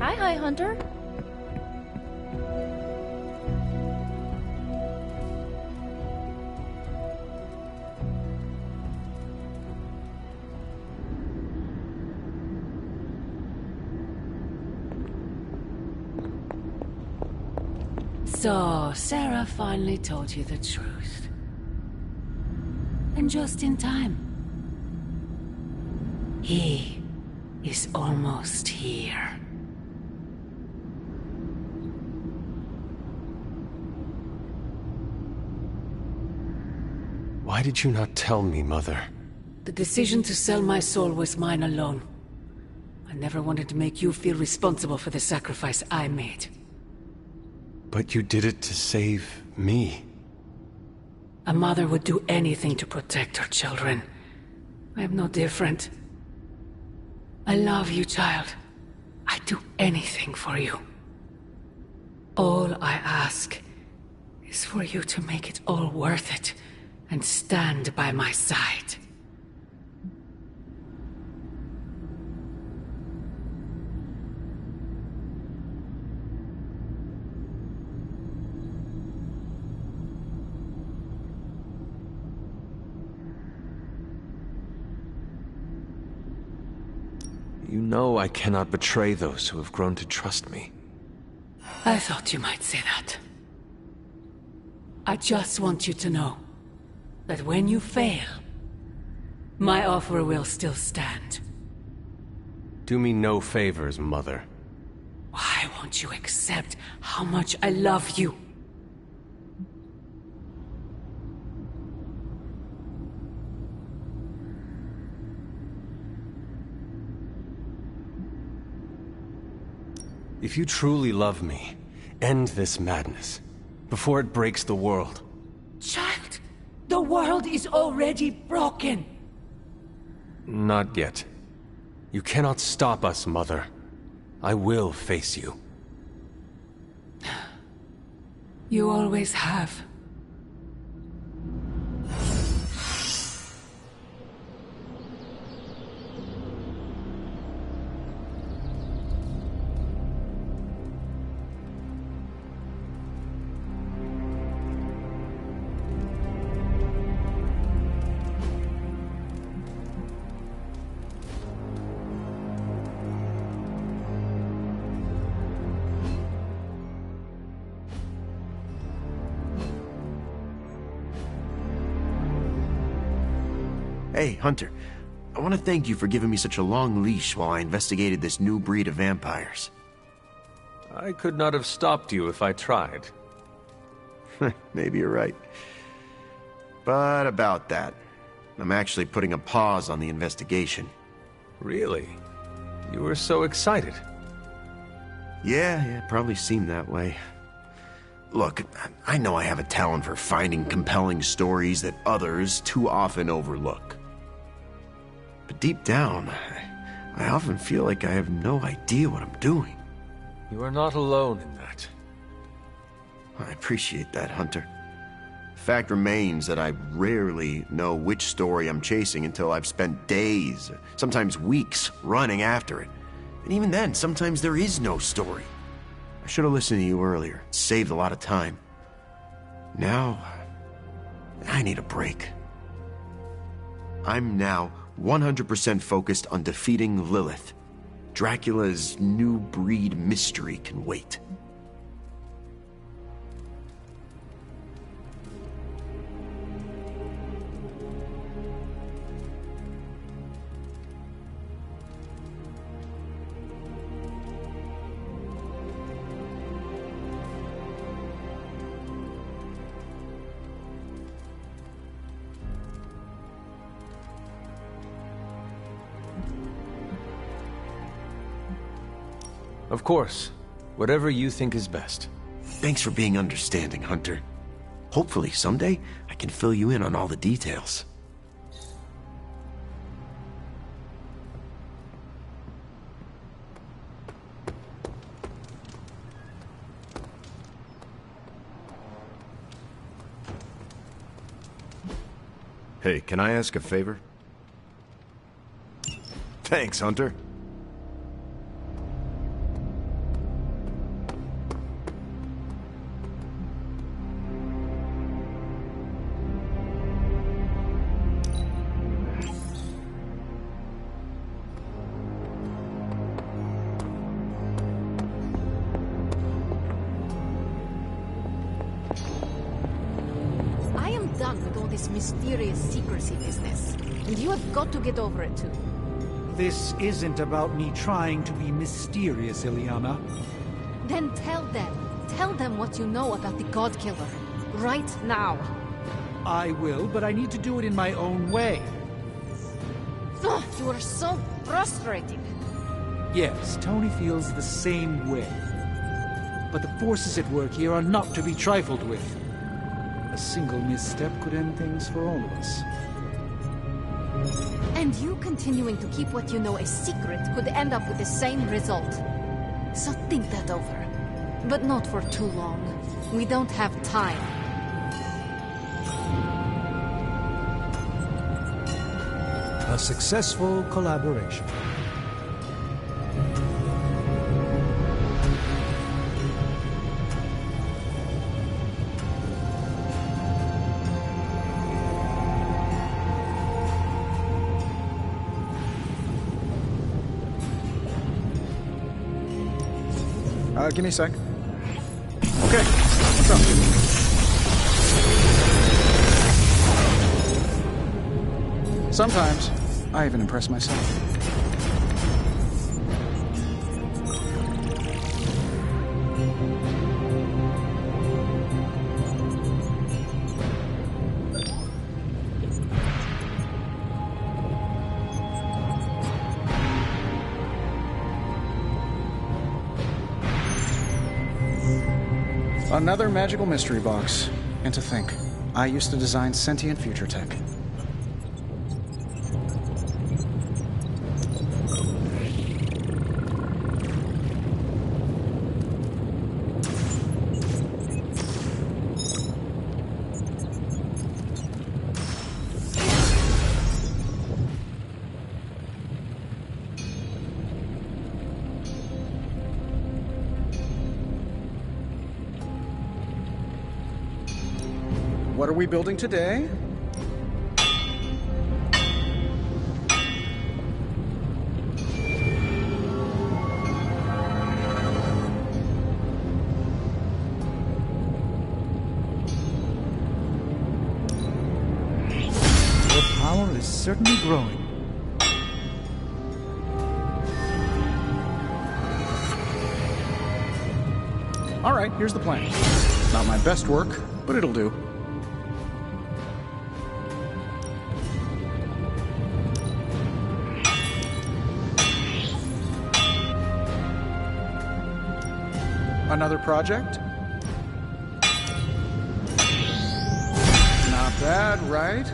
Hi, Hunter. So, Sarah finally told you the truth. And just in time. He is almost here. Why did you not tell me, Mother? The decision to sell my soul was mine alone. I never wanted to make you feel responsible for the sacrifice I made. But you did it to save me. A mother would do anything to protect her children. I am no different. I love you, child. I'd do anything for you. All I ask is for you to make it all worth it and stand by my side. You know I cannot betray those who have grown to trust me. I thought you might say that. I just want you to know that when you fail, my offer will still stand. Do me no favors, Mother. Why won't you accept how much I love you? If you truly love me, end this madness, before it breaks the world. Child, the world is already broken. Not yet. You cannot stop us, Mother. I will face you. You always have. Hey, Hunter. I want to thank you for giving me such a long leash while I investigated this new breed of vampires. I could not have stopped you if I tried. Maybe you're right. But about that, I'm actually putting a pause on the investigation. Really? You were so excited. Yeah, it probably seemed that way. Look, I know I have a talent for finding compelling stories that others too often overlook. But deep down, I often feel like I have no idea what I'm doing. You are not alone in that. I appreciate that, Hunter. The fact remains that I rarely know which story I'm chasing until I've spent days, sometimes weeks, running after it. And even then, sometimes there is no story. I should have listened to you earlier. It saved a lot of time. Now, I need a break. I'm now 100% focused on defeating Lilith. Dracula's new breed mystery can wait. Of course. Whatever you think is best. Thanks for being understanding, Hunter. Hopefully, someday, I can fill you in on all the details. Hey, can I ask a favor? Thanks, Hunter. Mysterious secrecy business. And you have got to get over it too. This isn't about me trying to be mysterious, Illyana. Then tell them. Tell them what you know about the God Killer. Right now. I will, but I need to do it in my own way. Ugh, you are so frustrating. Yes, Tony feels the same way. But the forces at work here are not to be trifled with. A single misstep could end things for all of us. And you continuing to keep what you know a secret could end up with the same result. So think that over. But not for too long. We don't have time. A successful collaboration. Give me a sec. Okay, what's up? Sometimes, I even impress myself. Another magical mystery box. And to think, I used to design sentient future tech. What are we building today? Your power is certainly growing. All right, here's the plan. Not my best work, but it'll do. Another project? Not bad, right?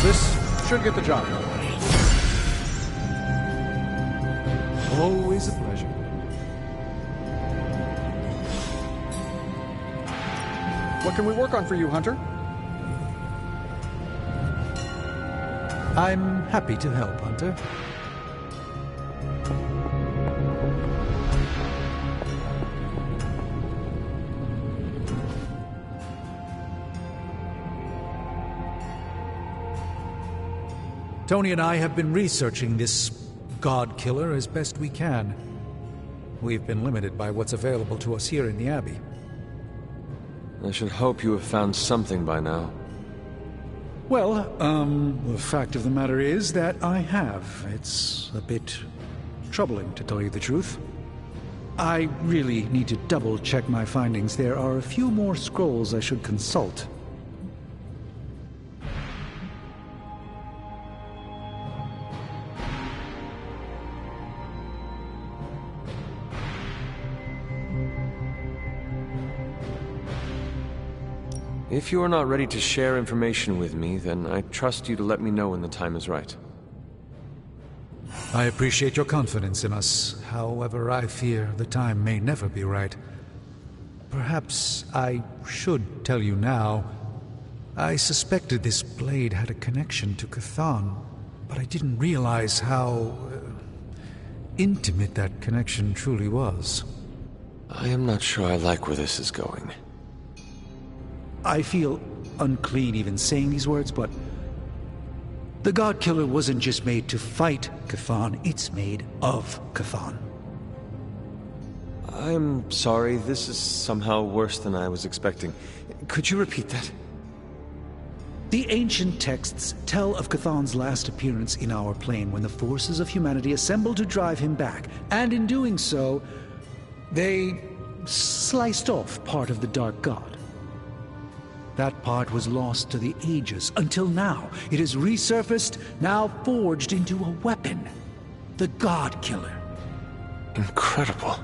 This should get the job done. Always a pleasure. What can we work on for you, Hunter? I'm happy to help, Hunter. Tony and I have been researching this God Killer as best we can. We've been limited by what's available to us here in the Abbey. I should hope you have found something by now. Well, the fact of the matter is that I have. It's a bit troubling, to tell you the truth. I really need to double-check my findings. There are a few more scrolls I should consult. If you are not ready to share information with me, then I trust you to let me know when the time is right. I appreciate your confidence in us. However, I fear the time may never be right. Perhaps I should tell you now, I suspected this blade had a connection to Cthon, but I didn't realize how intimate that connection truly was. I am not sure I like where this is going. I feel unclean even saying these words, but the God Killer wasn't just made to fight Cthon, it's made of Cthon. I'm sorry, this is somehow worse than I was expecting. Could you repeat that? The ancient texts tell of Cthon's last appearance in our plane when the forces of humanity assembled to drive him back, and in doing so, they sliced off part of the Dark God. That part was lost to the ages, until now. It has resurfaced, now forged into a weapon. The God Killer. Incredible.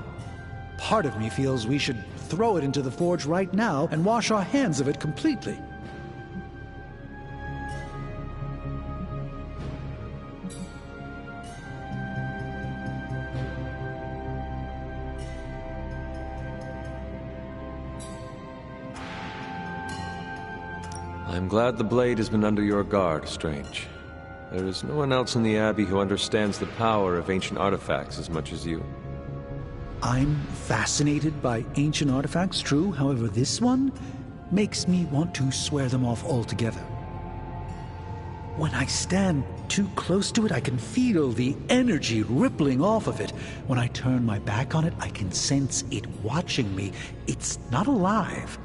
Part of me feels we should throw it into the forge right now and wash our hands of it completely. I'm glad the blade has been under your guard, Strange. There is no one else in the Abbey who understands the power of ancient artifacts as much as you. I'm fascinated by ancient artifacts, true. However, this one makes me want to swear them off altogether. When I stand too close to it, I can feel the energy rippling off of it. When I turn my back on it, I can sense it watching me. It's not alive,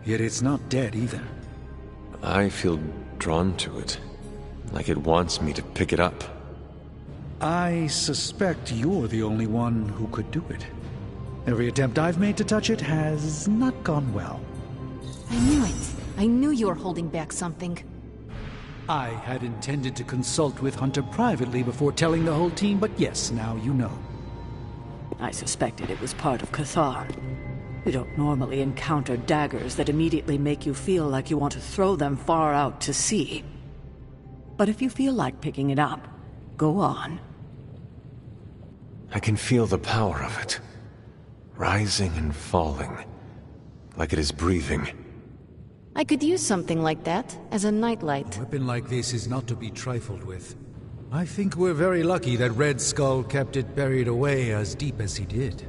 yet it's not dead either. I feel drawn to it, like it wants me to pick it up. I suspect you're the only one who could do it. Every attempt I've made to touch it has not gone well. I knew it. I knew you were holding back something. I had intended to consult with Hunter privately before telling the whole team, but yes, now you know. I suspected it was part of Cathar. You don't normally encounter daggers that immediately make you feel like you want to throw them far out to sea. But if you feel like picking it up, go on. I can feel the power of it, rising and falling, like it is breathing. I could use something like that as a nightlight. A weapon like this is not to be trifled with. I think we're very lucky that Red Skull kept it buried away as deep as he did.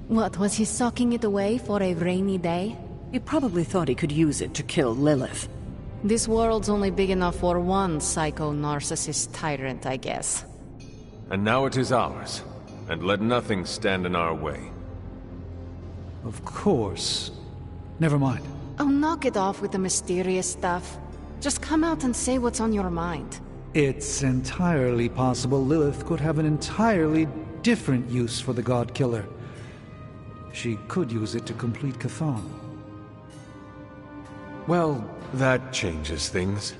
What, was he socking it away for a rainy day? He probably thought he could use it to kill Lilith. This world's only big enough for one psycho-narcissist tyrant, I guess. And now it is ours, and let nothing stand in our way. Of course. Never mind. Oh, knock it off with the mysterious stuff. Just come out and say what's on your mind. It's entirely possible Lilith could have an entirely different use for the God Killer. She could use it to complete Cthon. Well, that changes things.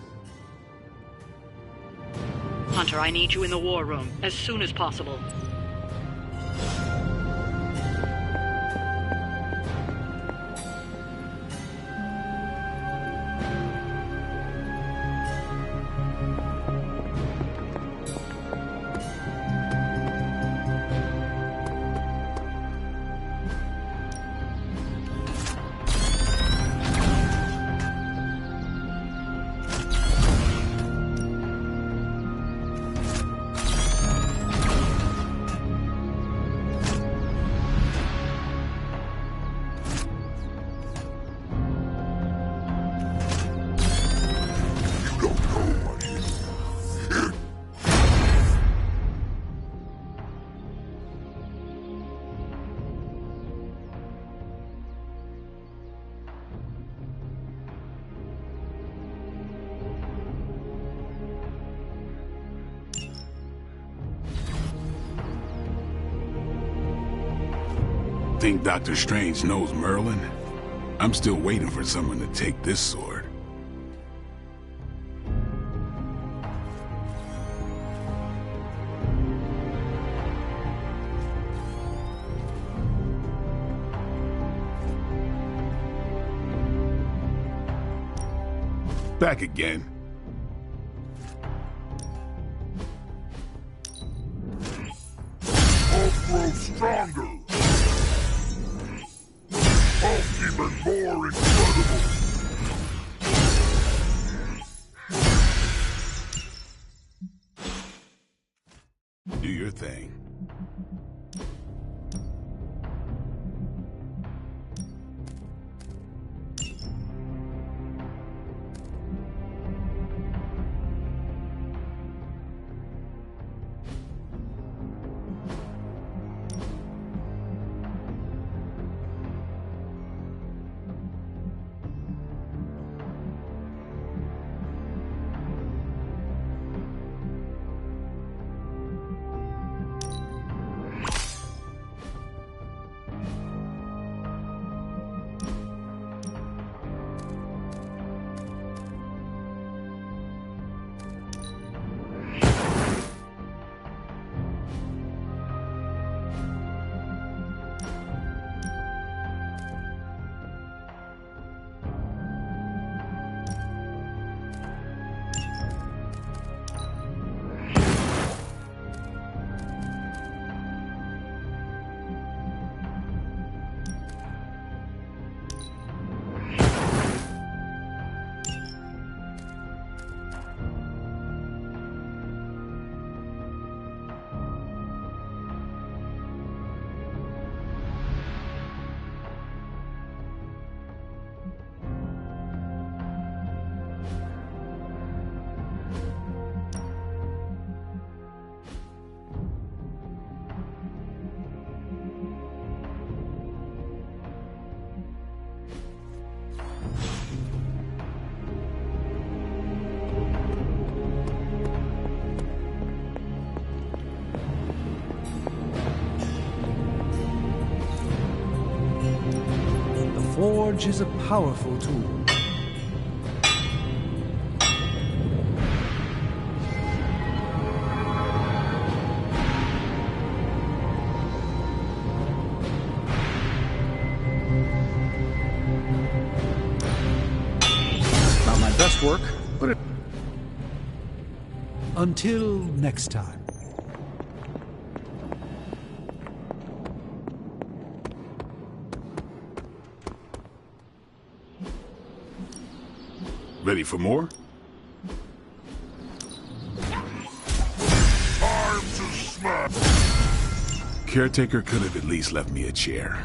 Hunter, I need you in the war room as soon as possible. Think Dr. Strange knows Merlin? I'm still waiting for someone to take this sword. Back again. Hulk grows stronger! Hulk even more incredible! thing. The Forge is a powerful tool. Not my best work, but it... Until next time. Ready for more? Time to smash! Caretaker could have at least left me a chair.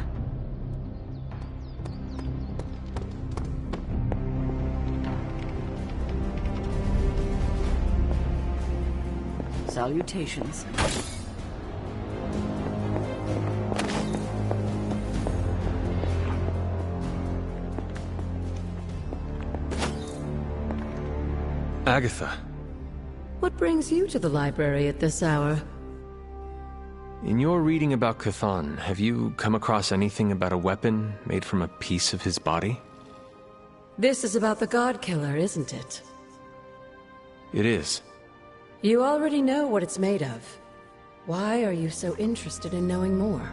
Salutations. Agatha. What brings you to the library at this hour? In your reading about Chthon, have you come across anything about a weapon made from a piece of his body? This is about the God Killer, isn't it? It is. You already know what it's made of. Why are you so interested in knowing more?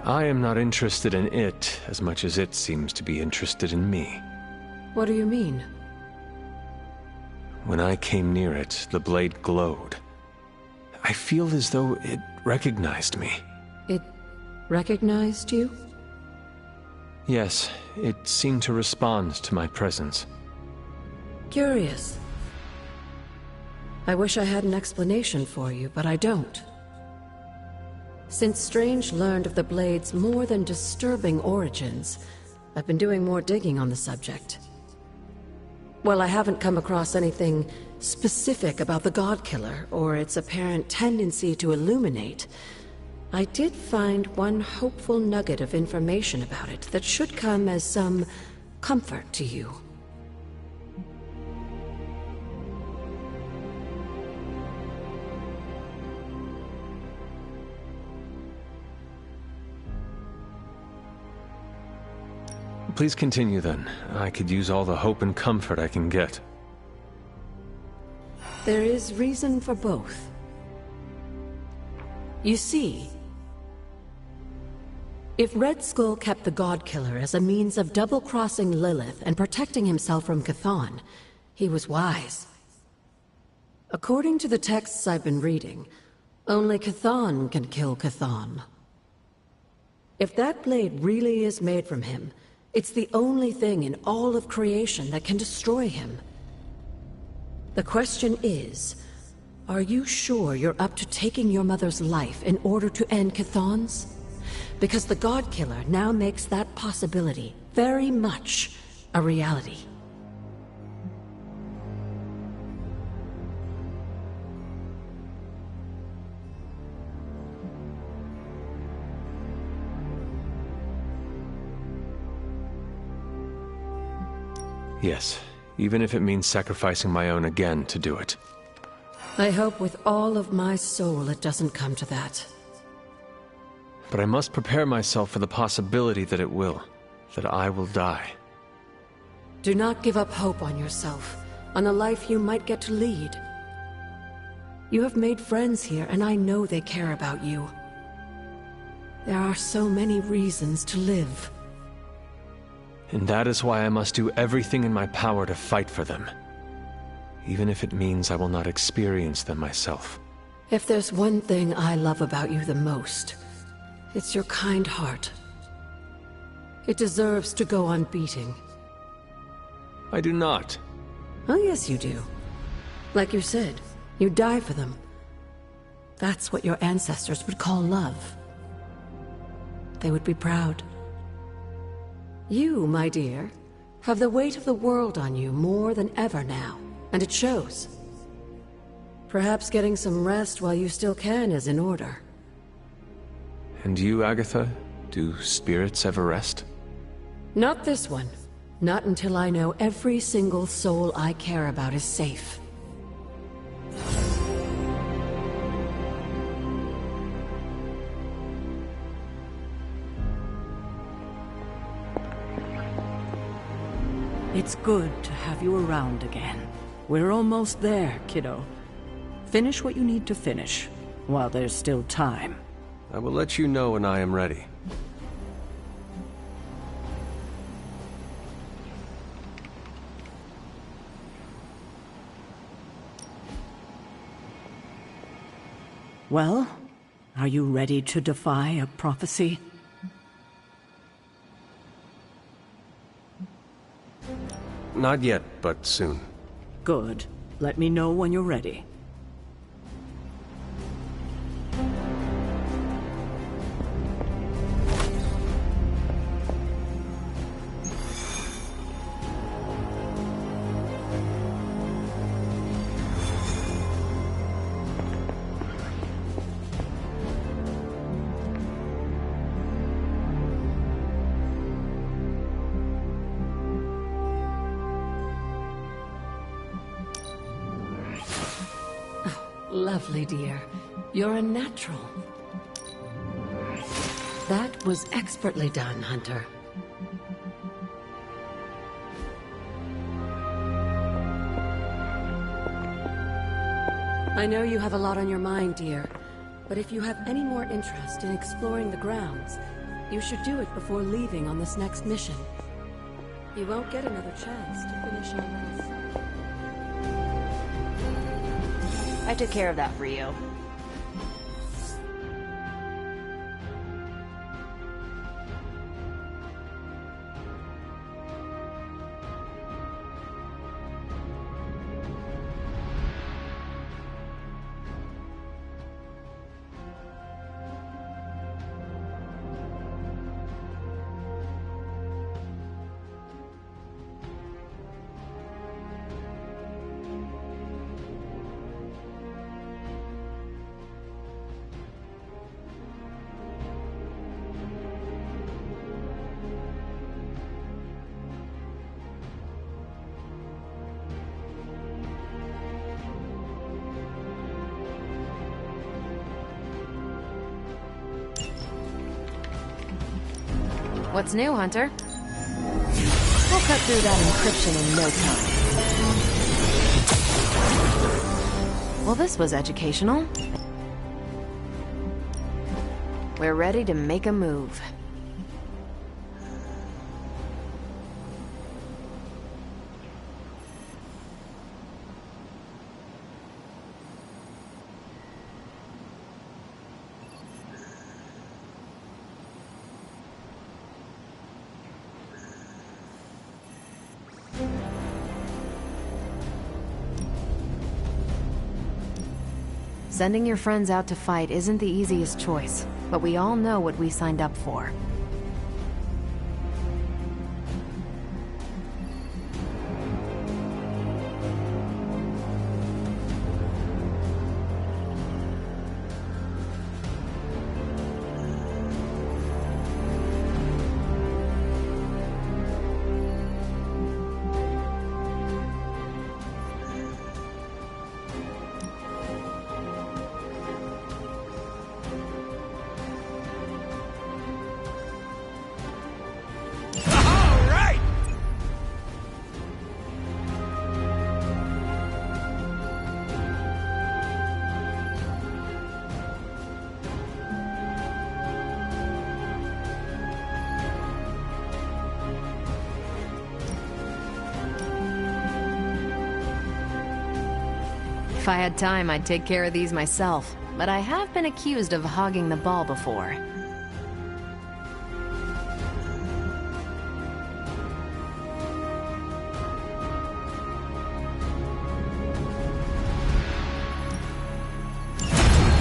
I am not interested in it as much as it seems to be interested in me. What do you mean? When I came near it, the blade glowed. I feel as though it recognized me. It recognized you? Yes, it seemed to respond to my presence. Curious. I wish I had an explanation for you, but I don't. Since Strange learned of the Blade's more than disturbing origins, I've been doing more digging on the subject. While I haven't come across anything specific about the God Killer or its apparent tendency to illuminate, I did find one hopeful nugget of information about it that should come as some comfort to you. Please continue then. I could use all the hope and comfort I can get. There is reason for both. You see, if Red Skull kept the God Killer as a means of double-crossing Lilith and protecting himself from Chthon, he was wise. According to the texts I've been reading, only Chthon can kill Chthon. If that blade really is made from him, It's the only thing in all of creation that can destroy him. The question is, are you sure you're up to taking your mother's life in order to end Chthon's? Because the God Killer now makes that possibility very much a reality. Yes, even if it means sacrificing my own again to do it. I hope with all of my soul it doesn't come to that. But I must prepare myself for the possibility that it will. That I will die. Do not give up hope on yourself, on the life you might get to lead. You have made friends here, and I know they care about you. There are so many reasons to live. And that is why I must do everything in my power to fight for them. Even if it means I will not experience them myself. If there's one thing I love about you the most, it's your kind heart. It deserves to go on beating. I do not. Oh, yes you do. Like you said, you die for them. That's what your ancestors would call love. They would be proud. You, my dear, have the weight of the world on you more than ever now, and it shows. Perhaps getting some rest while you still can is in order. And you, Agatha? Do spirits ever rest? Not this one. Not until I know every single soul I care about is safe. It's good to have you around again. We're almost there, kiddo. Finish what you need to finish, while there's still time. I will let you know when I am ready. Well, are you ready to defy a prophecy? Not yet, but soon. Good. Let me know when you're ready. Lovely, dear. You're a natural. That was expertly done, Hunter. I know you have a lot on your mind, dear, but if you have any more interest in exploring the grounds, you should do it before leaving on this next mission. You won't get another chance to finish on this. I took care of that for you. What's new, Hunter? We'll cut through that encryption in no time. Well, this was educational. We're ready to make a move. Sending your friends out to fight isn't the easiest choice, but we all know what we signed up for. If I had time, I'd take care of these myself, but I have been accused of hogging the ball before.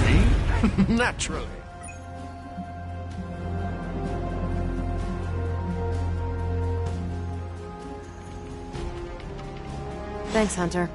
Me? Naturally. Thanks, Hunter.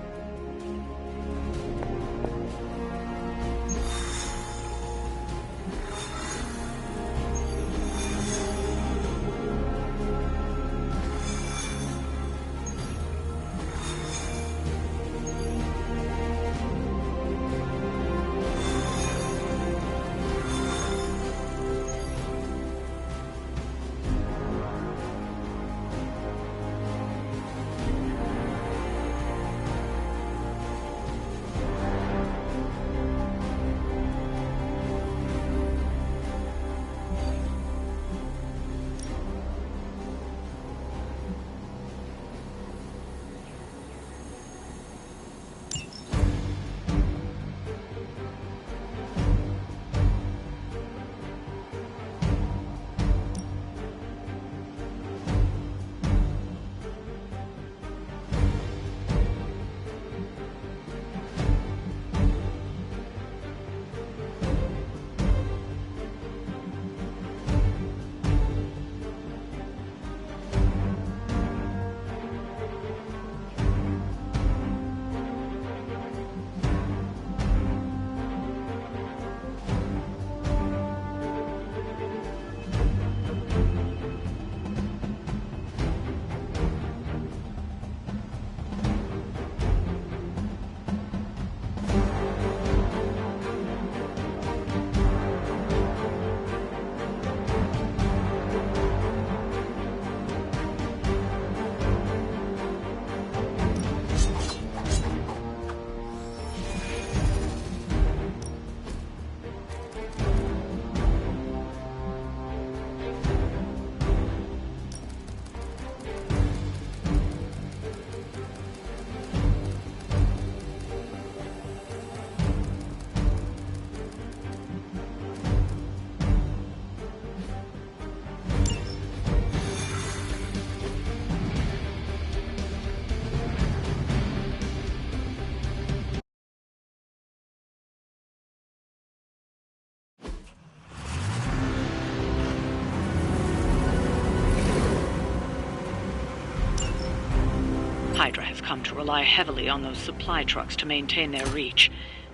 Hydra have come to rely heavily on those supply trucks to maintain their reach.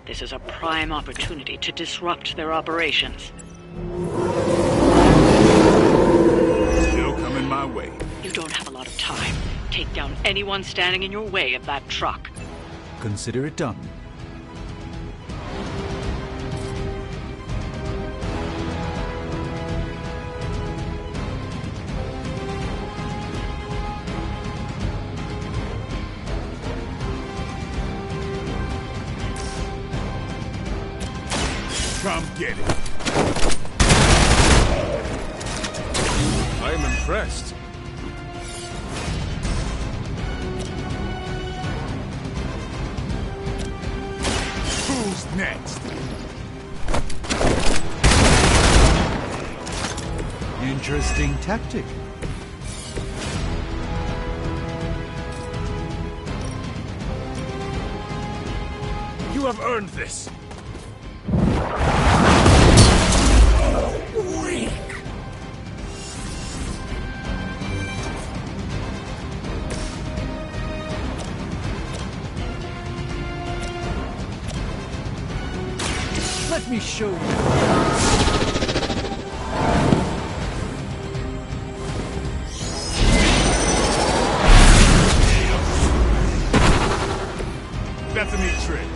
This is a prime opportunity to disrupt their operations. Still coming my way. You don't have a lot of time. Take down anyone standing in your way of that truck. Consider it done. Come get it. I am impressed. Who's next? Interesting tactic. You have earned this. me show you. That's a neat trick.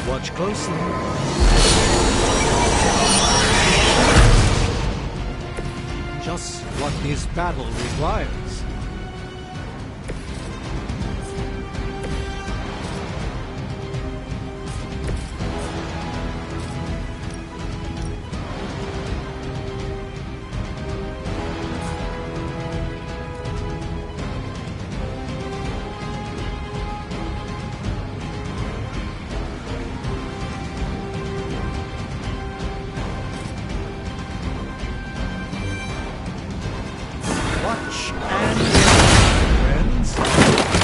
Watch closely. Just what this battle requires. Watch and learn, friends.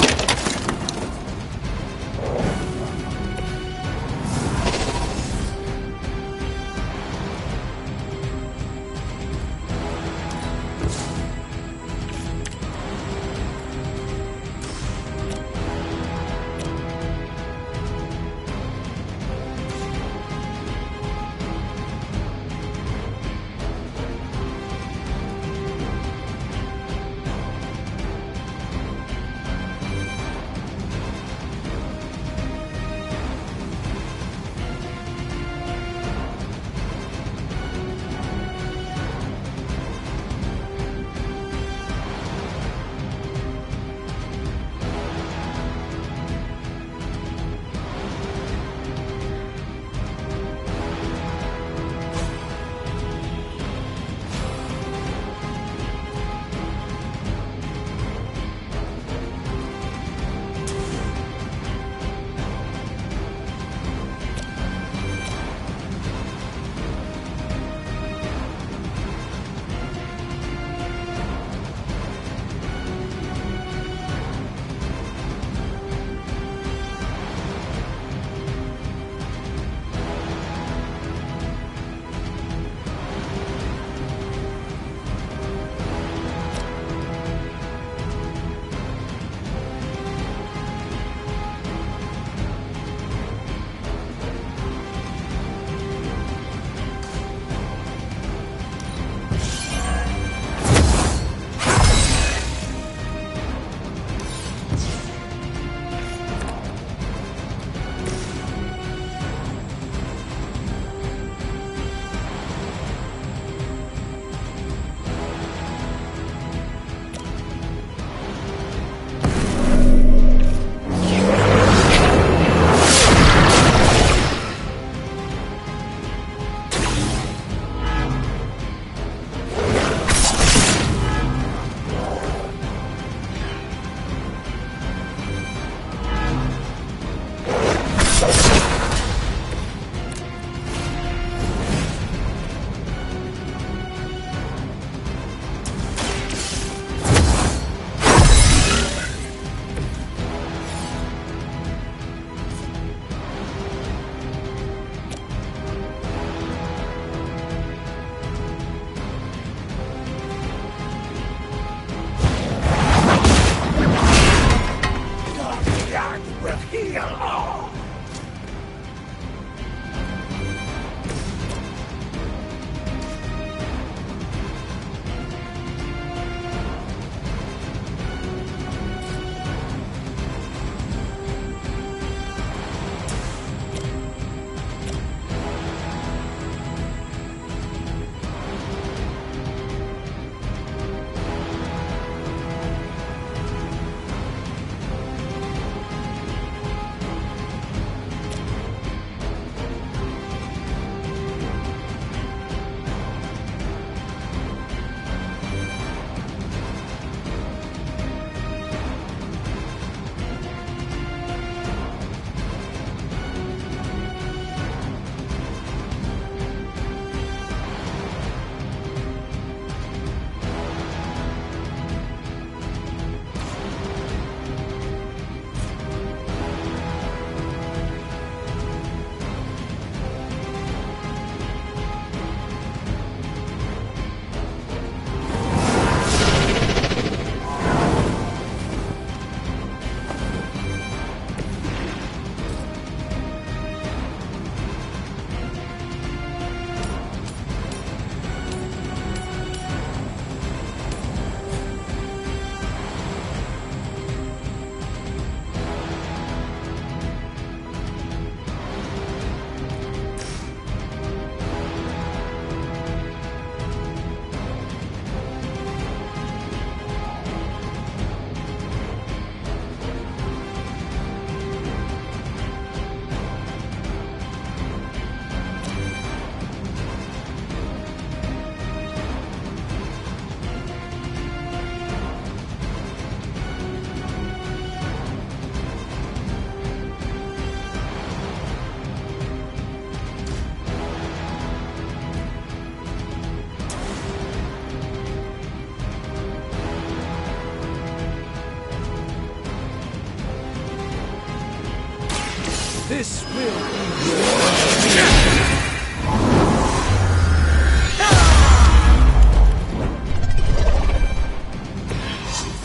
This will be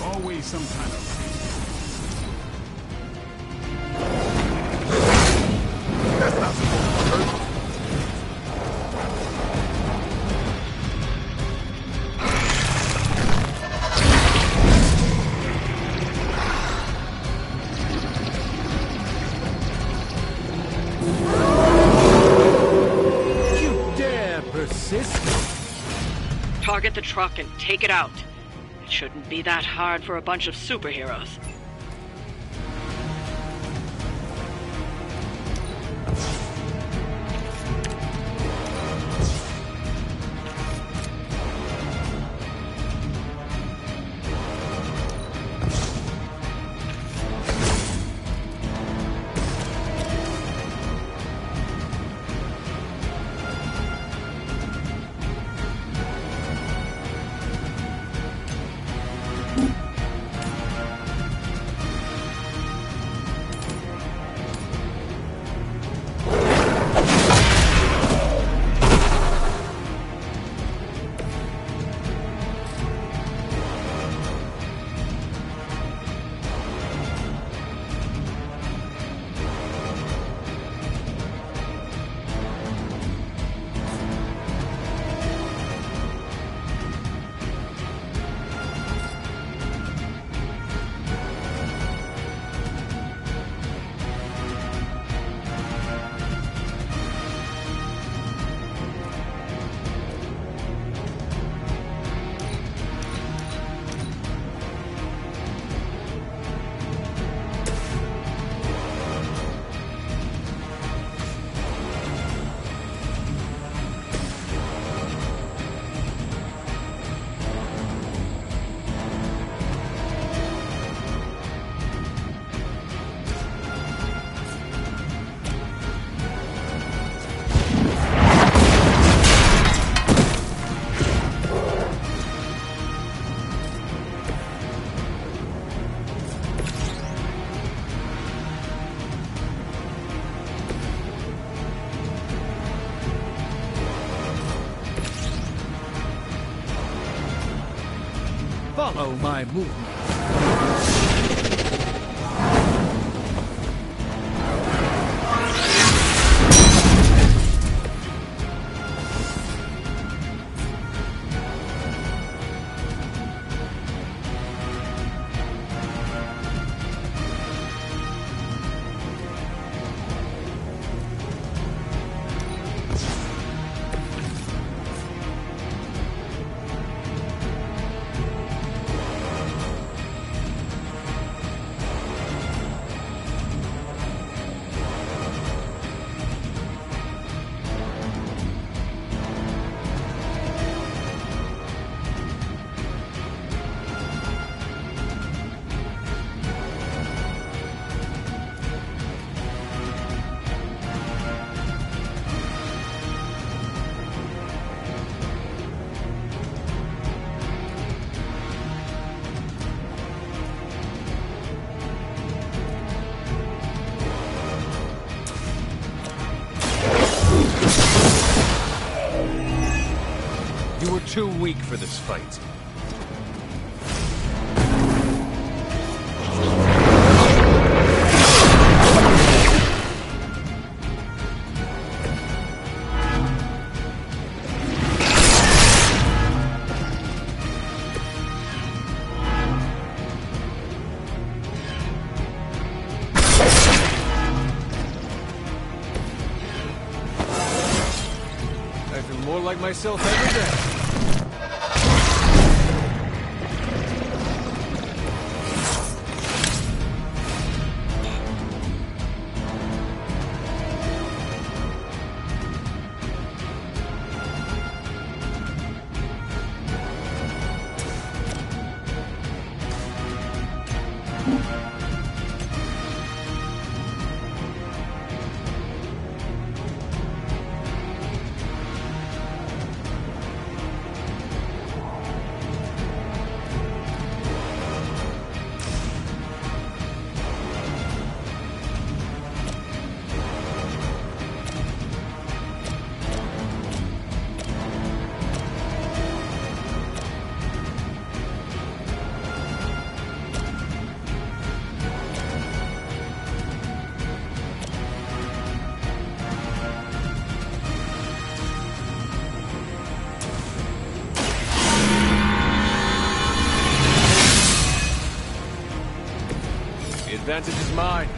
Always some kind of... That's not supposed to hurt. Target the truck and take it out. It shouldn't be that hard for a bunch of superheroes. Follow my movement. You were too weak for this fight. I feel more like myself every day. advantage is mine.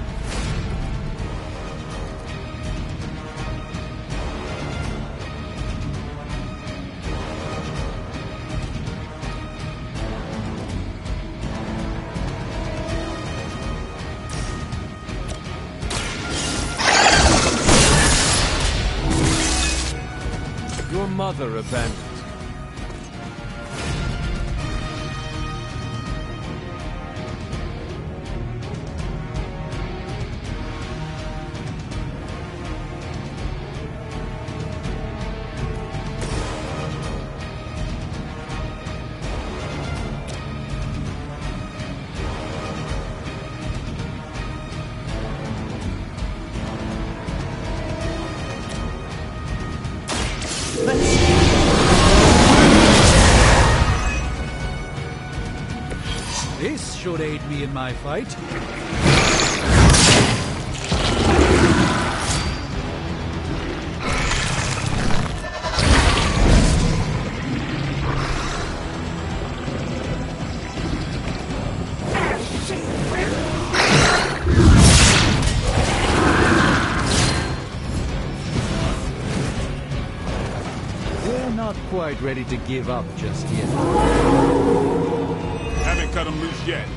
Your mother abandoned. This should aid me in my fight. We're not quite ready to give up just yet. Haven't cut him loose yet.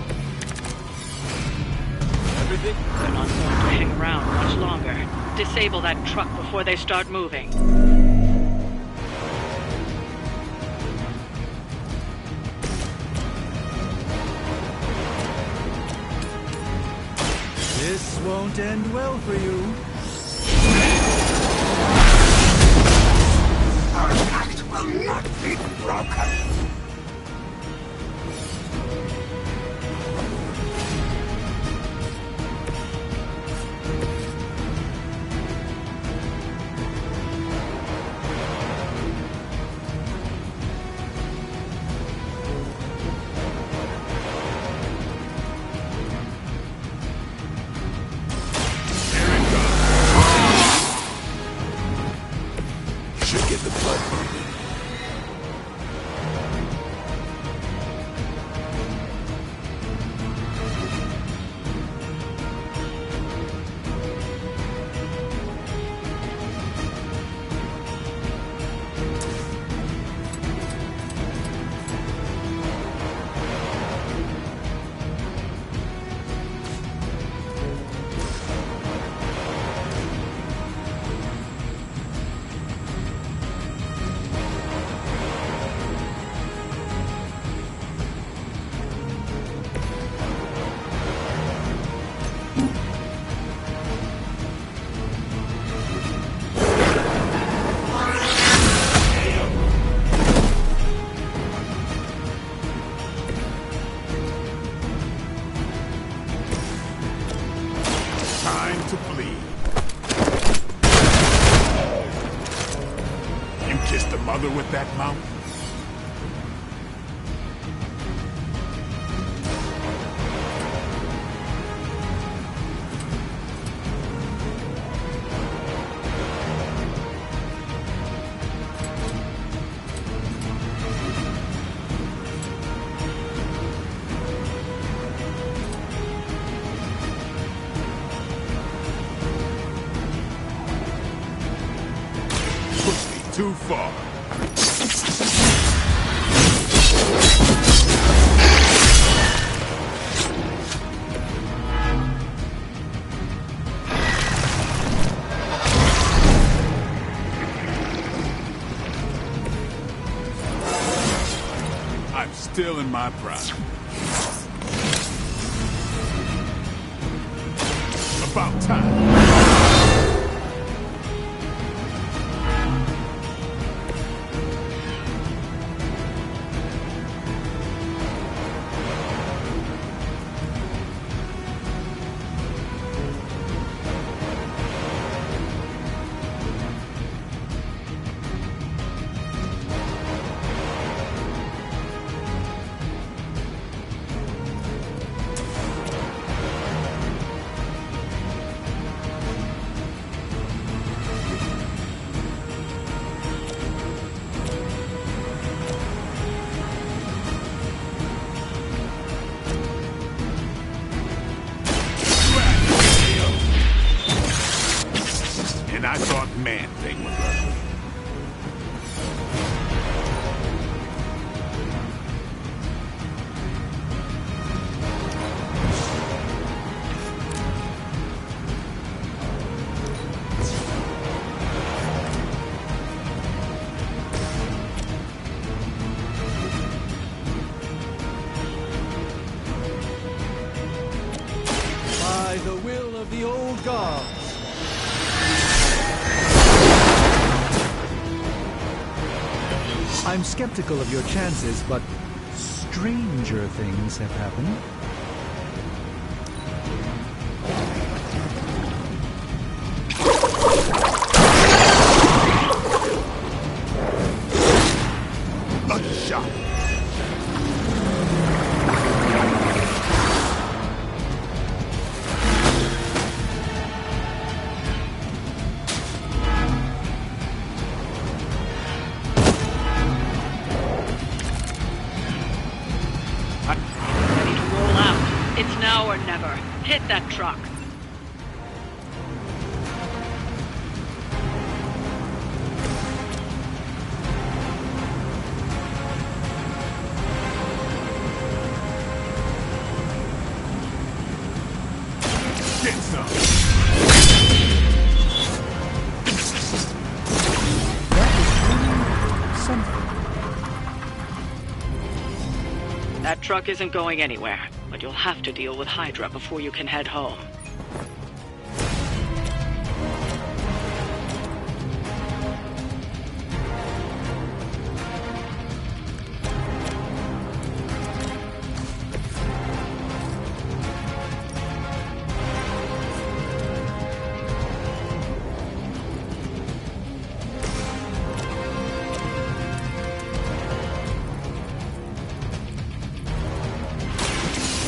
Everything? They're not going to hang around much longer. Disable that truck before they start moving. This won't end well for you. Our pact will not be broken. Should get the blood pumping. Time to flee. You kissed the mother with that mouth? Pushed me too far. I'm still in my prime. About time. I'm skeptical of your chances, but stranger things have happened. A shot. Ready to roll out. It's now or never. Hit that truck. Get some. That truck isn't going anywhere, but you'll have to deal with Hydra before you can head home.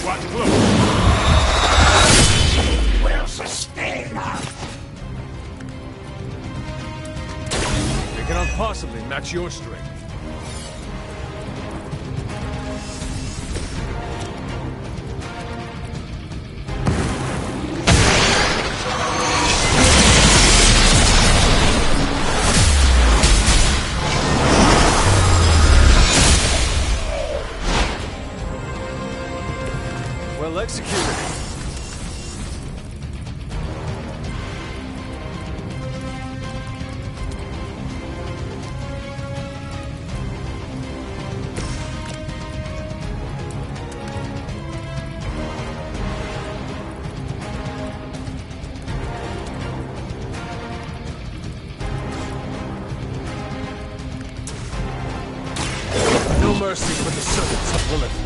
Watch close. Will sustain us. They cannot possibly match your strength. Well executed. No mercy for the servants of Lilith.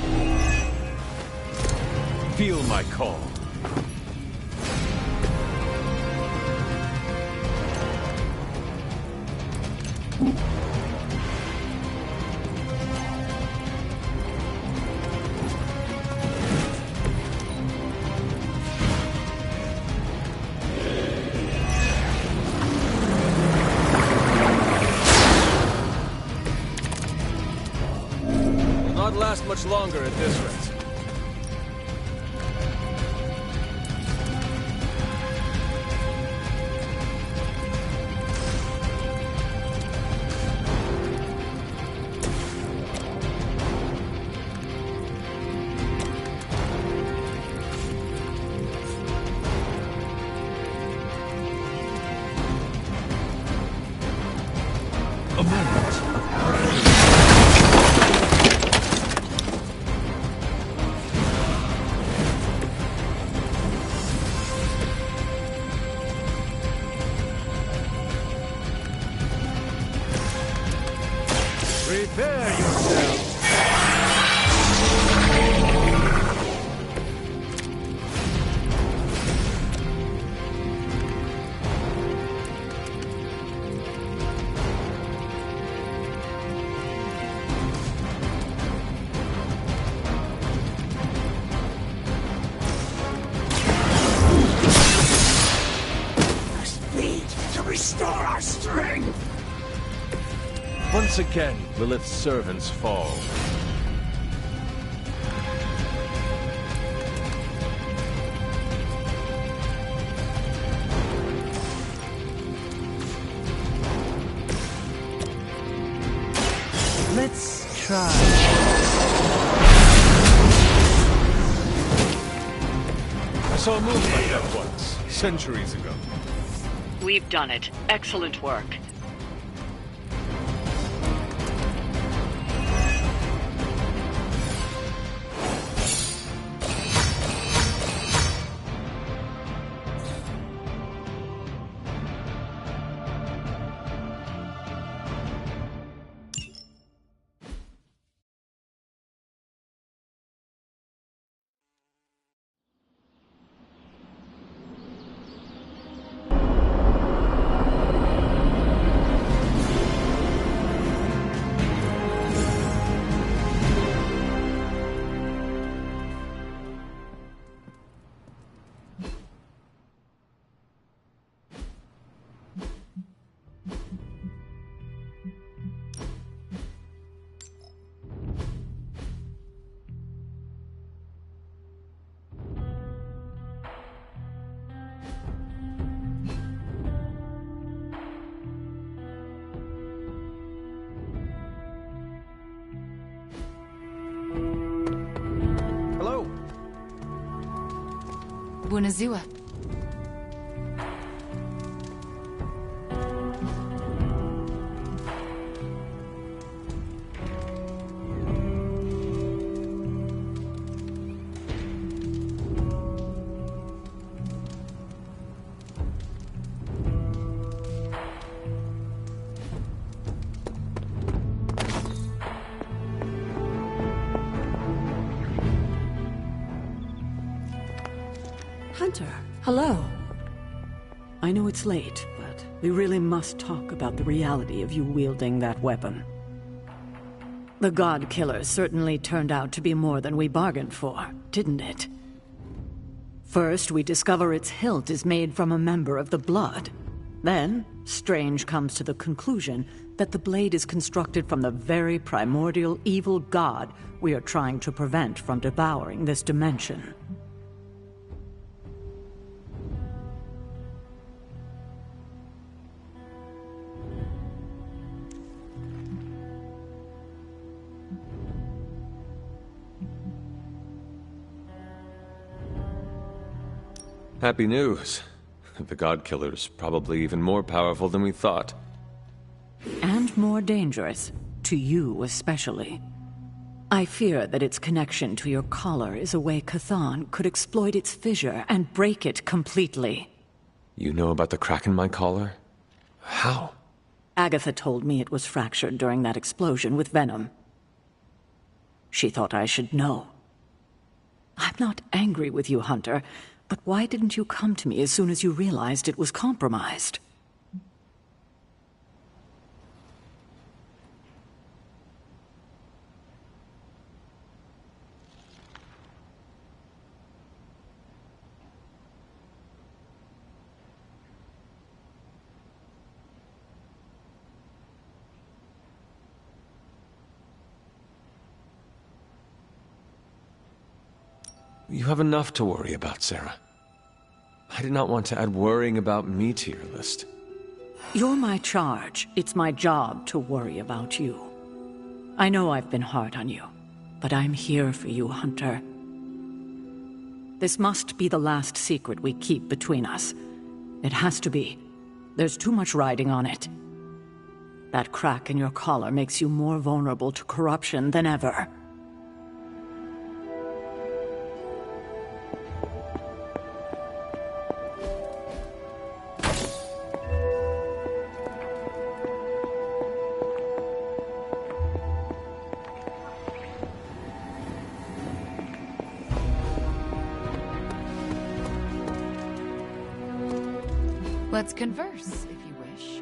Feel my call. Will not last much longer at this rate. A moment of perfect. Prepare yourself. Speed to restore our strength. Once again, Lilith's servants fall. Let's try. I saw a move like that once, centuries ago. We've done it. Excellent work. Bunazua. Hunter, hello. I know it's late, but we really must talk about the reality of you wielding that weapon. The God Killer certainly turned out to be more than we bargained for, didn't it? First, we discover its hilt is made from a member of the Blood. Then, Strange comes to the conclusion that the blade is constructed from the very primordial evil god we are trying to prevent from devouring this dimension. Happy news. The God Killer's probably even more powerful than we thought. And more dangerous. To you especially. I fear that its connection to your collar is a way Chthon could exploit its fissure and break it completely. You know about the crack in my collar? How? Agatha told me it was fractured during that explosion with Venom. She thought I should know. I'm not angry with you, Hunter. But why didn't you come to me as soon as you realized it was compromised? You have enough to worry about, Sarah. I did not want to add worrying about me to your list. You're my charge. It's my job to worry about you. I know I've been hard on you, but I'm here for you, Hunter. This must be the last secret we keep between us. It has to be. There's too much riding on it. That crack in your collar makes you more vulnerable to corruption than ever. Let's converse, if you wish.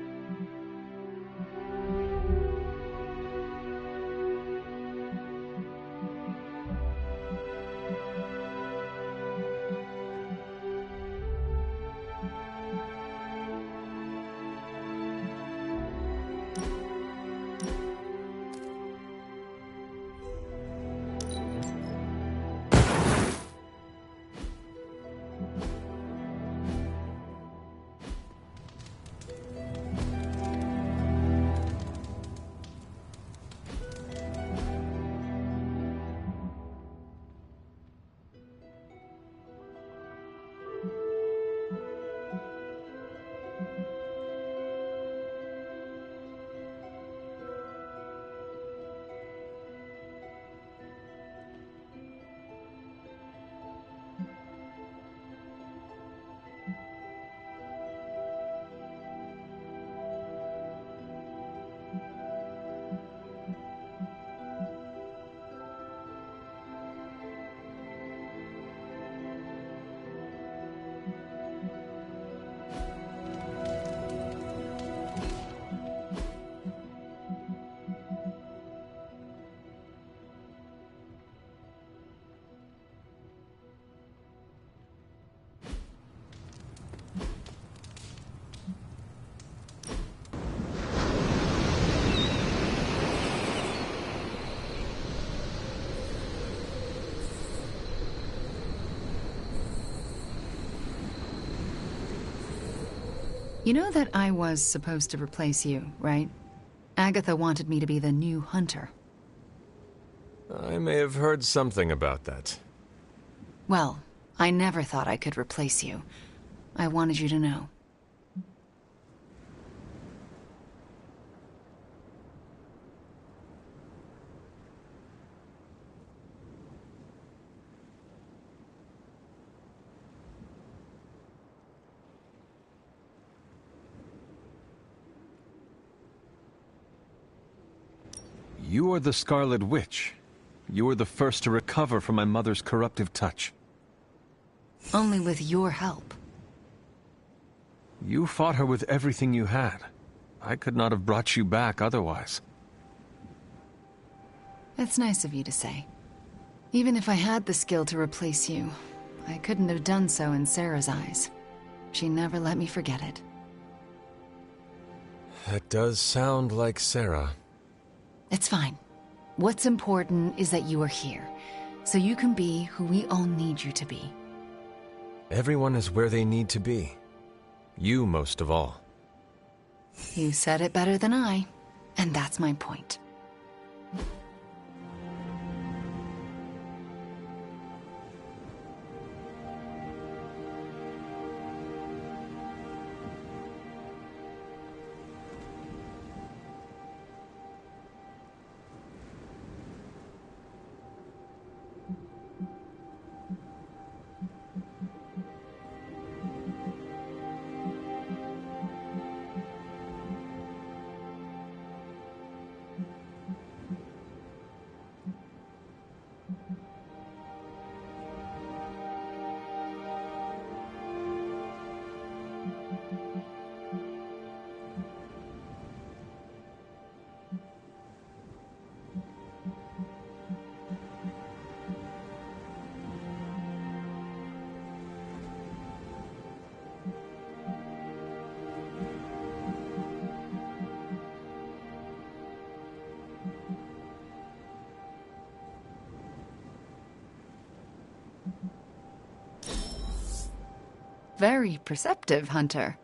You know that I was supposed to replace you, right? Agatha wanted me to be the new Hunter. I may have heard something about that. Well, I never thought I could replace you. I wanted you to know. You are the Scarlet Witch. You were the first to recover from my mother's corruptive touch. Only with your help. You fought her with everything you had. I could not have brought you back otherwise. It's nice of you to say. Even if I had the skill to replace you, I couldn't have done so in Sarah's eyes. She never let me forget it. That does sound like Sarah. It's fine. What's important is that you are here, so you can be who we all need you to be. Everyone is where they need to be. You most of all. You said it better than I, and that's my point. Very perceptive, Hunter.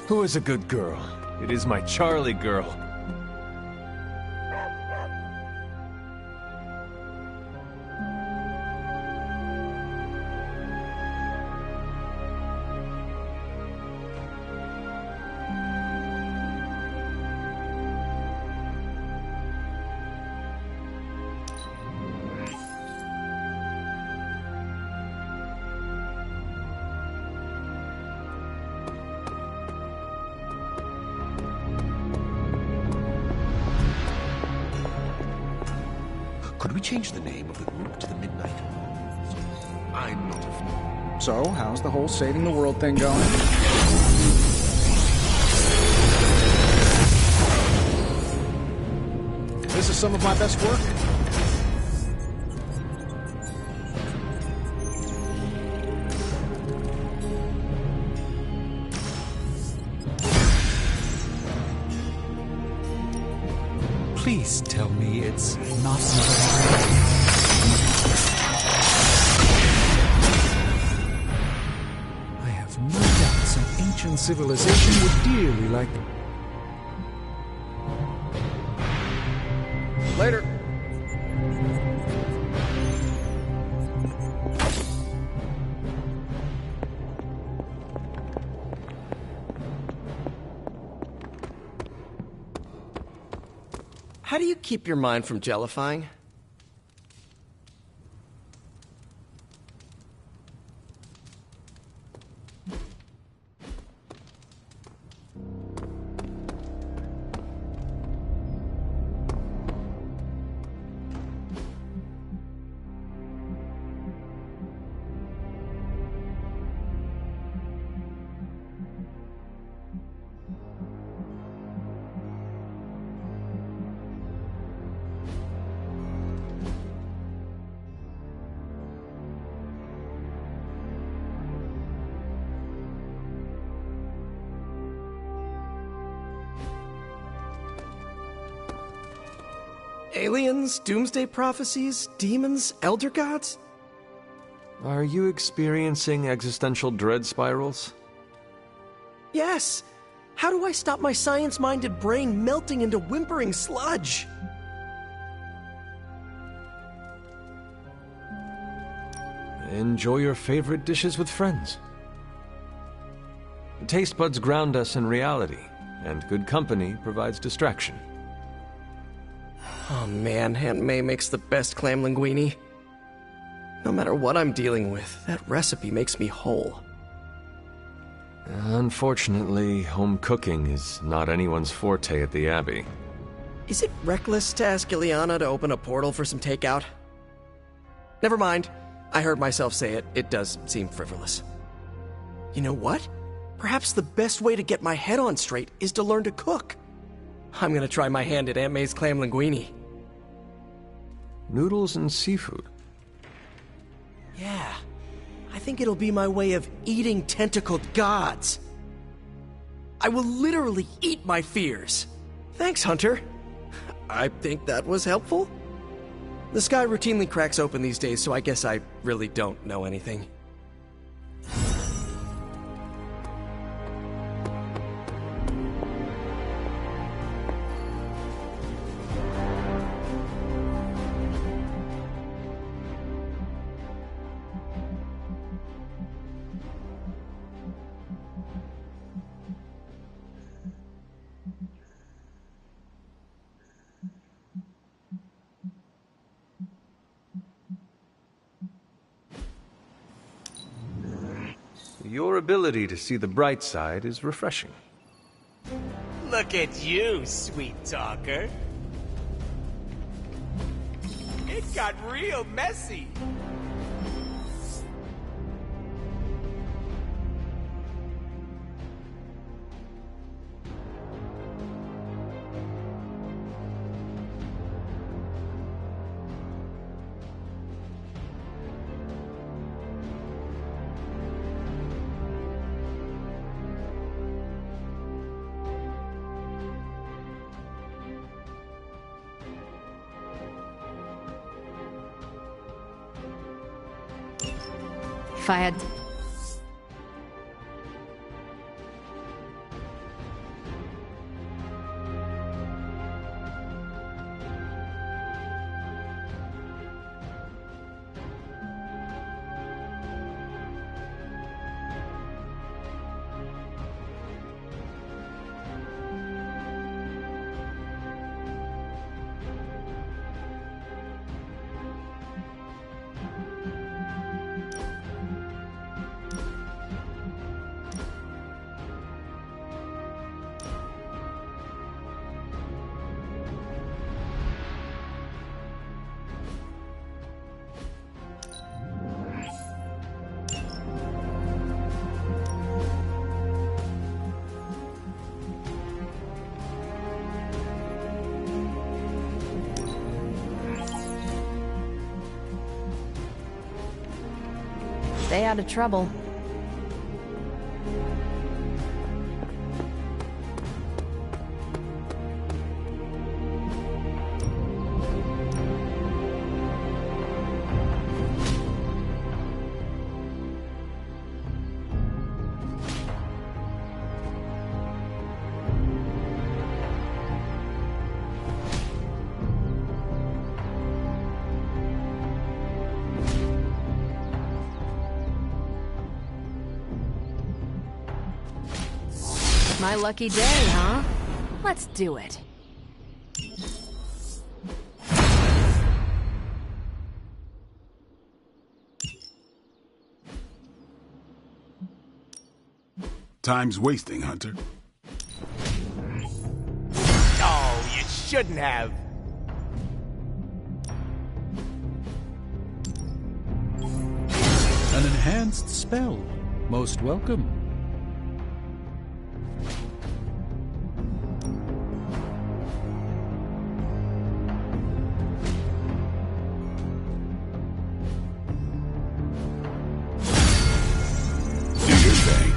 Who is a good girl? It is my Charlie girl. Could we change the name of the group to the Midnight? I'm not a fan. So, how's the whole saving the world thing going? This is some of my best work. Please tell me it's not I have no doubts an ancient civilization would dearly like them. Later. How do you keep your mind from jellifying? Aliens, doomsday prophecies, demons, elder gods? Are you experiencing existential dread spirals? Yes! How do I stop my science-minded brain melting into whimpering sludge? Enjoy your favorite dishes with friends. Taste buds ground us in reality, and good company provides distraction. Oh man, Aunt May makes the best clam linguine. No matter what I'm dealing with, that recipe makes me whole. Unfortunately, home cooking is not anyone's forte at the Abbey. Is it reckless to ask Ileana to open a portal for some takeout? Never mind. I heard myself say it. It does seem frivolous. You know what? Perhaps the best way to get my head on straight is to learn to cook. I'm gonna try my hand at Aunt May's clam linguine. Noodles and seafood. Yeah, I think it'll be my way of eating tentacled gods. I will literally eat my fears. Thanks, Hunter. I think that was helpful. The sky routinely cracks open these days, so I guess I really don't know anything. Your ability to see the bright side is refreshing. Look at you, sweet talker. It got real messy. If I had... Stay out of trouble. My lucky day, huh? Let's do it. Time's wasting, Hunter. Oh, you shouldn't have. An enhanced spell. Most welcome. Do your thing.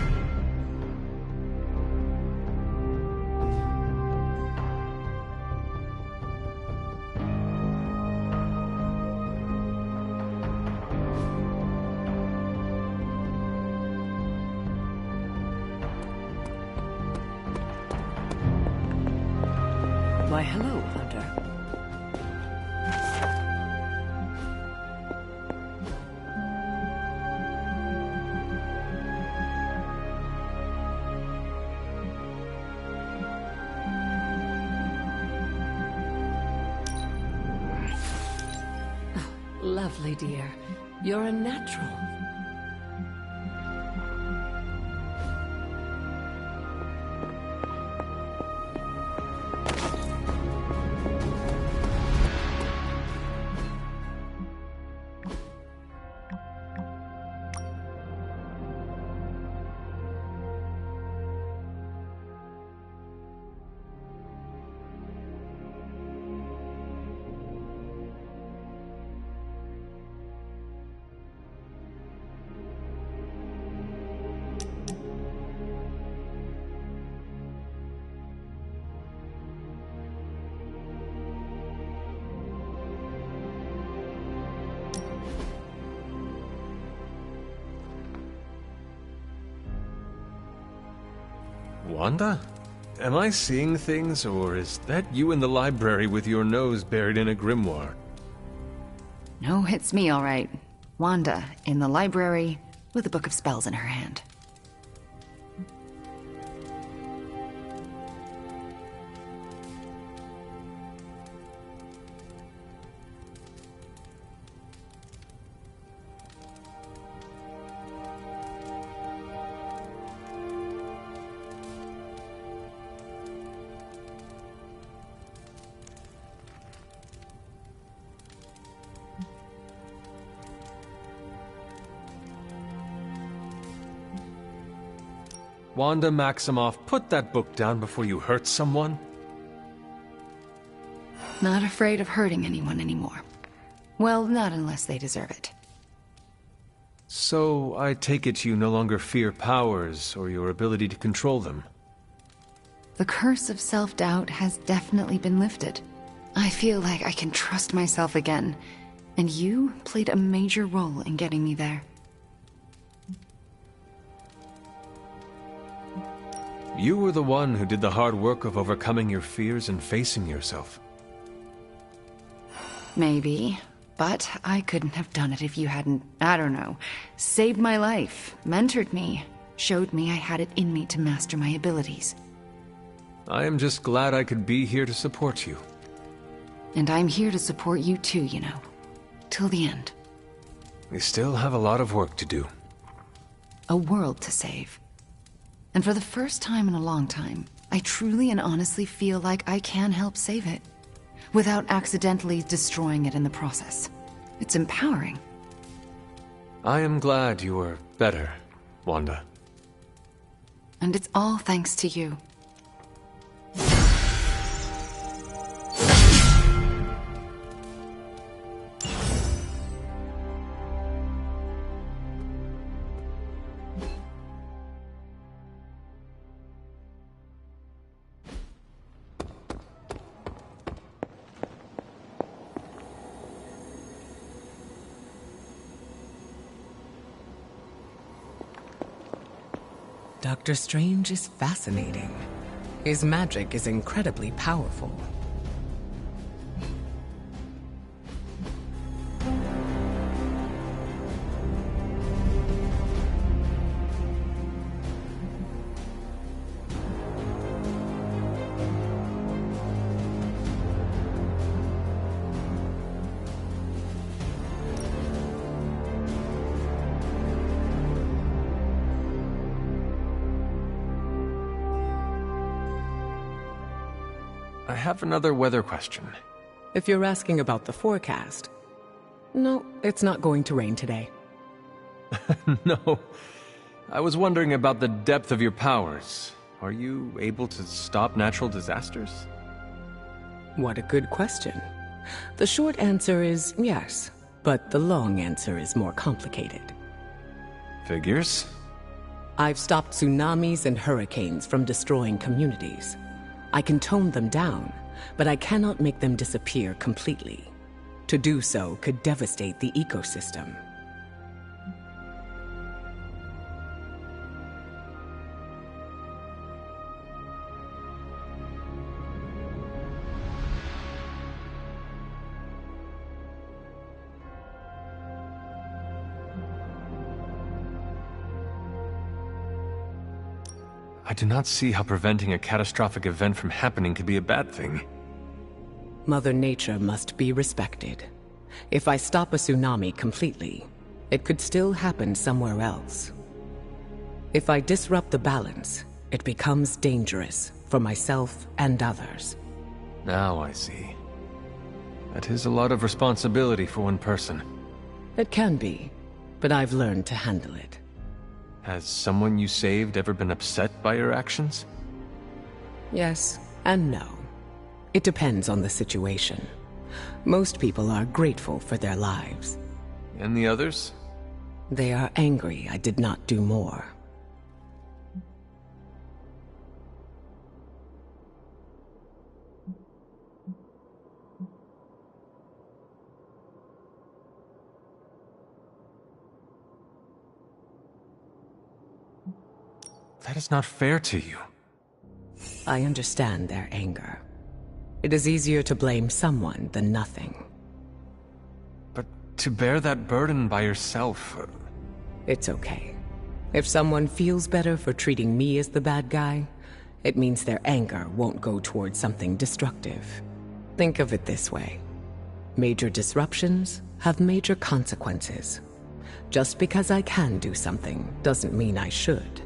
Why, hello, Hunter. Lovely, dear. You're a natural. Wanda? Am I seeing things, or is that you in the library with your nose buried in a grimoire? No, it's me, all right. Wanda, in the library, with a book of spells in her hand. Wanda Maximoff, put that book down before you hurt someone. Not afraid of hurting anyone anymore. Well, not unless they deserve it. So, I take it you no longer fear powers or your ability to control them. The curse of self-doubt has definitely been lifted. I feel like I can trust myself again, and you played a major role in getting me there. You were the one who did the hard work of overcoming your fears and facing yourself. Maybe, but I couldn't have done it if you hadn't, I don't know, saved my life, mentored me, showed me I had it in me to master my abilities. I am just glad I could be here to support you. And I'm here to support you too, you know. Till the end. We still have a lot of work to do. A world to save. And for the first time in a long time, I truly and honestly feel like I can help save it, without accidentally destroying it in the process. It's empowering. I am glad you are better, Wanda. And it's all thanks to you. Dr. Strange is fascinating. His magic is incredibly powerful. I have another weather question. If you're asking about the forecast, no, it's not going to rain today. No. I was wondering about the depth of your powers. Are you able to stop natural disasters? What a good question. The short answer is yes, but the long answer is more complicated. Figures? I've stopped tsunamis and hurricanes from destroying communities. I can tone them down, but I cannot make them disappear completely. To do so could devastate the ecosystem. I do not see how preventing a catastrophic event from happening could be a bad thing. Mother Nature must be respected. If I stop a tsunami completely, it could still happen somewhere else. If I disrupt the balance, it becomes dangerous for myself and others. Now I see. That is a lot of responsibility for one person. It can be, but I've learned to handle it. Has someone you saved ever been upset by your actions? Yes and no. It depends on the situation. Most people are grateful for their lives. And the others? They are angry I did not do more. That is not fair to you. I understand their anger. It is easier to blame someone than nothing. But to bear that burden by yourself... It's okay. If someone feels better for treating me as the bad guy, it means their anger won't go towards something destructive. Think of it this way. Major disruptions have major consequences. Just because I can do something doesn't mean I should.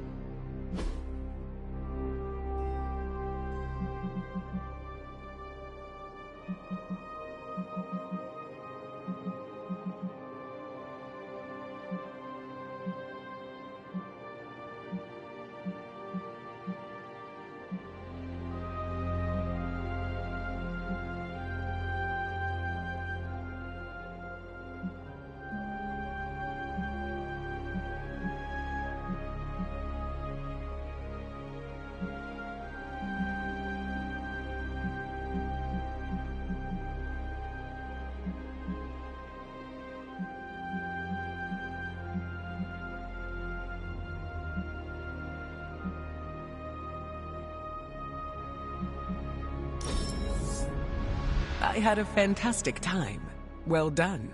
I had a fantastic time. Well done.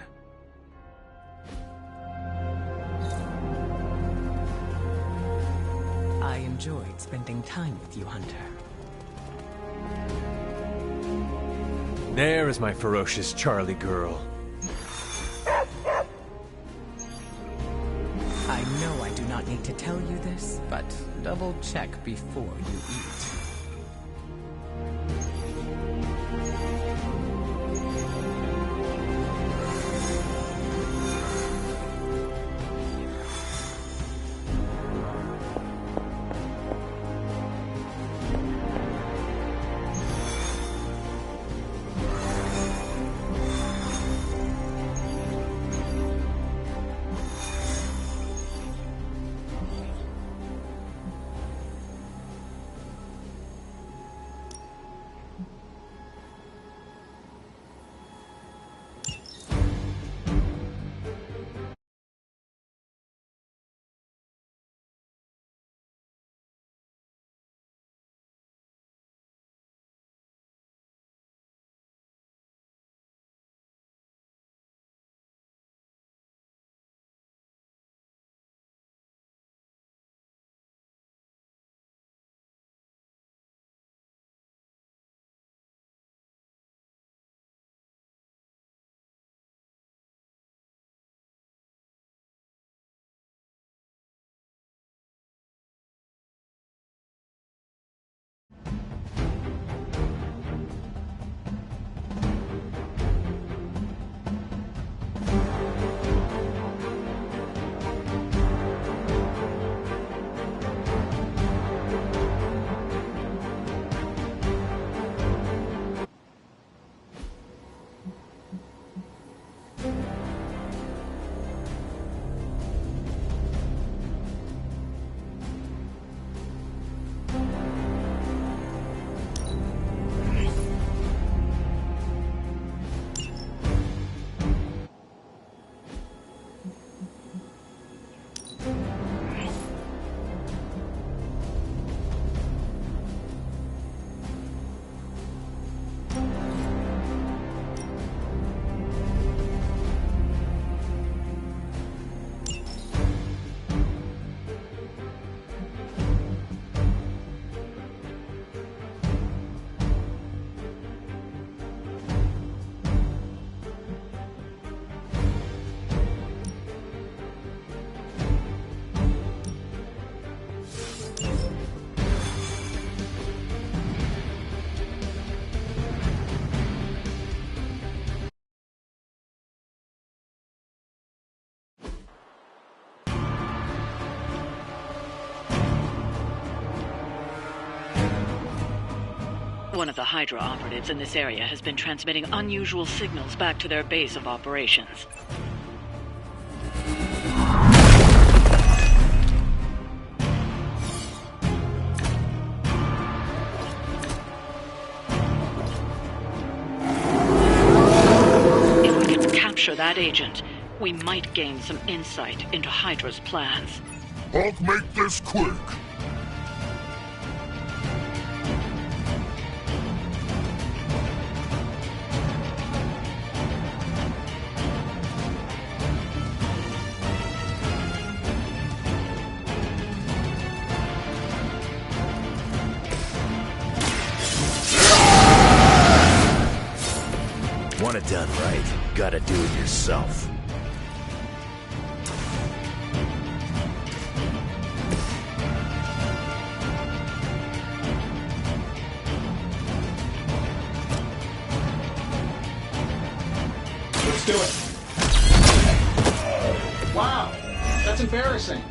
I enjoyed spending time with you, Hunter. There is my ferocious Charlie girl. I know I do not need to tell you this, but double check before you eat. One of the Hydra operatives in this area has been transmitting unusual signals back to their base of operations. If we can capture that agent, we might gain some insight into Hydra's plans. Hulk, make this quick! Want it done right, gotta do it yourself. Let's do it. Wow, that's embarrassing.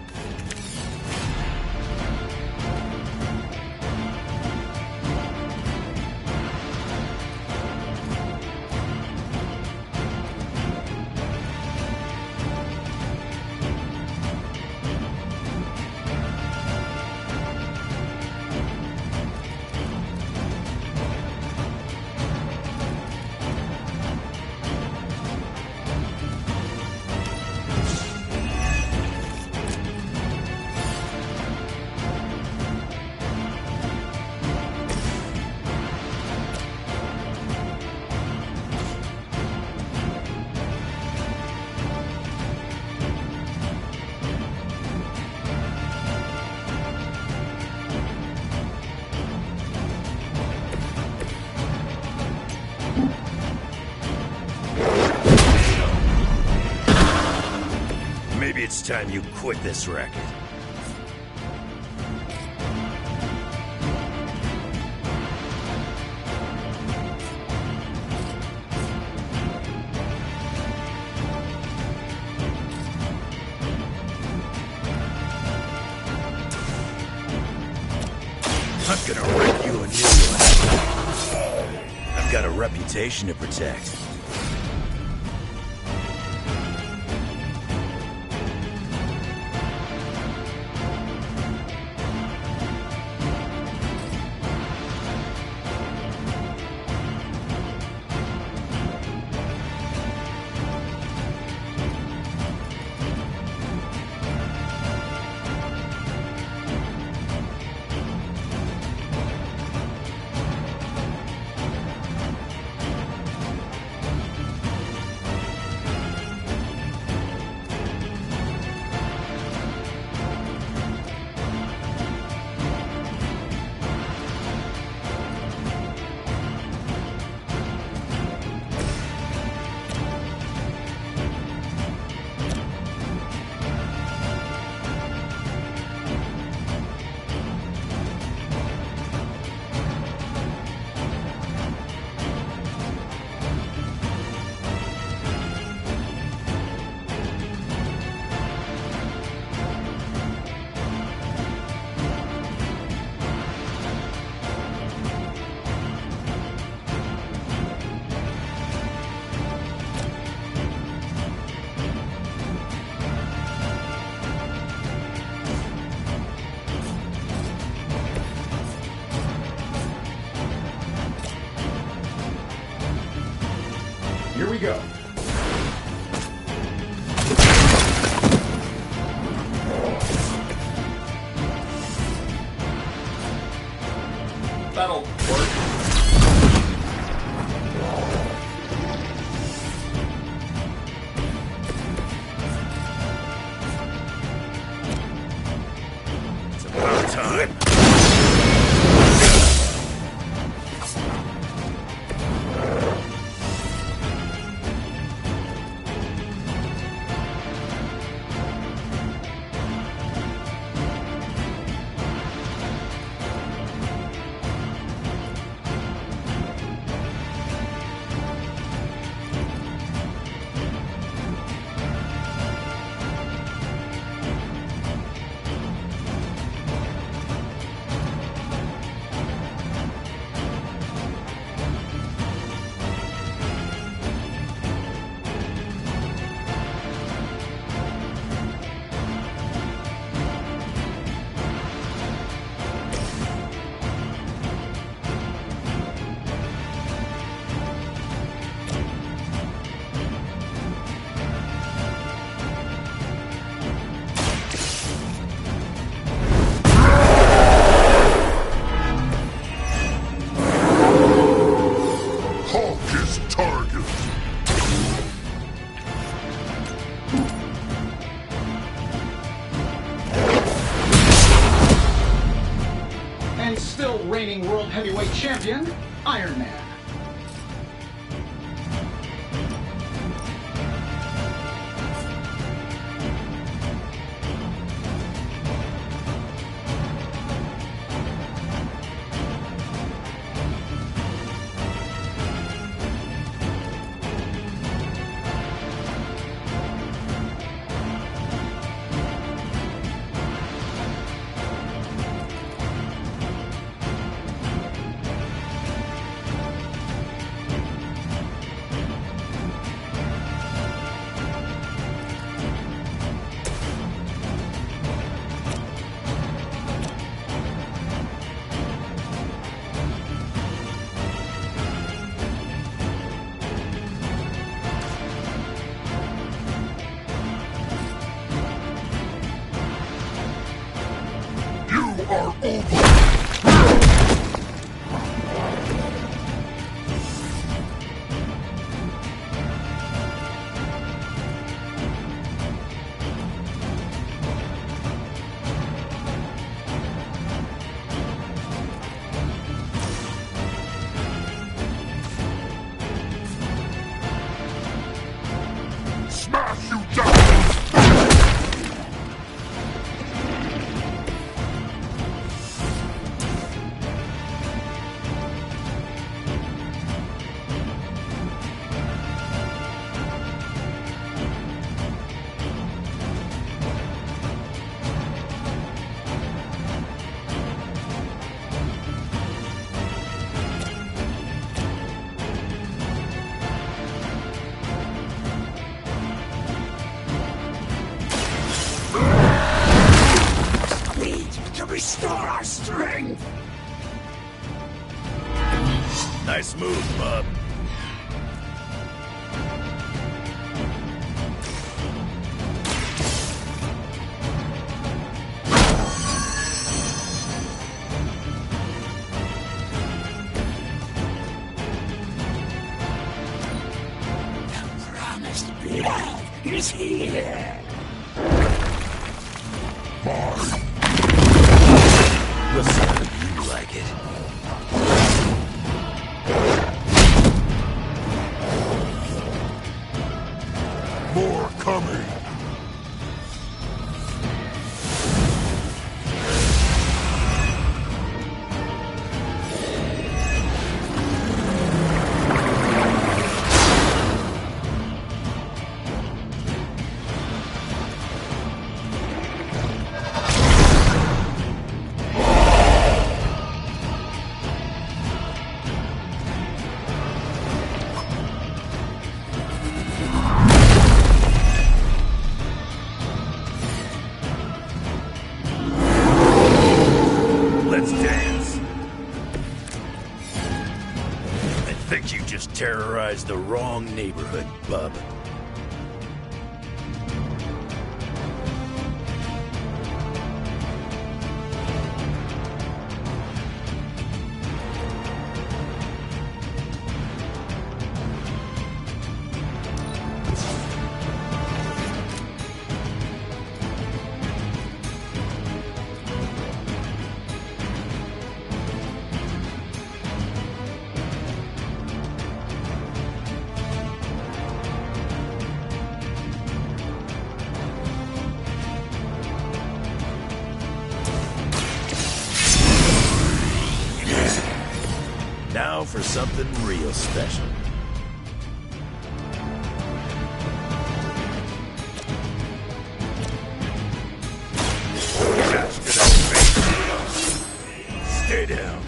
Maybe it's time you quit this racket. I'm gonna rip you a new one. I've got a reputation to protect. Here we go. That'll work. It's about time. Champion, Iron Man. Smash you down! Restore our strength! Nice move, bub. The promised blood is here! Mine. Listen, you like it. More coming. Think you just terrorized the wrong neighborhood, bub. Now for something real special. Stay down.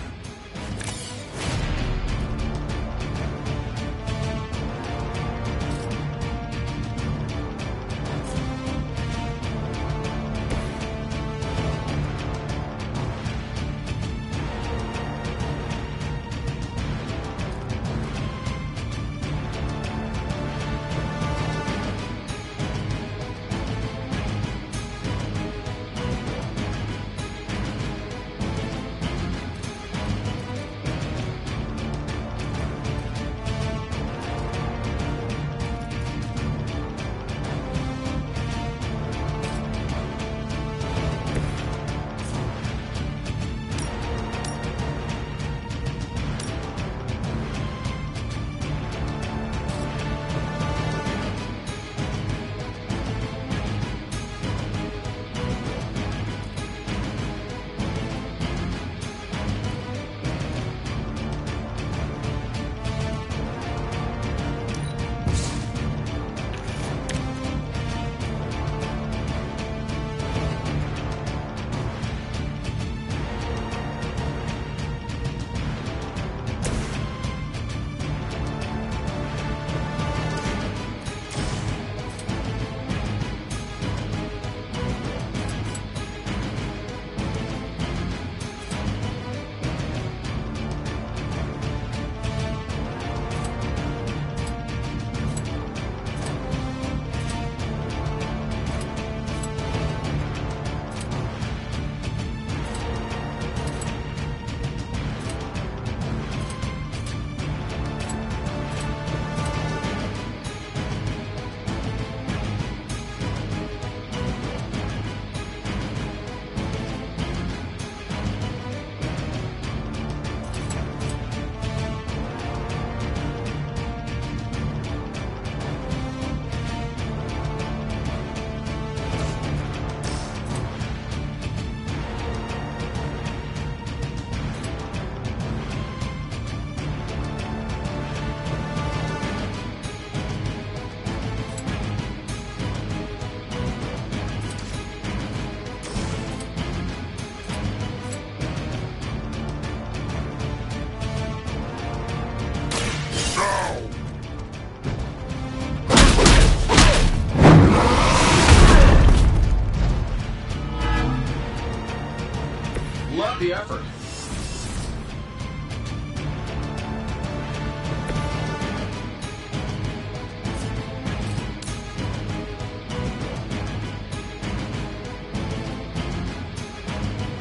effort.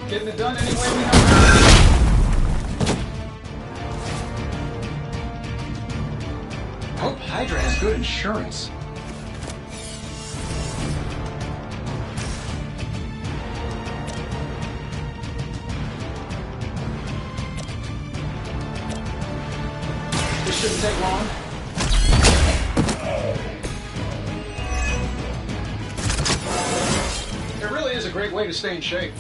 Getting it done any way we know how. Hope Hydra has good insurance. This shouldn't take long. It really is a great way to stay in shape.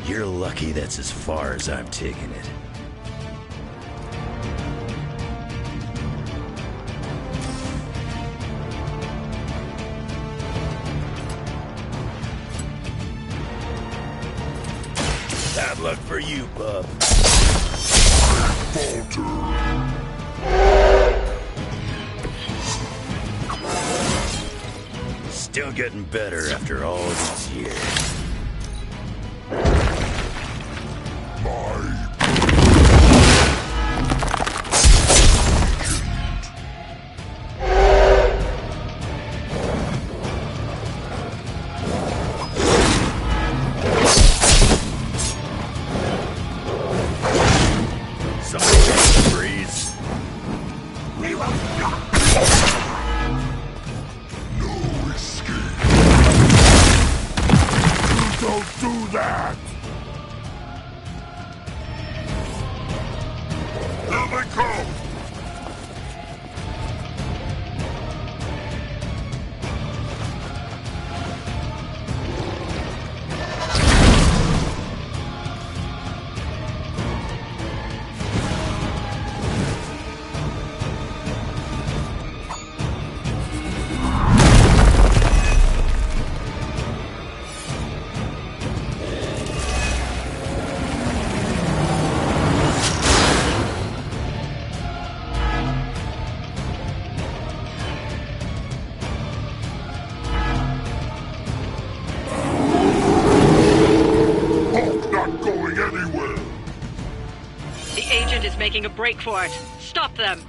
You're lucky that's as far as I'm taking it. Bad luck for you, bub. Falter. Still getting better after all these years. Making a break for it. Stop them!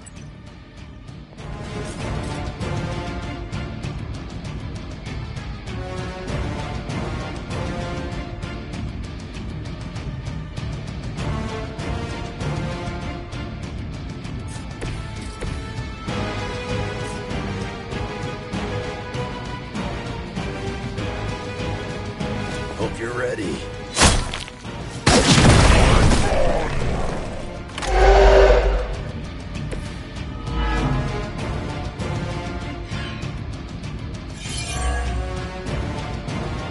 Hope you're ready.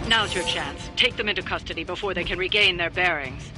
Now's your chance. Take them into custody before they can regain their bearings.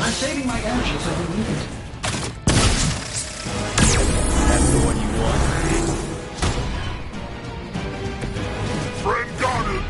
I'm saving my energy so we need it. That's the one you want. Friend got it!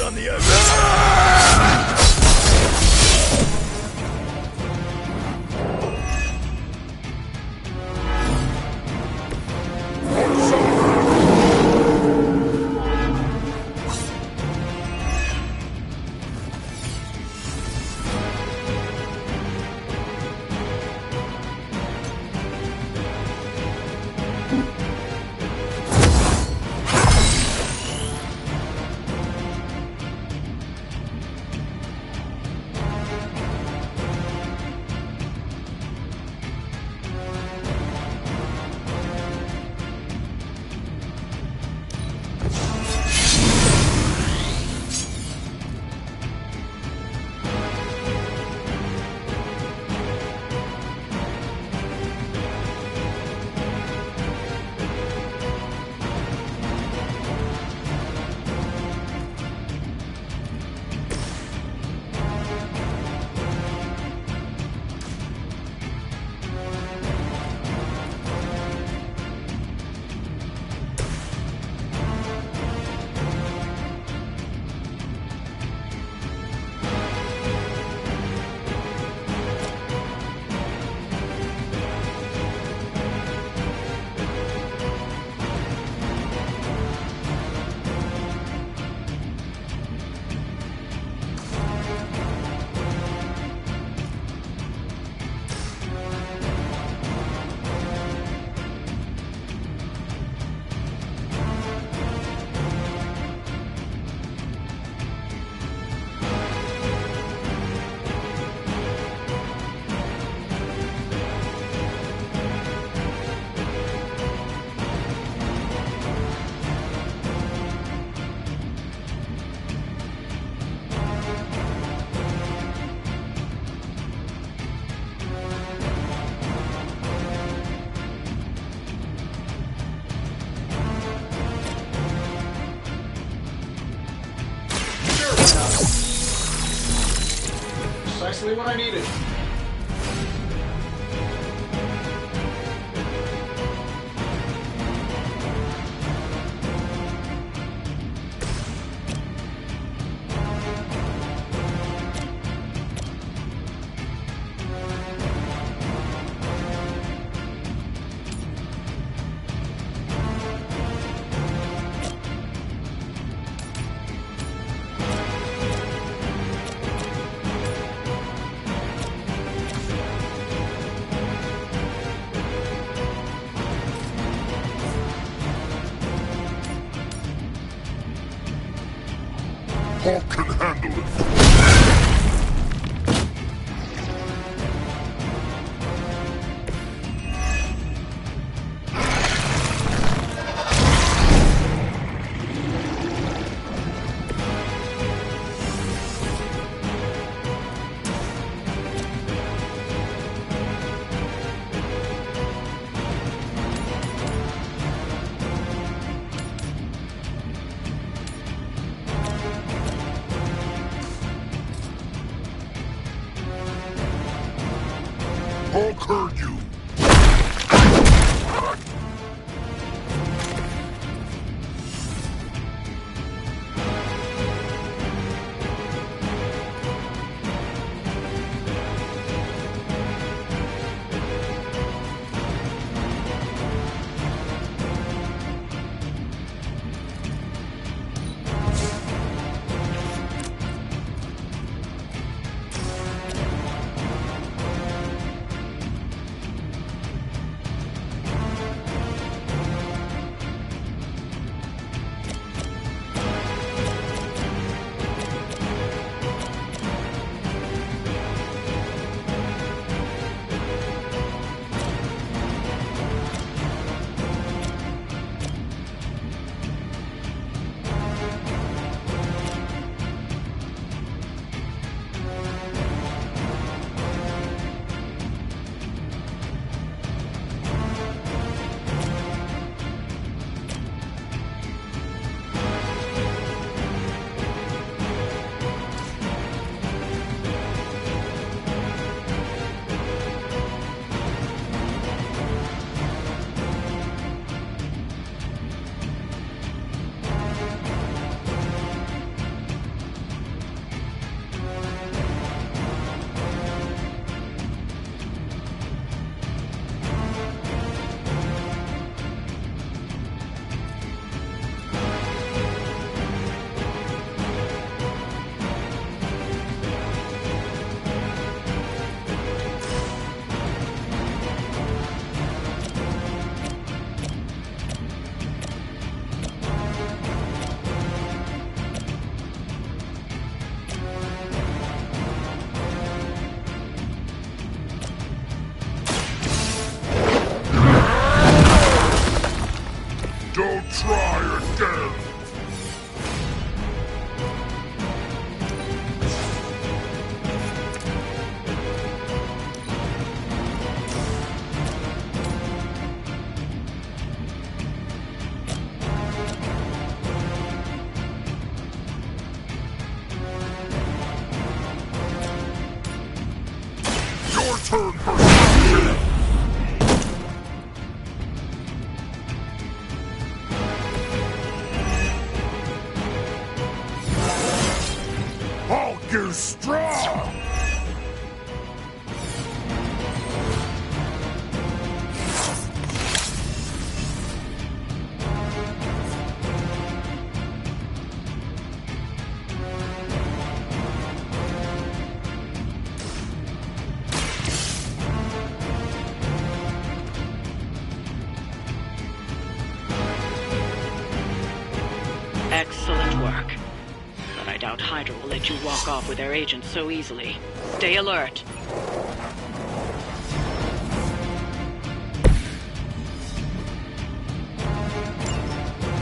On the other. precisely what I needed. Hulk can handle it. Hulk heard you. Don't try again! Your turn, Percy! Hulk is strong! Excellent work. But I doubt Hydra will let you walk off with their agents so easily. Stay alert.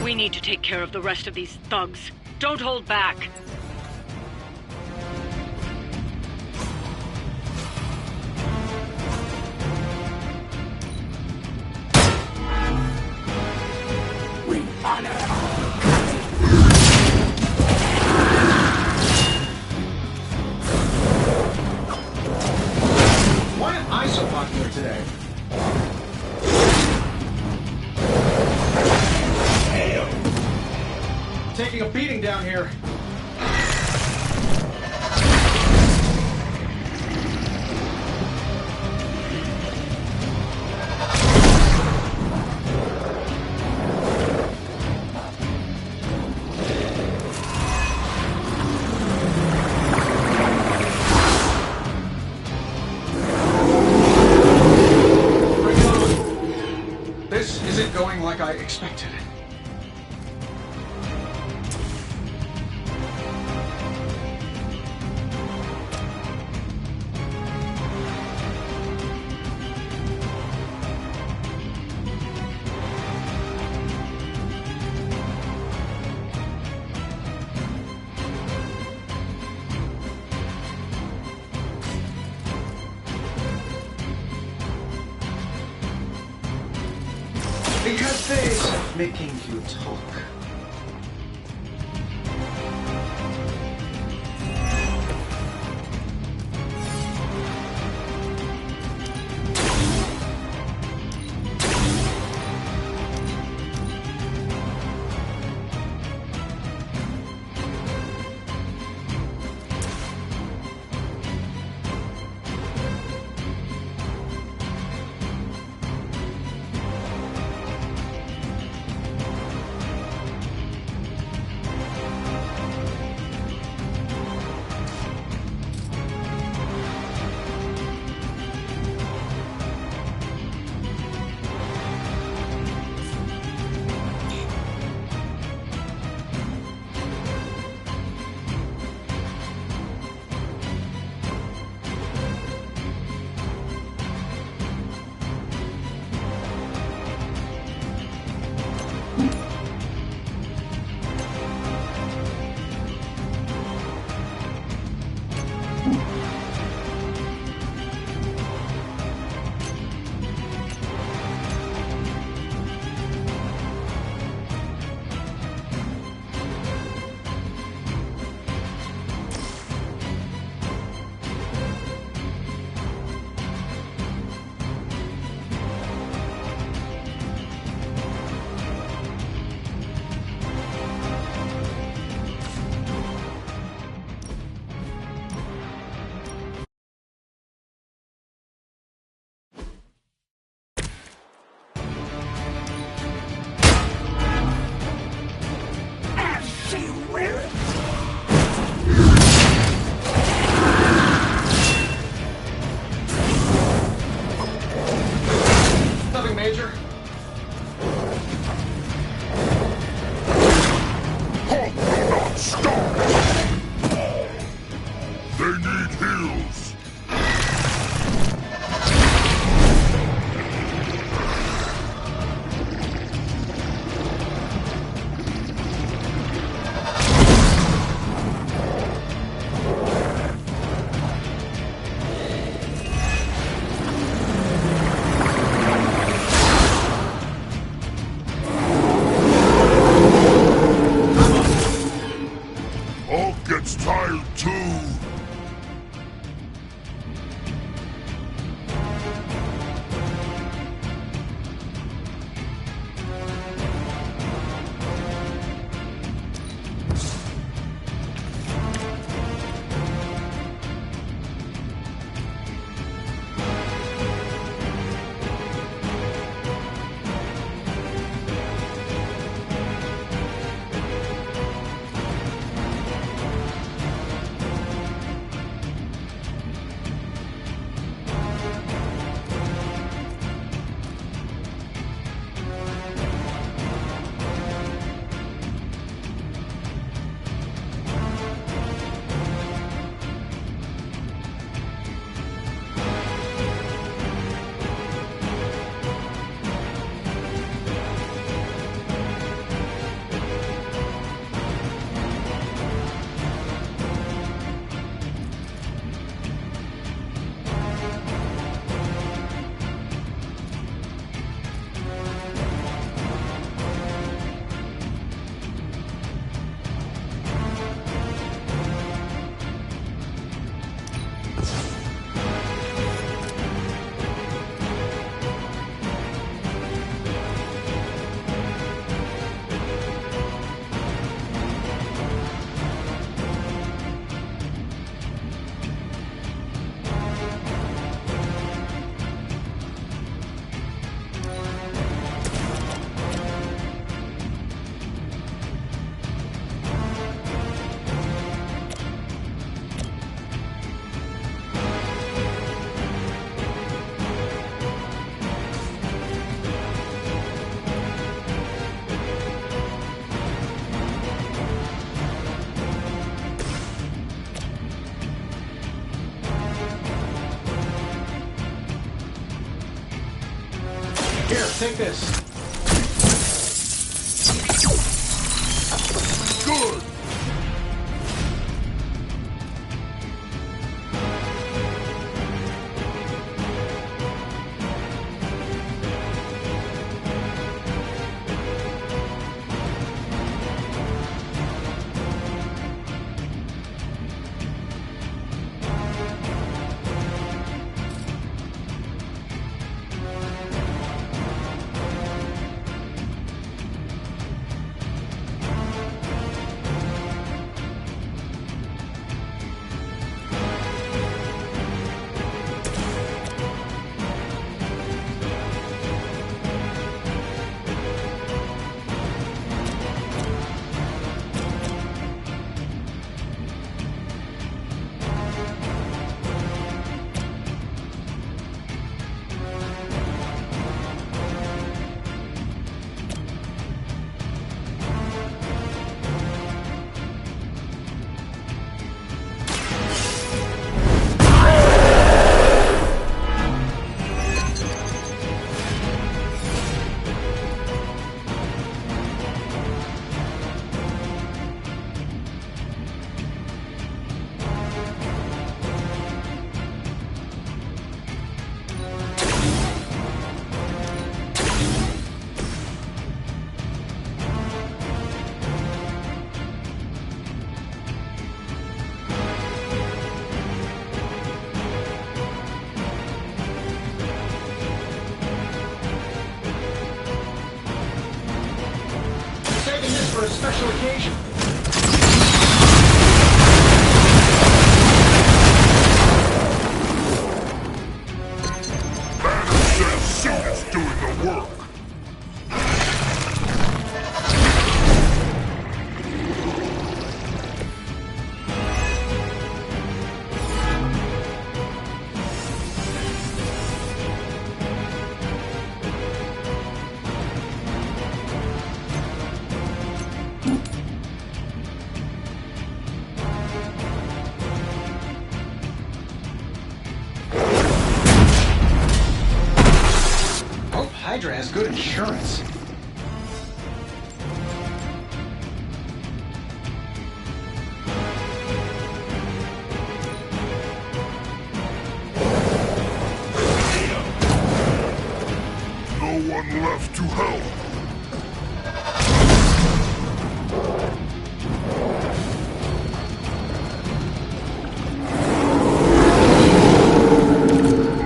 We need to take care of the rest of these thugs. Don't hold back. We honor I'm taking a beating down here. This isn't going like I expected. The cafe of making you talk. take this. Good! For a special occasion. Banner's suit is doing the work. Hydra has good insurance. No one left to help.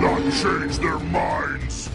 Not change their minds.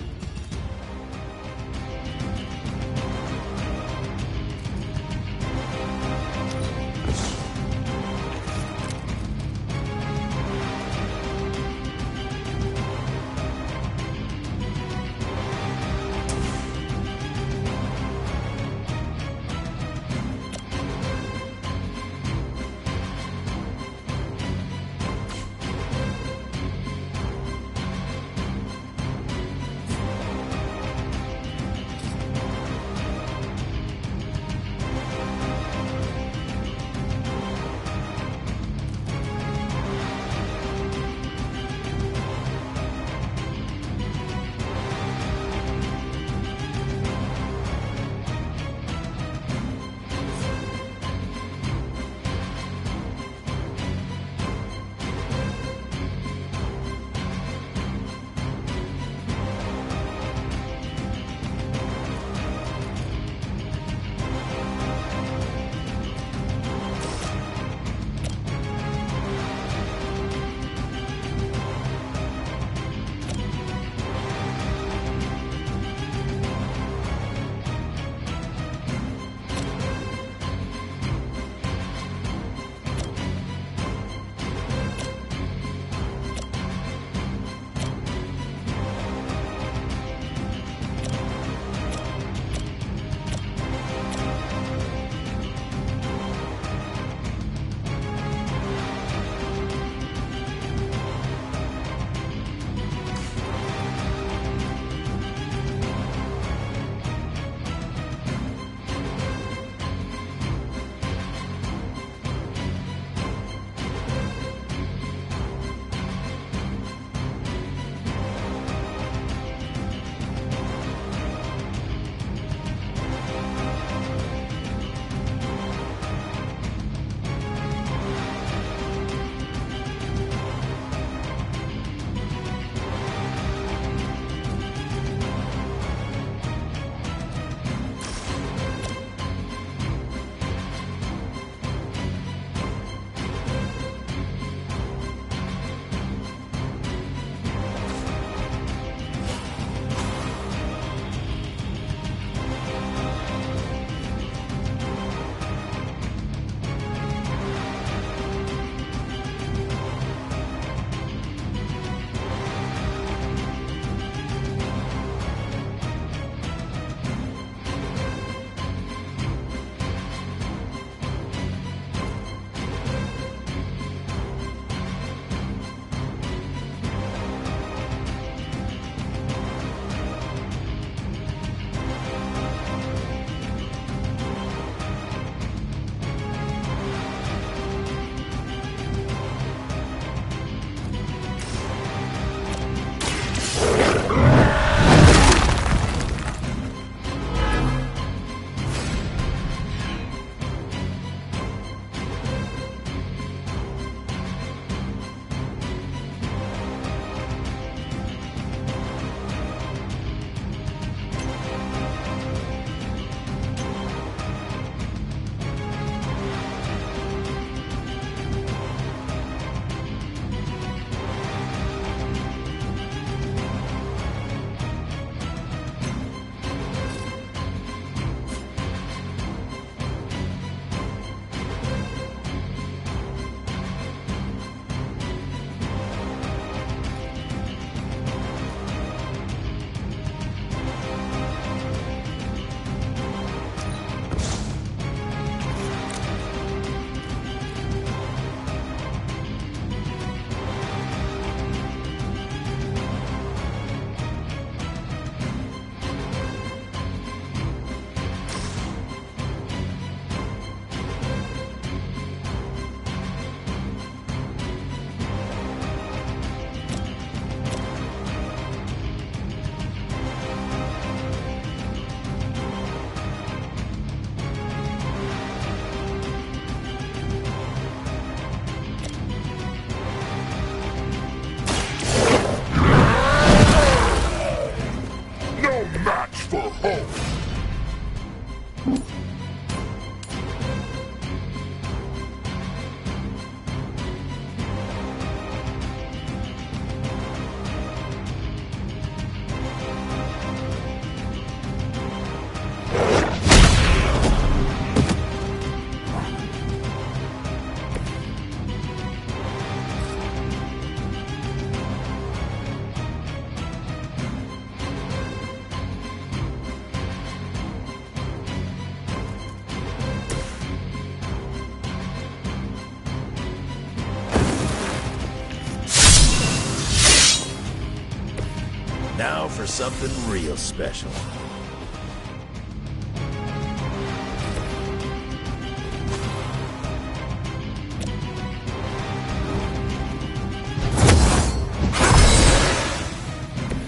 for something real special.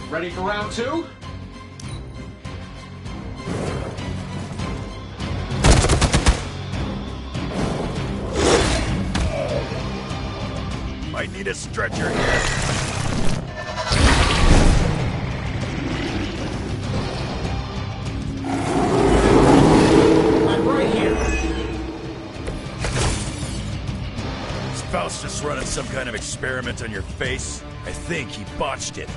Ready for round two? Might need a stretcher here. I'm right here. Is Faustus running some kind of experiment on your face? I think he botched it.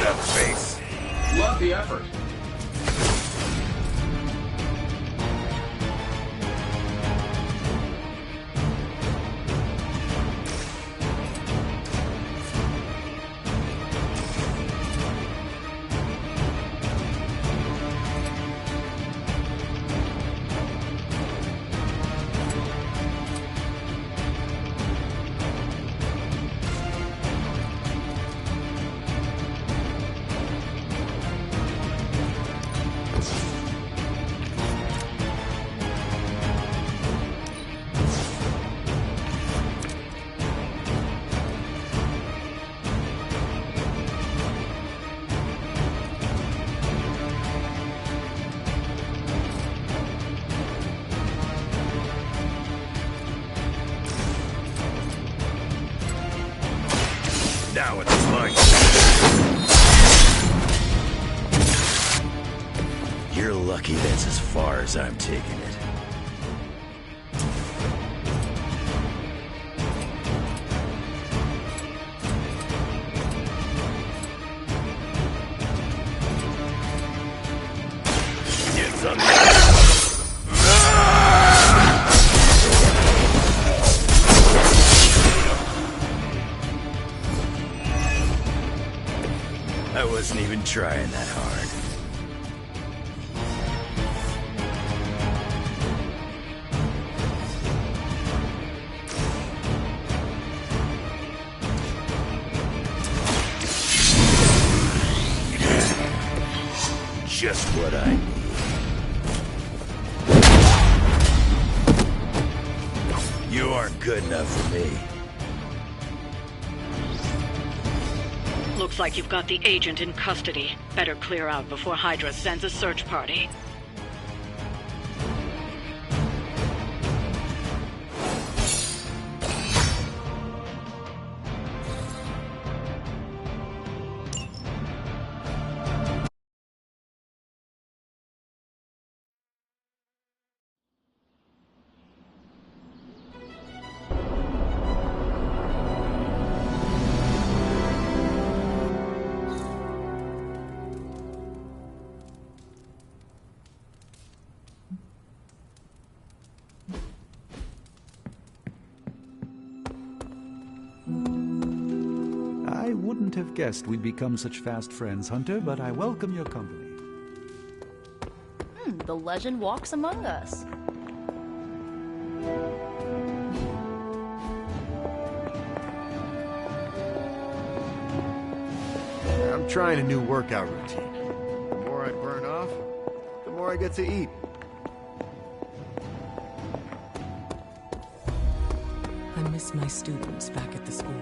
That face. Love the effort. Now it's mine. You're lucky that's as far as I'm taking it. It's I wasn't even trying that hard. Just what I need. You aren't good enough for me. Looks like you've got the agent in custody. Better clear out before Hydra sends a search party. I wouldn't have guessed we'd become such fast friends, Hunter, but I welcome your company. The legend walks among us. I'm trying a new workout routine. The more I burn off, the more I get to eat. I miss my students back at the school.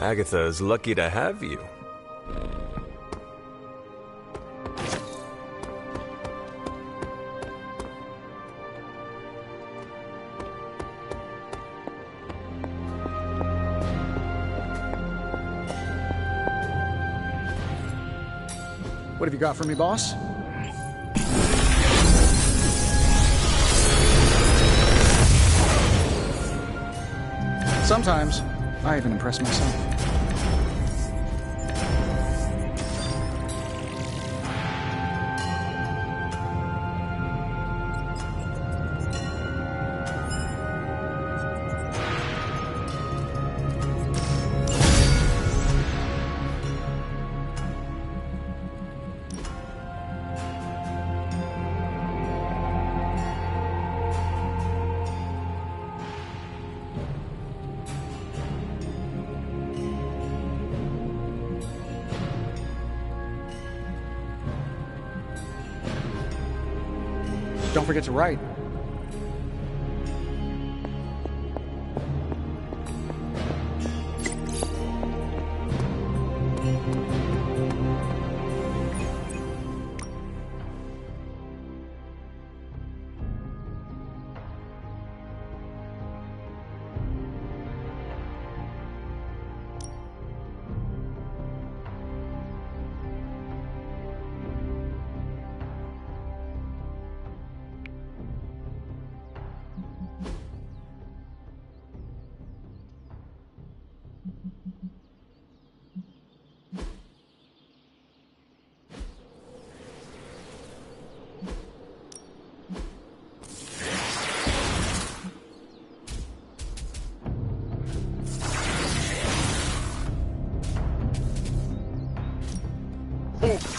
Agatha is lucky to have you. What have you got for me, boss? Sometimes, I even impress myself. Don't forget to write.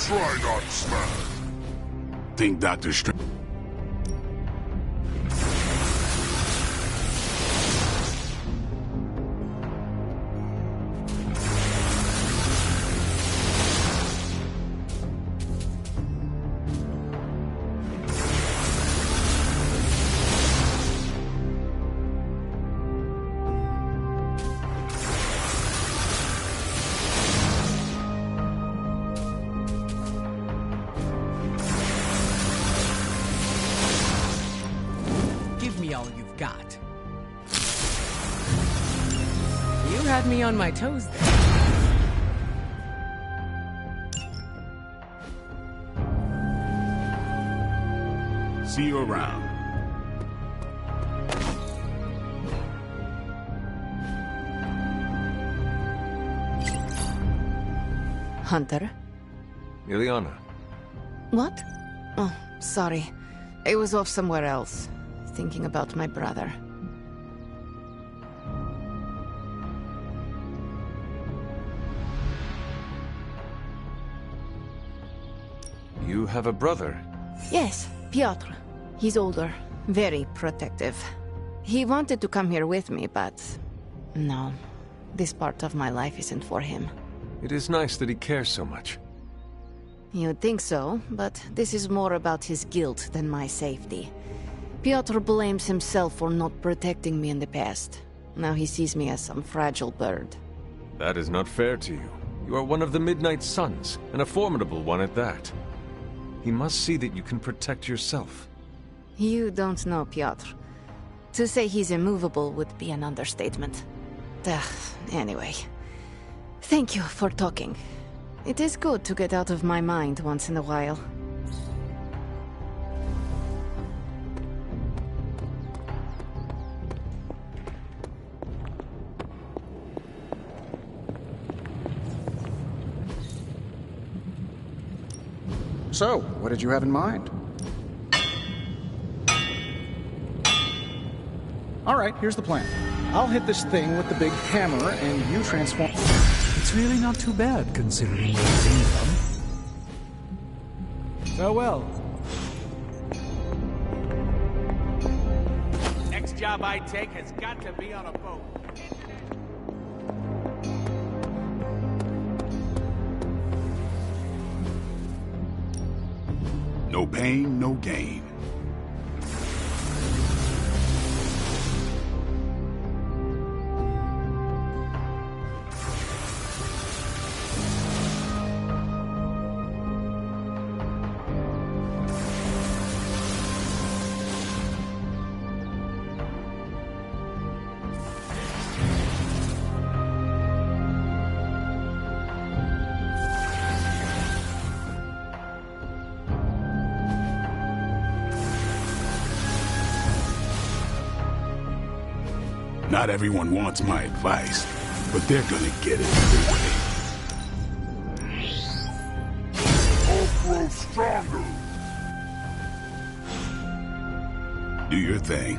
Try not smash. Think Dr. Strange. Had me on my toes there. See you around. Hunter? Ileana. What? Oh, sorry. I was off somewhere else, thinking about my brother. You have a brother? Yes, Piotr. He's older, very protective. He wanted to come here with me, but... no. This part of my life isn't for him. It is nice that he cares so much. You'd think so, but this is more about his guilt than my safety. Piotr blames himself for not protecting me in the past. Now he sees me as some fragile bird. That is not fair to you. You are one of the Midnight Suns, and a formidable one at that. He must see that you can protect yourself. You don't know Piotr. To say he's immovable would be an understatement. Anyway. Thank you for talking. It is good to get out of my mind once in a while. So, what did you have in mind? Alright, here's the plan. I'll hit this thing with the big hammer, and you transform... It's really not too bad, considering your income. Farewell. Next job I take has got to be on a boat. No pain, no gain. Not everyone wants my advice, but they're gonna get it either way. I'll grow stronger. Do your thing.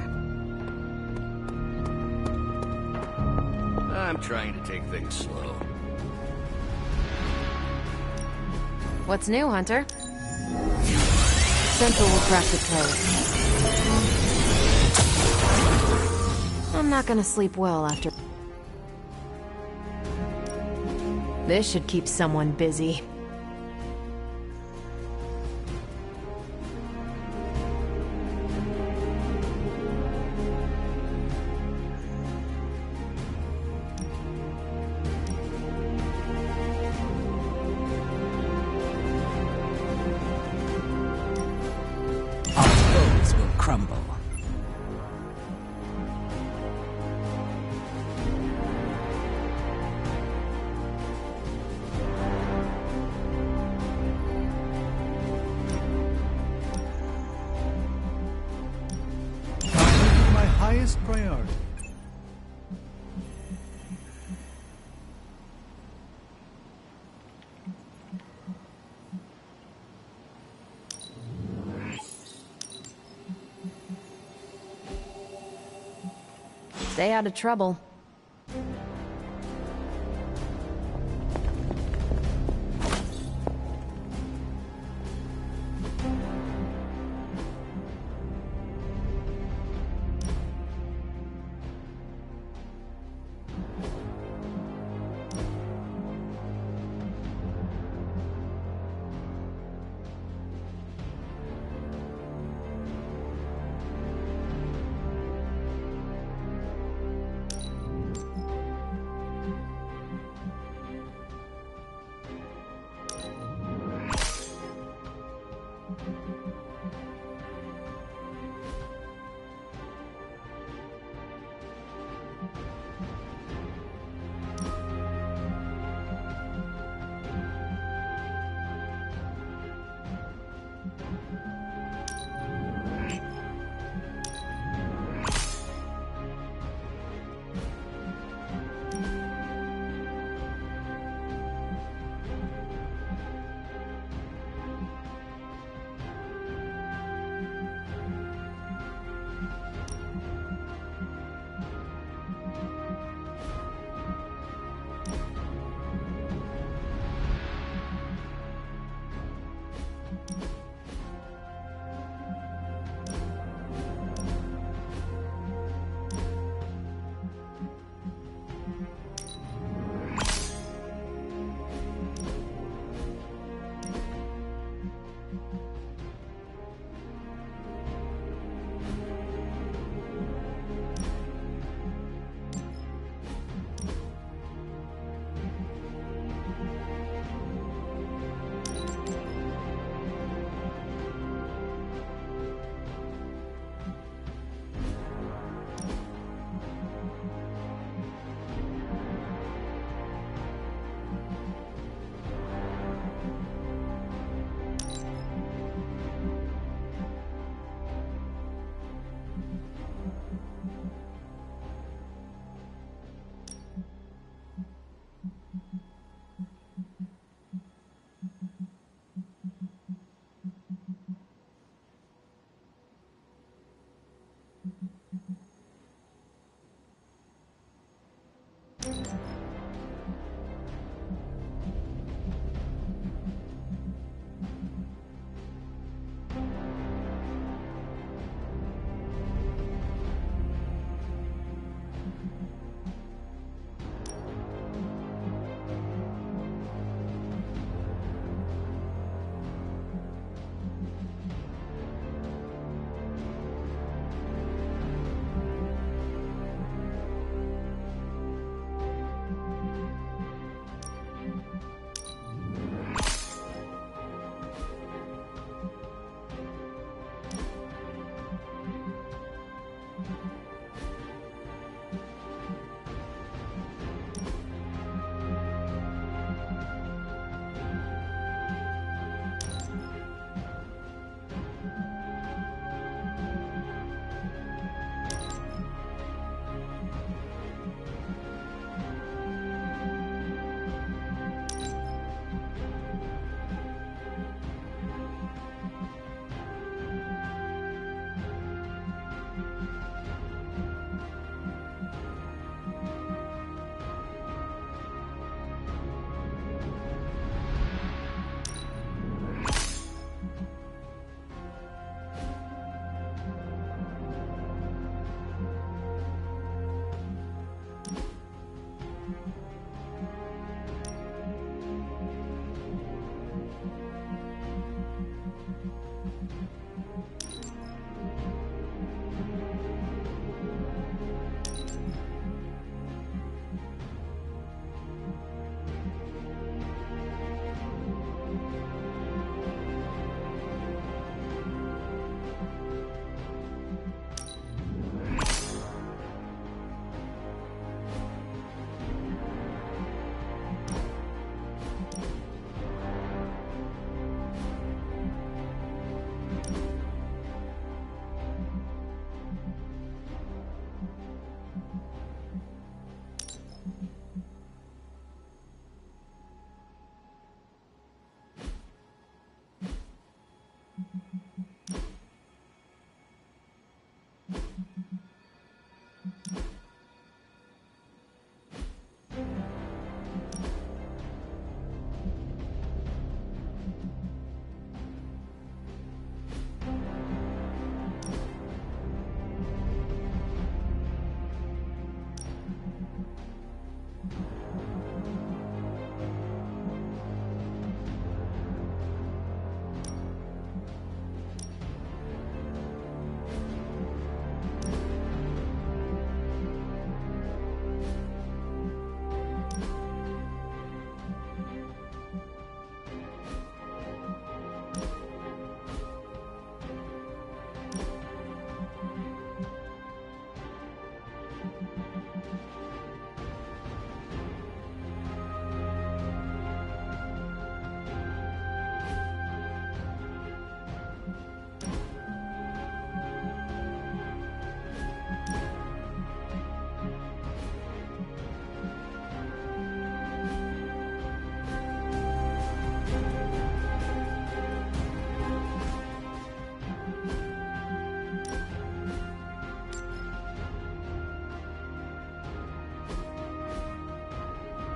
I'm trying to take things slow. What's new, Hunter? Central will crack the code. I'm not gonna sleep well after... This should keep someone busy. Crumble. My highest priority. Stay out of trouble.